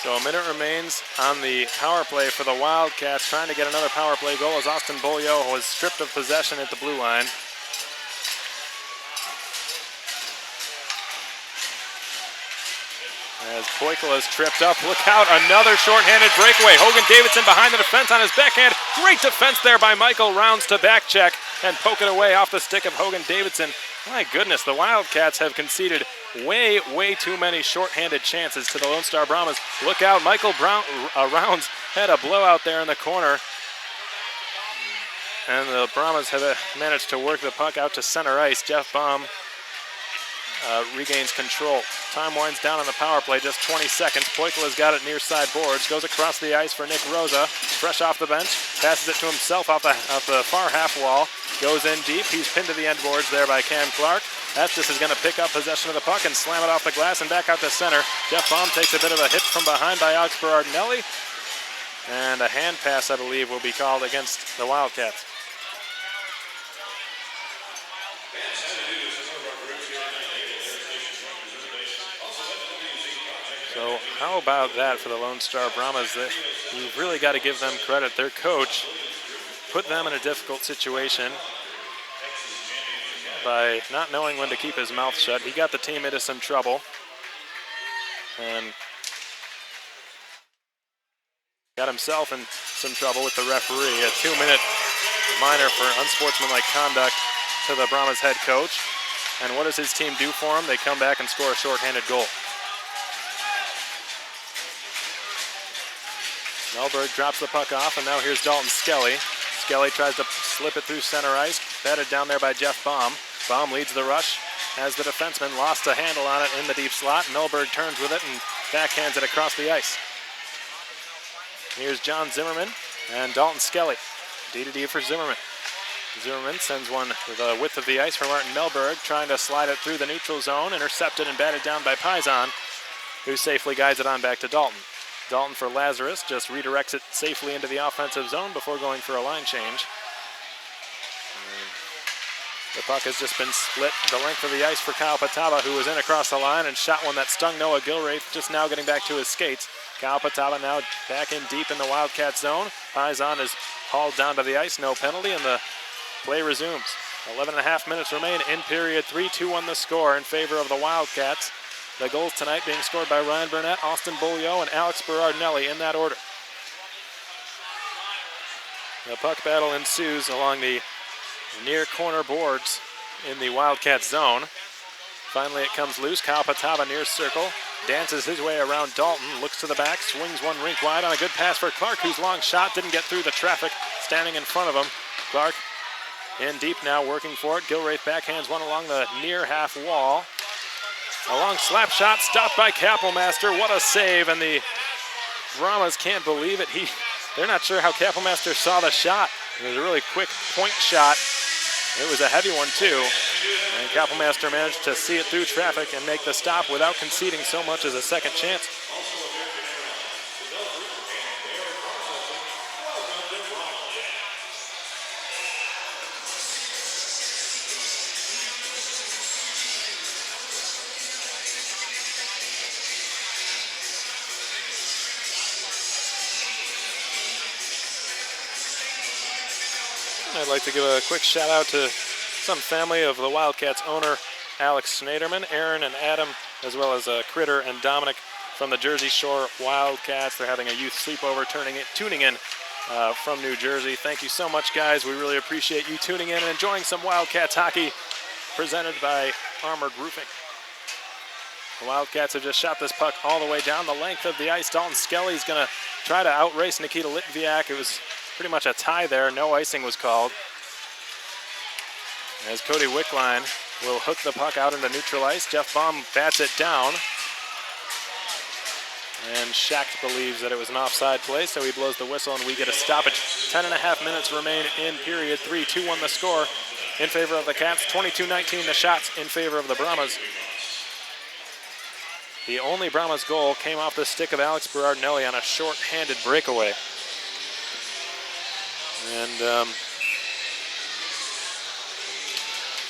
So a minute remains on the power play for the Wildcats, trying to get another power play goal as Austin Beaulieu was stripped of possession at the blue line. As Poikel is tripped up, look out, another shorthanded breakaway. Hogan Davidson behind the defense on his backhand. Great defense there by Michael Rounds to back check and poke it away off the stick of Hogan Davidson. My goodness, the Wildcats have conceded way too many shorthanded chances to the Lone Star Brahmas. Look out, Michael Rounds had a blowout there in the corner. And the Brahmas have managed to work the puck out to center ice. Jeff Baum regains control. Time winds down on the power play, just 20 seconds. Poikel has got it near side boards, goes across the ice for Nick Rosa, fresh off the bench, passes it to himself off the far half wall, goes in deep. He's pinned to the end boards there by Cam Clark. Estes is going to pick up possession of the puck and slam it off the glass and back out to center. Jeff Baum takes a bit of a hit from behind by Alex Berardinelli, and a hand pass, I believe, will be called against the Wildcats. So how about that for the Lone Star Brahmas? You've really got to give them credit. Their coach put them in a difficult situation by not knowing when to keep his mouth shut. He got the team into some trouble and got himself in some trouble with the referee. A 2-minute minor for unsportsmanlike conduct to the Brahmas head coach. And what does his team do for him? They come back and score a shorthanded goal. Melberg drops the puck off, and now here's Dalton Skelly. Skelly tries to slip it through center ice, batted down there by Jeff Baum. Baum leads the rush as the defenseman lost a handle on it in the deep slot. Melberg turns with it and backhands it across the ice. Here's John Zimmerman and Dalton Skelly. D-to-D for Zimmerman. Zimmerman sends one to the width of the ice for Martin Melberg, trying to slide it through the neutral zone, intercepted and batted down by Paisan, who safely guides it on back to Dalton. Dalton for Lazarus, just redirects it safely into the offensive zone before going for a line change. The puck has just been split the length of the ice for Kyle Pataba, who was in across the line and shot one that stung Noah Gilraith, just now getting back to his skates. Kyle Pataba now back in deep in the Wildcat zone. Paisan is hauled down to the ice, no penalty, and the play resumes. 11.5 minutes remain in period 3, 2-1 the score in favor of the Wildcats. The goals tonight being scored by Ryan Burnett, Austin Beaulieu, and Alex Berardinelli in that order. The puck battle ensues along the near corner boards in the Wildcats zone. Finally it comes loose. Kyle Pataba near circle, dances his way around Dalton, looks to the back, swings one rink wide on a good pass for Clark, whose long shot didn't get through the traffic standing in front of him. Clark in deep now, working for it. Gilraith backhands one along the near half wall. A long slap shot stopped by Kappelmaster. What a save, and the Brahmas can't believe it. They're not sure how Kappelmaster saw the shot. It was a really quick point shot. It was a heavy one too. And Kappelmaster managed to see it through traffic and make the stop without conceding so much as a second chance. I'd like to give a quick shout out to some family of the Wildcats owner, Alex Snaderman, Aaron and Adam, as well as Critter and Dominic from the Jersey Shore Wildcats. They're having a youth sleepover, tuning in from New Jersey. Thank you so much, guys. We really appreciate you tuning in and enjoying some Wildcats hockey presented by Armored Roofing. The Wildcats have just shot this puck all the way down the length of the ice. Dalton Skelly's going to try to outrace Nikita Litviak. It was pretty much a tie there. No icing was called. As Cody Wickline will hook the puck out into neutral ice. Jeff Baum bats it down. And Schacht believes that it was an offside play, so he blows the whistle and we get a stoppage. 10.5 minutes remain in period 3, 2-1 the score in favor of the Cats. 22-19 the shots in favor of the Brahmas. The only Brahmas goal came off the stick of Alex Berardinelli on a short-handed breakaway. And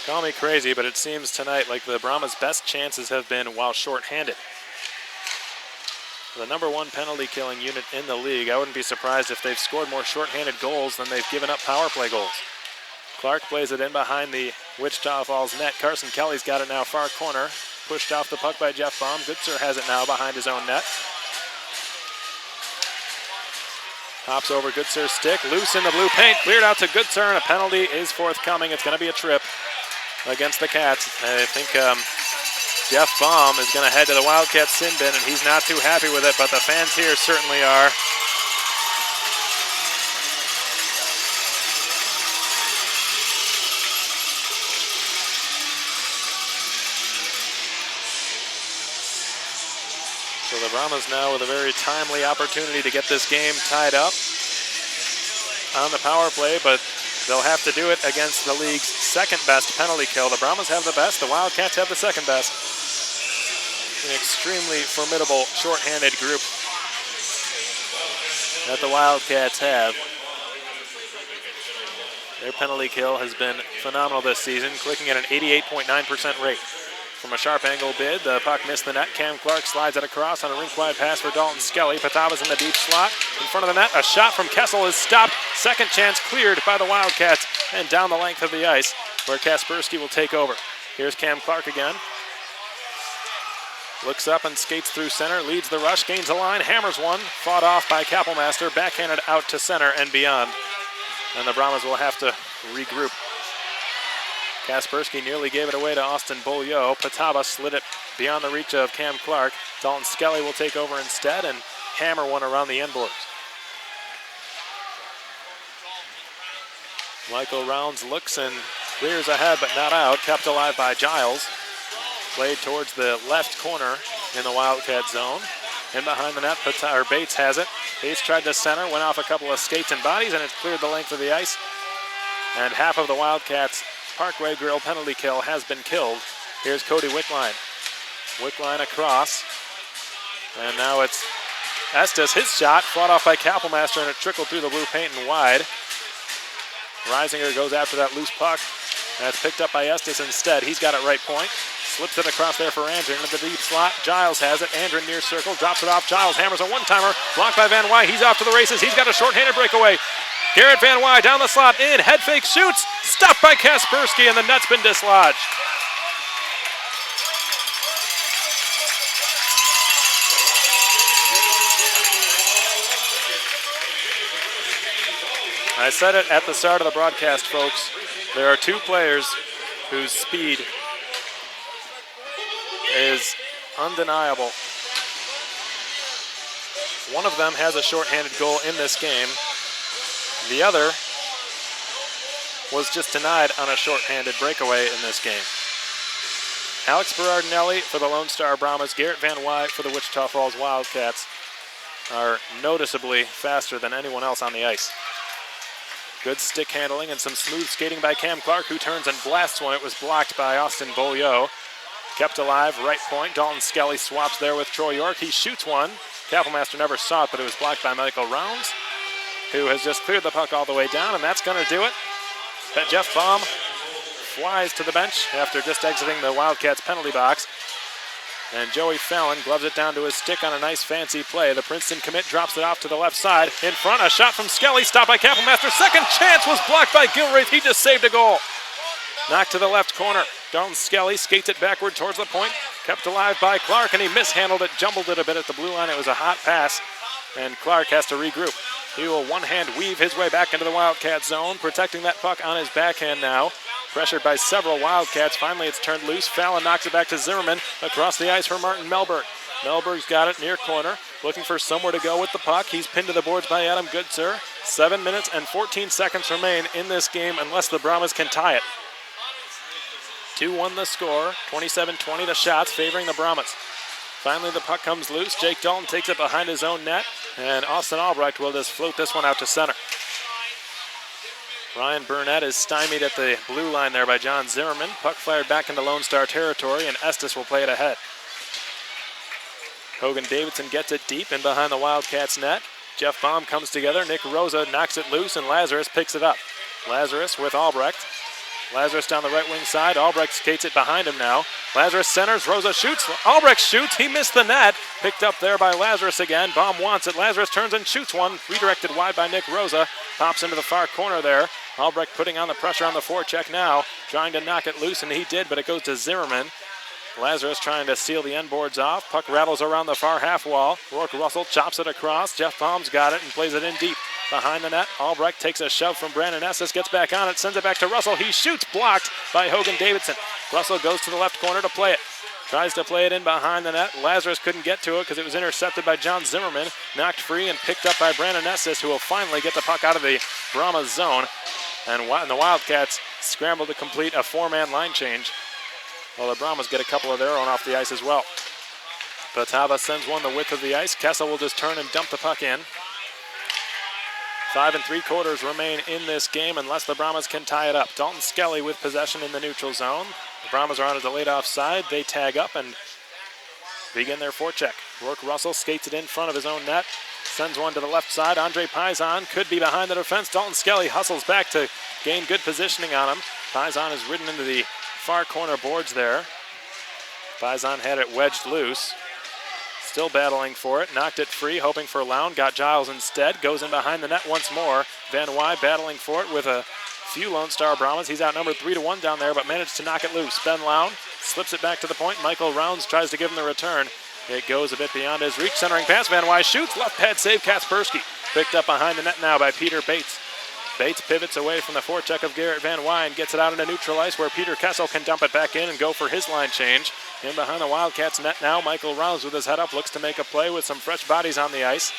call me crazy, but it seems tonight like the Brahmas' best chances have been while short-handed. The number 1 penalty killing unit in the league. I wouldn't be surprised if they've scored more short-handed goals than they've given up power play goals. Clark plays it in behind the Wichita Falls net. Carson Kelly's got it now far corner. Pushed off the puck by Jeff Baum. Goodser has it now behind his own net. Hops over Goodser's stick, loose in the blue paint, cleared out to Goodser, and a penalty is forthcoming. It's going to be a trip against the Cats. I think Jeff Baum is going to head to the Wildcat sin bin, and he's not too happy with it, but the fans here certainly are. So the Brahmas now with a very timely opportunity to get this game tied up on the power play, but they'll have to do it against the league's second best penalty kill. The Brahmas have the best, the Wildcats have the second best. An extremely formidable shorthanded group that the Wildcats have. Their penalty kill has been phenomenal this season, clicking at an 88.9% rate. From a sharp angle bid, the puck missed the net. Cam Clark slides it across on a rink-wide pass for Dalton Skelly. Pataba's in the deep slot. In front of the net, a shot from Kessel is stopped. Second chance cleared by the Wildcats and down the length of the ice where Kaspersky will take over. Here's Cam Clark again. Looks up and skates through center, leads the rush, gains a line, hammers one, fought off by Kappelmaster, backhanded out to center and beyond. And the Brahmas will have to regroup. Kaspersky nearly gave it away to Austin Beaulieu. Pataba slid it beyond the reach of Cam Clark. Dalton Skelly will take over instead and hammer one around the end boards. Michael Rounds looks and clears ahead but not out. Kept alive by Giles. Played towards the left corner in the Wildcat zone. In behind the net, Bates has it. Bates tried to center, went off a couple of skates and bodies, and it's cleared the length of the ice. And half of the Wildcats' Parkway Grill penalty kill has been killed. Here's Cody Wickline. Wickline across. And now it's Estes. His shot fought off by Kappelmaster, and it trickled through the blue paint and wide. Reisinger goes after that loose puck. That's picked up by Estes instead. He's got it right point. Slips it across there for Andren into the deep slot. Giles has it. Andren near circle. Drops it off. Giles hammers a one-timer. Blocked by Van Wy. He's off to the races. He's got a short-handed breakaway. Garrett Van Wy down the slot. In. Head fake shoots. Stopped by Kaspersky, and the net's been dislodged. I said it at the start of the broadcast, folks. There are two players whose speed is undeniable. One of them has a shorthanded goal in this game. The other was just denied on a shorthanded breakaway in this game. Alex Berardinelli for the Lone Star Brahmas, Garrett Van Wy for the Wichita Falls Wildcats are noticeably faster than anyone else on the ice. Good stick handling and some smooth skating by Cam Clark, who turns and blasts one. It was blocked by Austin Beaulieu. Kept alive, right point. Dalton Skelly swaps there with Troy York. He shoots one. Kapelmaster never saw it, but it was blocked by Michael Rounds, who has just cleared the puck all the way down, and that's going to do it. But Jeff Baum flies to the bench after just exiting the Wildcats penalty box. And Joey Fallon gloves it down to his stick on a nice fancy play. The Princeton commit drops it off to the left side. In front, a shot from Skelly, stopped by Kapelmaster. Second chance was blocked by Gilreath. He just saved a goal. Knocked to the left corner. Dalton Skelly skates it backward towards the point. Kept alive by Clark, and he mishandled it, jumbled it a bit at the blue line. It was a hot pass, and Clark has to regroup. He will one-hand weave his way back into the Wildcat zone, protecting that puck on his backhand now. Pressured by several Wildcats. Finally, it's turned loose. Fallon knocks it back to Zimmerman. Across the ice for Martin Melberg. Melberg's got it near corner, looking for somewhere to go with the puck. He's pinned to the boards by Adam Goodsir. 7 minutes and 14 seconds remain in this game unless the Brahmas can tie it. 2-1 the score, 27-20 the shots favoring the Brahmas. Finally, the puck comes loose. Jake Dalton takes it behind his own net, and Austin Albrecht will just float this one out to center. Ryan Burnett is stymied at the blue line there by John Zimmerman. Puck fired back into Lone Star territory, and Estes will play it ahead. Hogan Davidson gets it deep in behind the Wildcats net. Jeff Baum comes together. Nick Rosa knocks it loose, and Lazarus picks it up. Lazarus with Albrecht. Lazarus down the right wing side. Albrecht skates it behind him now. Lazarus centers. Rosa shoots. Albrecht shoots. He missed the net. Picked up there by Lazarus again. Baum wants it. Lazarus turns and shoots one. Redirected wide by Nick Rosa. Pops into the far corner there. Albrecht putting on the pressure on the forecheck now. Trying to knock it loose, and he did, but it goes to Zimmerman. Lazarus trying to seal the end boards off. Puck rattles around the far half wall. Rourke Russell chops it across. Jeff Baum's got it and plays it in deep. Behind the net, Albrecht takes a shove from Brandon Estes, gets back on it, sends it back to Russell. He shoots, blocked by Hogan Davidson. Russell goes to the left corner to play it. Tries to play it in behind the net. Lazarus couldn't get to it because it was intercepted by John Zimmerman. Knocked free and picked up by Brandon Estes, who will finally get the puck out of the Brahmas zone. And the Wildcats scramble to complete a four-man line change. Well, the Brahmas get a couple of their own off the ice as well. Patava sends one the width of the ice. Kessel will just turn and dump the puck in. 5 3/4 remain in this game unless the Brahmas can tie it up. Dalton Skelly with possession in the neutral zone. The Brahmas are on a delayed offside. They tag up and begin their forecheck. Rourke Russell skates it in front of his own net. Sends one to the left side. Andre Paisan could be behind the defense. Dalton Skelly hustles back to gain good positioning on him. Paisan is ridden into the far corner boards there. Paisan had it wedged loose. Still battling for it. Knocked it free, hoping for Lown. Got Giles instead. Goes in behind the net once more. Van Wy battling for it with a few Lone Star Brahmas. He's outnumbered 3-1 down there, but managed to knock it loose. Ben Lown slips it back to the point. Michael Rounds tries to give him the return. It goes a bit beyond his reach. Centering pass. Van Wy shoots. Left pad save. Kaspersky. Picked up behind the net now by Peter Bates. Bates pivots away from the forecheck of Garrett Van Wy and gets it out into neutral ice where Peter Kessel can dump it back in and go for his line change. In behind the Wildcats net now, Michael Rounds with his head up looks to make a play with some fresh bodies on the ice.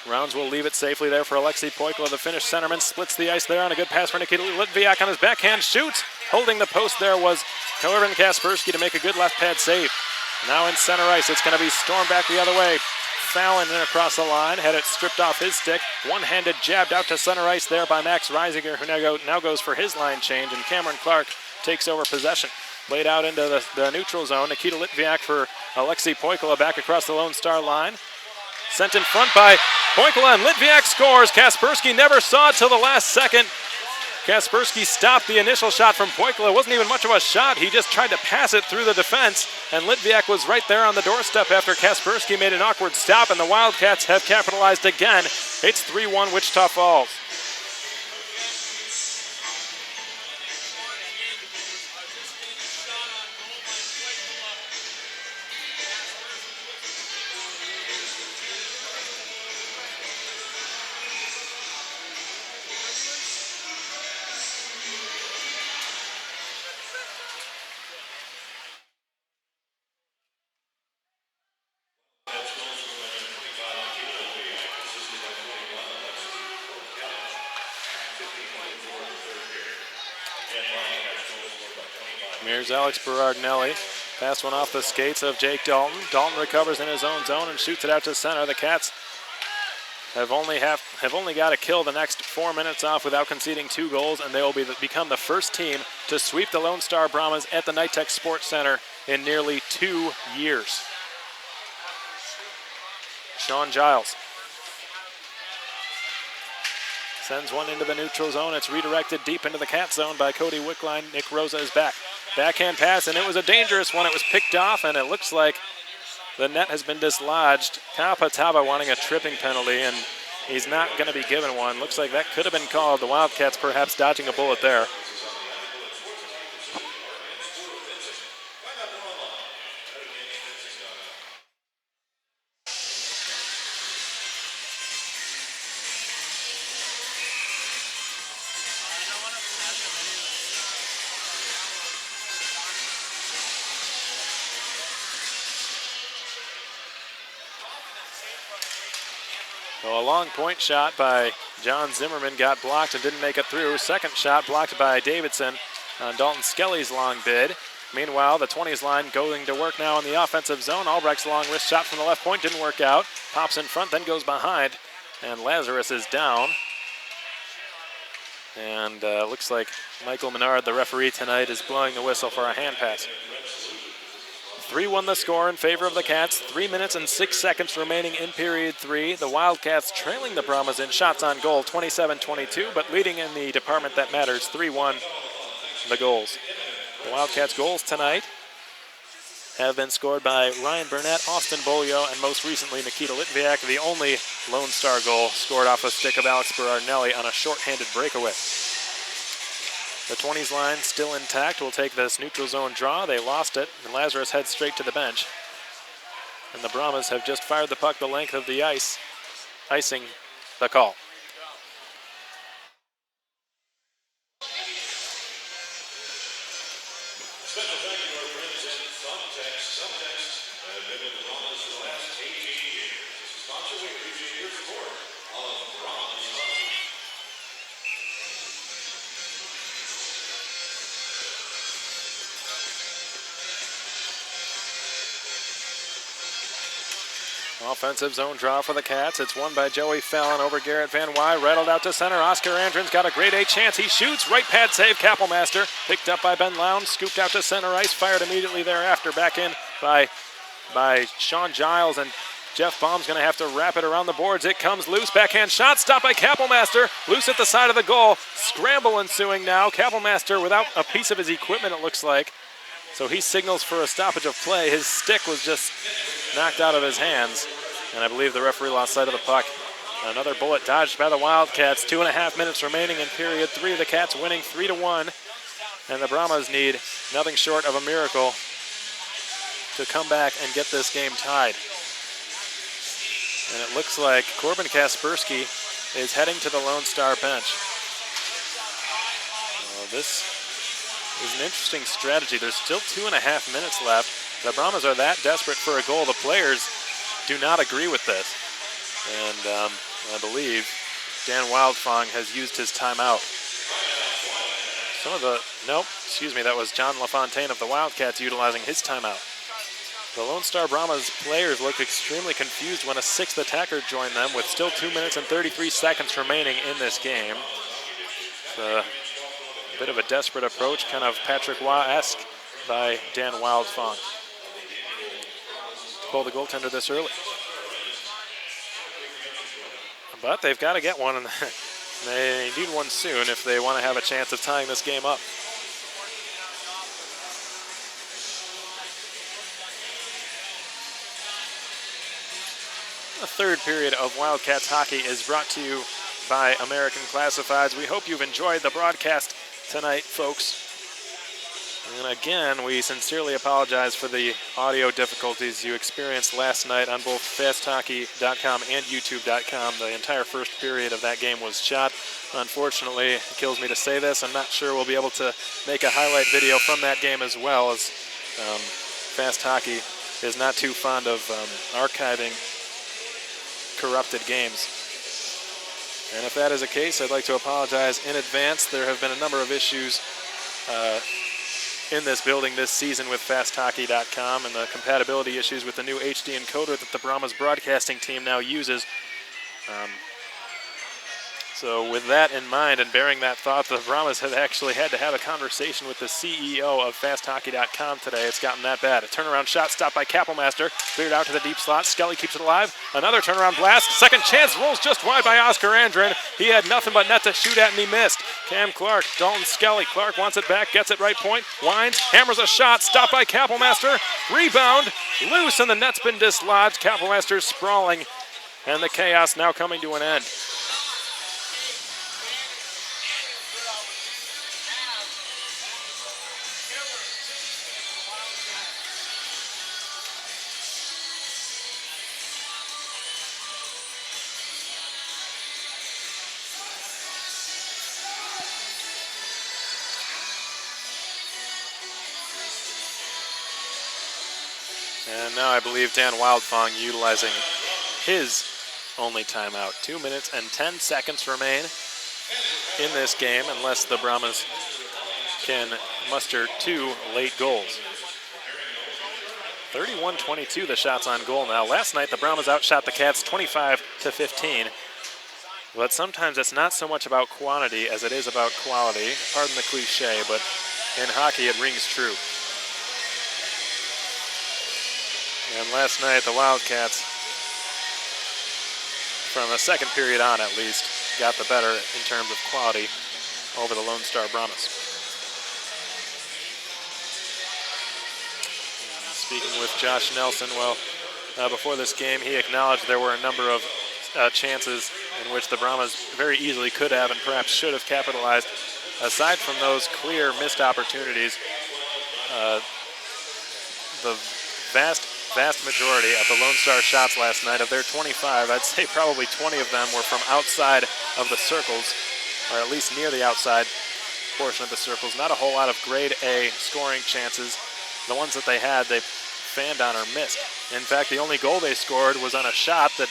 Rounds will leave it safely there for Alexei Poikla, the Finnish centerman. Splits the ice there on a good pass for Nikita Litviak on his backhand. Shoots. Holding the post there was Corbin Kaspersky to make a good left pad save. Now in center ice, it's going to be stormed back the other way. Fallon in across the line, had it stripped off his stick. One-handed jabbed out to center ice there by Max Reisinger, who now goes for his line change, and Cameron Clark takes over possession. Played out into the neutral zone. Nikita Litviak for Alexei Poikla back across the Lone Star line. Sent in front by Poikla, and Litviak scores. Kaspersky never saw it till the last second. Kaspersky stopped the initial shot from Poikla. It wasn't even much of a shot. He just tried to pass it through the defense, and Litviak was right there on the doorstep after Kaspersky made an awkward stop, and the Wildcats have capitalized again. It's 3-1 Wichita Falls. Here's Alex Berardinelli. Pass one off the skates of Jake Dalton. Dalton recovers in his own zone and shoots it out to center. The Cats have only got to kill the next 4 minutes off without conceding 2 goals, and they will become the first team to sweep the Lone Star Brahmas at the Nitech Sports Center in nearly 2 years. Sean Giles sends one into the neutral zone. It's redirected deep into the Cat zone by Cody Wickline. Nick Rosa is back. Backhand pass, and it was a dangerous one. It was picked off, and it looks like the net has been dislodged. Kyle Patava wanting a tripping penalty, and he's not going to be given one. Looks like that could have been called. The Wildcats perhaps dodging a bullet there. So a long point shot by John Zimmerman got blocked and didn't make it through. Second shot blocked by Davidson on Dalton Skelly's long bid. Meanwhile, the 20s line going to work now in the offensive zone. Albrecht's long wrist shot from the left point didn't work out. Pops in front, then goes behind, and Lazarus is down. And looks like Michael Menard, the referee tonight, is blowing the whistle for a hand pass. 3-1 the score in favor of the Cats. 3 minutes and 6 seconds remaining in period 3. The Wildcats trailing the Brahmas in shots on goal, 27-22, but leading in the department that matters, 3-1 the goals. The Wildcats' goals tonight have been scored by Ryan Burnett, Austin Bolio, and most recently Nikita Litviak. The only Lone Star goal scored off a stick of Alex Berardinelli on a shorthanded breakaway. The 20s line still intact. Will take this neutral zone draw. They lost it, and Lazarus heads straight to the bench. And the Brahmas have just fired the puck the length of the ice, icing the call. Special thank you to our friends at Thumbtext. Thumbtext have been with the Brahmas for the last 18 years. As a sponsor, we appreciate your support of Brahmas Hockey. Offensive zone draw for the Cats. It's won by Joey Fallon over Garrett Van Wy. Rattled out to center. Oscar Andron's got a grade A chance. He shoots. Right pad save. Kappelmaster picked up by Ben Lowndes. Scooped out to center ice. Fired immediately thereafter. Back in by Sean Giles. And Jeff Baum's going to have to wrap it around the boards. It comes loose. Backhand shot. Stopped by Kappelmaster. Loose at the side of the goal. Scramble ensuing now. Kappelmaster without a piece of his equipment, it looks like. So he signals for a stoppage of play. His stick was just knocked out of his hands, and I believe the referee lost sight of the puck. Another bullet dodged by the Wildcats. 2.5 minutes remaining in period 3. The Cats winning 3-1, and the Brahmas need nothing short of a miracle to come back and get this game tied. And it looks like Corbin Kaspersky is heading to the Lone Star bench. This is an interesting strategy. There's still 2.5 minutes left. The Brahmas are that desperate for a goal. The players do not agree with this. And I believe Dan Wildfong has used his timeout. That was John LaFontaine of the Wildcats utilizing his timeout. The Lone Star Brahmas players look extremely confused when a sixth attacker joined them with still 2 minutes and 33 seconds remaining in this game. A bit of a desperate approach, kind of Patrick Waugh-esque by Dan Wildfong to pull the goaltender this early. But they've got to get one. They need one soon if they want to have a chance of tying this game up. The third period of Wildcats hockey is brought to you by American Classifieds. We hope you've enjoyed the broadcast tonight, folks. And again, we sincerely apologize for the audio difficulties you experienced last night on both fasthockey.com and youtube.com. The entire first period of that game was shot. Unfortunately, it kills me to say this, I'm not sure we'll be able to make a highlight video from that game as well, as Fast Hockey is not too fond of archiving corrupted games. And if that is the case, I'd like to apologize in advance. There have been a number of issues in this building this season with fasthockey.com and the compatibility issues with the new HD encoder that the Brahmas broadcasting team now uses. So with that in mind and bearing that thought, the Brahmas have actually had to have a conversation with the CEO of fasthockey.com today. It's gotten that bad. A turnaround shot stopped by Kappelmaster, cleared out to the deep slot. Skelly keeps it alive. Another turnaround blast. Second chance, rolls just wide by Oscar Andren. He had nothing but net to shoot at and he missed. Cam Clark, Dalton Skelly. Clark wants it back, gets it right point, winds, hammers a shot, stopped by Kappelmaster. Rebound, loose, and the net's been dislodged. Kappelmaster sprawling, and the chaos now coming to an end. And now I believe Dan Wildfong utilizing his only timeout. 2 minutes and 10 seconds remain in this game unless the Brahmas can muster 2 late goals. 31-22 the shots on goal now. Last night the Brahmas outshot the Cats 25-15. But sometimes it's not so much about quantity as it is about quality. Pardon the cliche, but in hockey it rings true. And last night, the Wildcats, from the second period on at least, got the better in terms of quality over the Lone Star Brahmas. And speaking with Josh Nelson, well, before this game, he acknowledged there were a number of chances in which the Brahmas very easily could have and perhaps should have capitalized. Aside from those clear missed opportunities, the vast majority of the Lone Star shots last night, of their 25, I'd say probably 20 of them were from outside of the circles, or at least near the outside portion of the circles. Not a whole lot of grade A scoring chances. The ones that they had, they fanned on or missed. In fact, the only goal they scored was on a shot that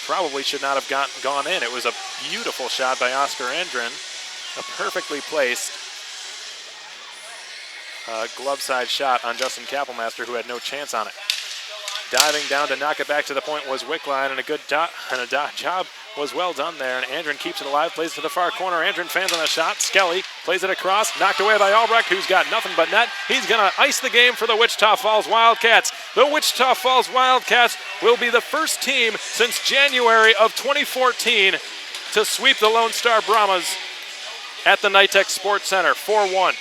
probably should not have gone in. It was a beautiful shot by Oscar Andren, a perfectly placed glove side shot on Justin Kappelmaster, who had no chance on it. Diving down to knock it back to the point was Wickline, and a good job was well done there. And Andren keeps it alive, plays to the far corner. Andren fans on the shot. Skelly plays it across, knocked away by Albrecht, who's got nothing but net. He's going to ice the game for the Wichita Falls Wildcats. The Wichita Falls Wildcats will be the first team since January of 2014 to sweep the Lone Star Brahmas at the Nitec Sports Center, 4-1.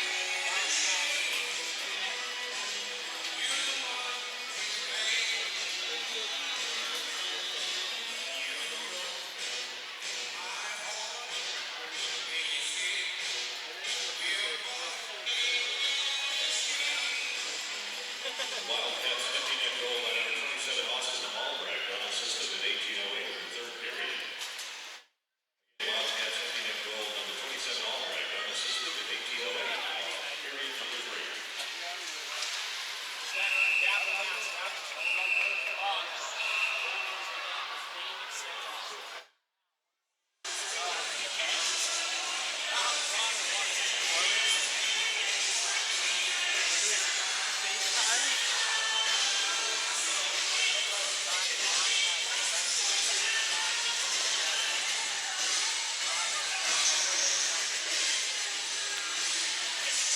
Wildcats empty net goal by number 27, Austin Albrecht, unassisted at 18:08 in the third period. Wildcats empty net goal number 27, Albrecht, unassisted at 18:08. Period number 3.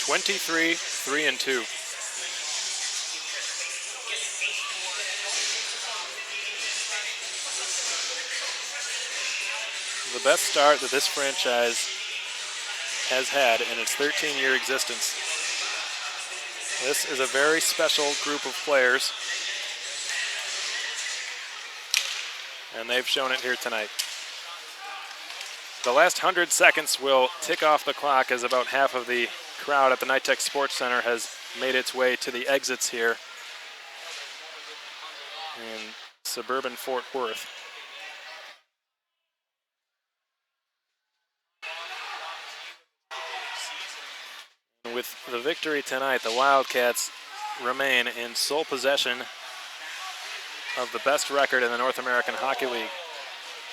Twenty-three, 3-2. the best start that this franchise has had in its 13-year existence. This is a very special group of players, and they've shown it here tonight. The last 100 seconds will tick off the clock as about half of the crowd at the NITEC Sports Center has made its way to the exits here in suburban Fort Worth. With the victory tonight, the Wildcats remain in sole possession of the best record in the North American Hockey League.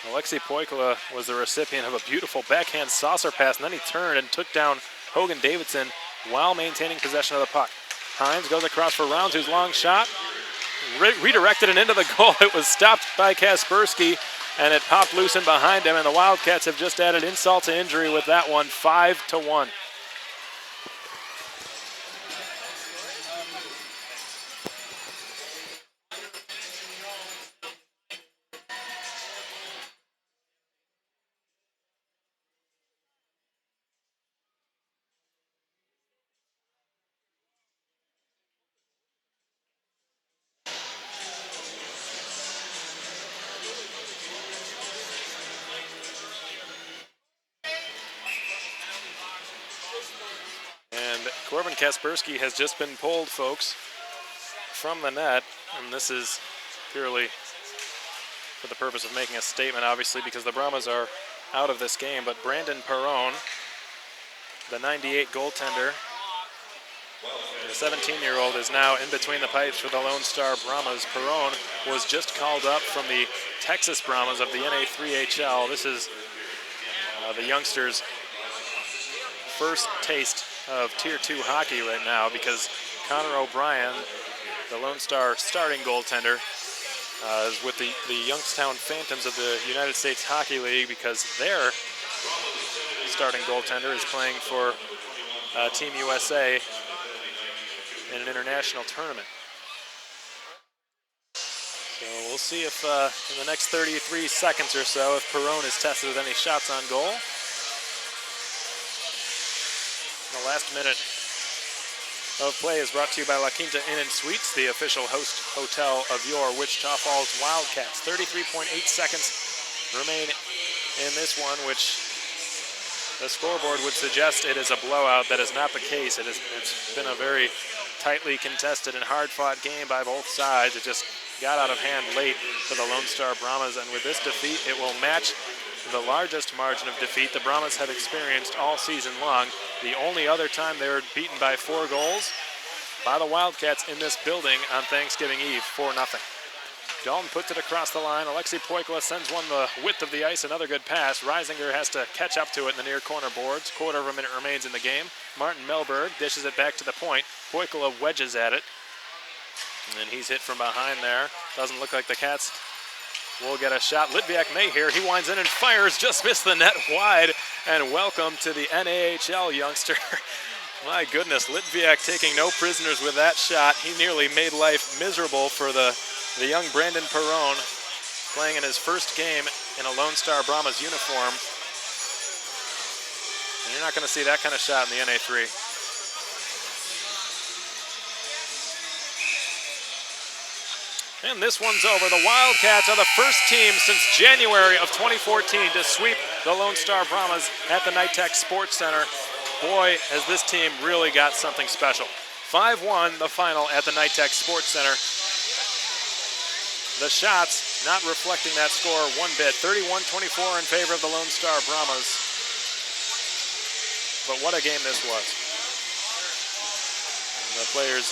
Alexei Poikula was the recipient of a beautiful backhand saucer pass, and then he turned and took down Hogan Davidson while maintaining possession of the puck. Hines goes across for Rounds, whose long shot redirected and into the goal. It was stopped by Kaspersky, and it popped loose in behind him, and the Wildcats have just added insult to injury with that one, 5-1. Corbin Kaspersky has just been pulled, folks, from the net, and this is purely for the purpose of making a statement, obviously, because the Brahmas are out of this game. But Brandon Perrone, the 98 goaltender, the 17-year-old, is now in between the pipes for the Lone Star Brahmas. Perrone was just called up from the Texas Brahmas of the NA3HL. This is the youngsters' first taste of Tier 2 hockey right now, because Connor O'Brien, the Lone Star starting goaltender, is with the Youngstown Phantoms of the United States Hockey League, because their starting goaltender is playing for Team USA in an international tournament. So we'll see if in the next 33 seconds or so, if Perrone is tested with any shots on goal. The last minute of play is brought to you by La Quinta Inn & Suites, the official host hotel of your Wichita Falls Wildcats. 33.8 seconds remain in this one, which the scoreboard would suggest it is a blowout. That is not the case. It's been a very tightly contested and hard-fought game by both sides. It just got out of hand late for the Lone Star Brahmas, and with this defeat, it will match the largest margin of defeat the Brahmas have experienced all season long. The only other time they were beaten by 4 goals by the Wildcats in this building on Thanksgiving Eve, 4-0. Dalton puts it across the line. Alexei Poikula sends one the width of the ice, another good pass. Reisinger has to catch up to it in the near corner boards. Quarter of a minute remains in the game. Martin Melberg dishes it back to the point. Poikula wedges at it, and then he's hit from behind there. Doesn't look like the Cats will get a shot. Litviak may here. He winds in and fires, just missed the net wide. And welcome to the NAHL youngster. My goodness, Litviak taking no prisoners with that shot. He nearly made life miserable for the young Brandon Perrone, playing in his first game in a Lone Star Brahmas uniform. And you're not going to see that kind of shot in the NA3. And this one's over. The Wildcats are the first team since January of 2014 to sweep the Lone Star Brahmas at the NITEC Sports Center. Boy, has this team really got something special. 5-1 the final at the NITEC Sports Center. The shots not reflecting that score one bit. 31-24 in favor of the Lone Star Brahmas. But what a game this was. And the players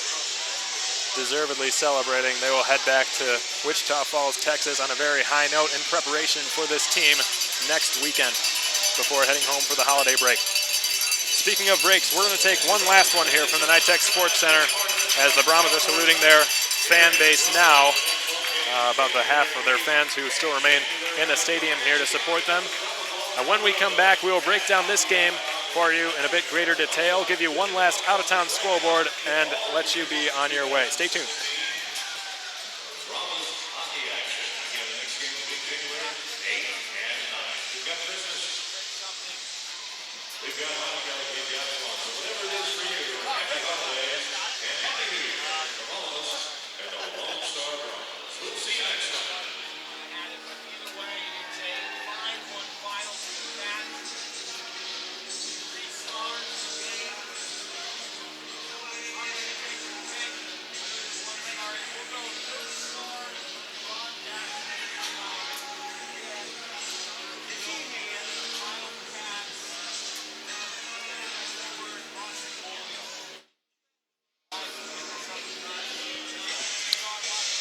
deservedly celebrating. They will head back to Wichita Falls, Texas on a very high note in preparation for this team next weekend before heading home for the holiday break. Speaking of breaks, we're going to take one last one here from the NITEC Sports Center as the Brahmas are saluting their fan base now. About the half of their fans who still remain in the stadium here to support them. When we come back, we will break down this game for you in a bit greater detail, give you one last out-of-town scoreboard, and let you be on your way. Stay tuned. Brahmas hockey action. Again, the next game will be January 8th and 9th. We've got Chris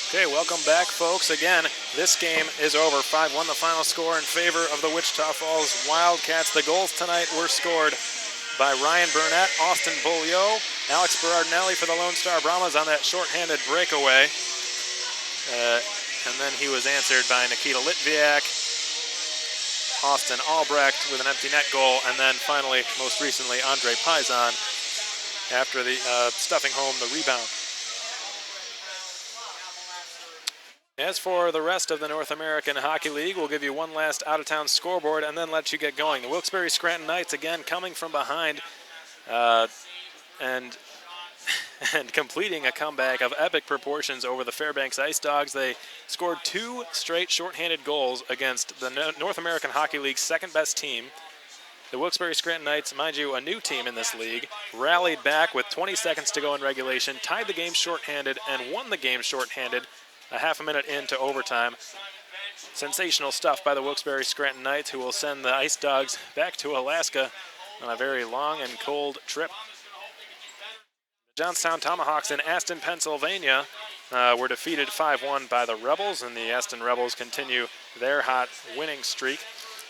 Okay, welcome back, folks. Again, this game is over. 5-1 the final score in favor of the Wichita Falls Wildcats. The goals tonight were scored by Ryan Burnett, Austin Beaulieu, Alex Berardinelli for the Lone Star Brahmas on that shorthanded breakaway. And then he was answered by Nikita Litviak, Austin Albrecht with an empty net goal, and then finally, most recently, Andre Paisan after the stuffing home the rebound. As for the rest of the North American Hockey League, we'll give you one last out-of-town scoreboard and then let you get going. The Wilkes-Barre Scranton Knights, again, coming from behind and completing a comeback of epic proportions over the Fairbanks Ice Dogs. They scored 2 straight shorthanded goals against the North American Hockey League's second-best team. The Wilkes-Barre Scranton Knights, mind you, a new team in this league, rallied back with 20 seconds to go in regulation, tied the game shorthanded, and won the game shorthanded a half a minute into overtime. Sensational stuff by the Wilkes-Barre Scranton Knights, who will send the Ice Dogs back to Alaska on a very long and cold trip. The Johnstown Tomahawks in Aston, Pennsylvania were defeated 5-1 by the Rebels, and the Aston Rebels continue their hot winning streak.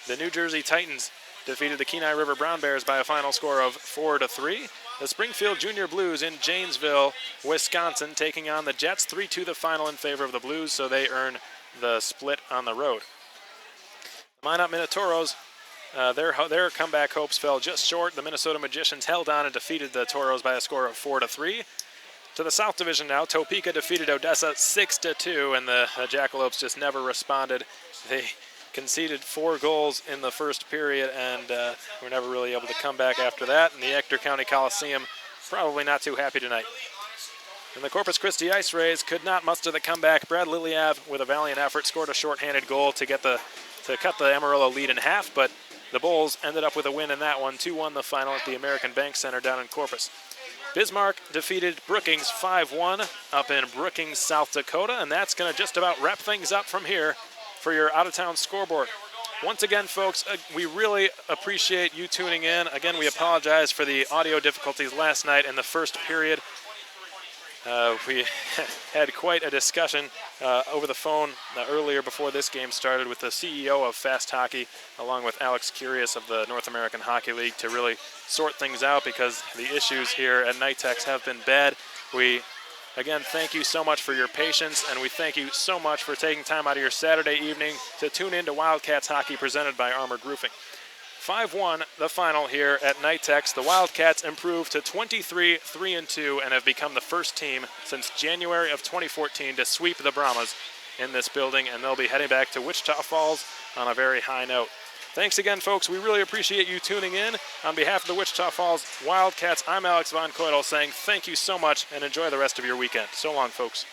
The New Jersey Titans defeated the Kenai River Brown Bears by a final score of 4-3. The Springfield Junior Blues in Janesville, Wisconsin, taking on the Jets, 3-2 the final in favor of the Blues, so they earn the split on the road. The Minot Minotauros, their comeback hopes fell just short. The Minnesota Magicians held on and defeated the Toros by a score of 4-3. To the South Division now, Topeka defeated Odessa 6-2, and the Jackalopes just never responded. They conceded 4 goals in the first period and were never really able to come back after that. And the Ector County Coliseum probably not too happy tonight. And the Corpus Christi Ice Rays could not muster the comeback. Brad Liliev, with a valiant effort, scored a shorthanded goal to cut the Amarillo lead in half, but the Bulls ended up with a win in that one, 2-1 the final at the American Bank Center down in Corpus. Bismarck defeated Brookings 5-1 up in Brookings, South Dakota, and that's going to just about wrap things up from here for your out-of-town scoreboard. Once again, folks, we really appreciate you tuning in. Again, we apologize for the audio difficulties last night in the first period. We had quite a discussion over the phone earlier before this game started with the CEO of Fast Hockey, along with Alex Curious of the North American Hockey League, to really sort things out because the issues here at Knight-Tex have been bad. We again, thank you so much for your patience, and we thank you so much for taking time out of your Saturday evening to tune in to Wildcats hockey presented by Armored Roofing. 5-1 the final here at Knight-Tex. The Wildcats improved to 23-3-2 and have become the first team since January of 2014 to sweep the Brahmas in this building, and they'll be heading back to Wichita Falls on a very high note. Thanks again, folks. We really appreciate you tuning in. On behalf of the Wichita Falls Wildcats, I'm Alex Von Coydel saying thank you so much and enjoy the rest of your weekend. So long, folks.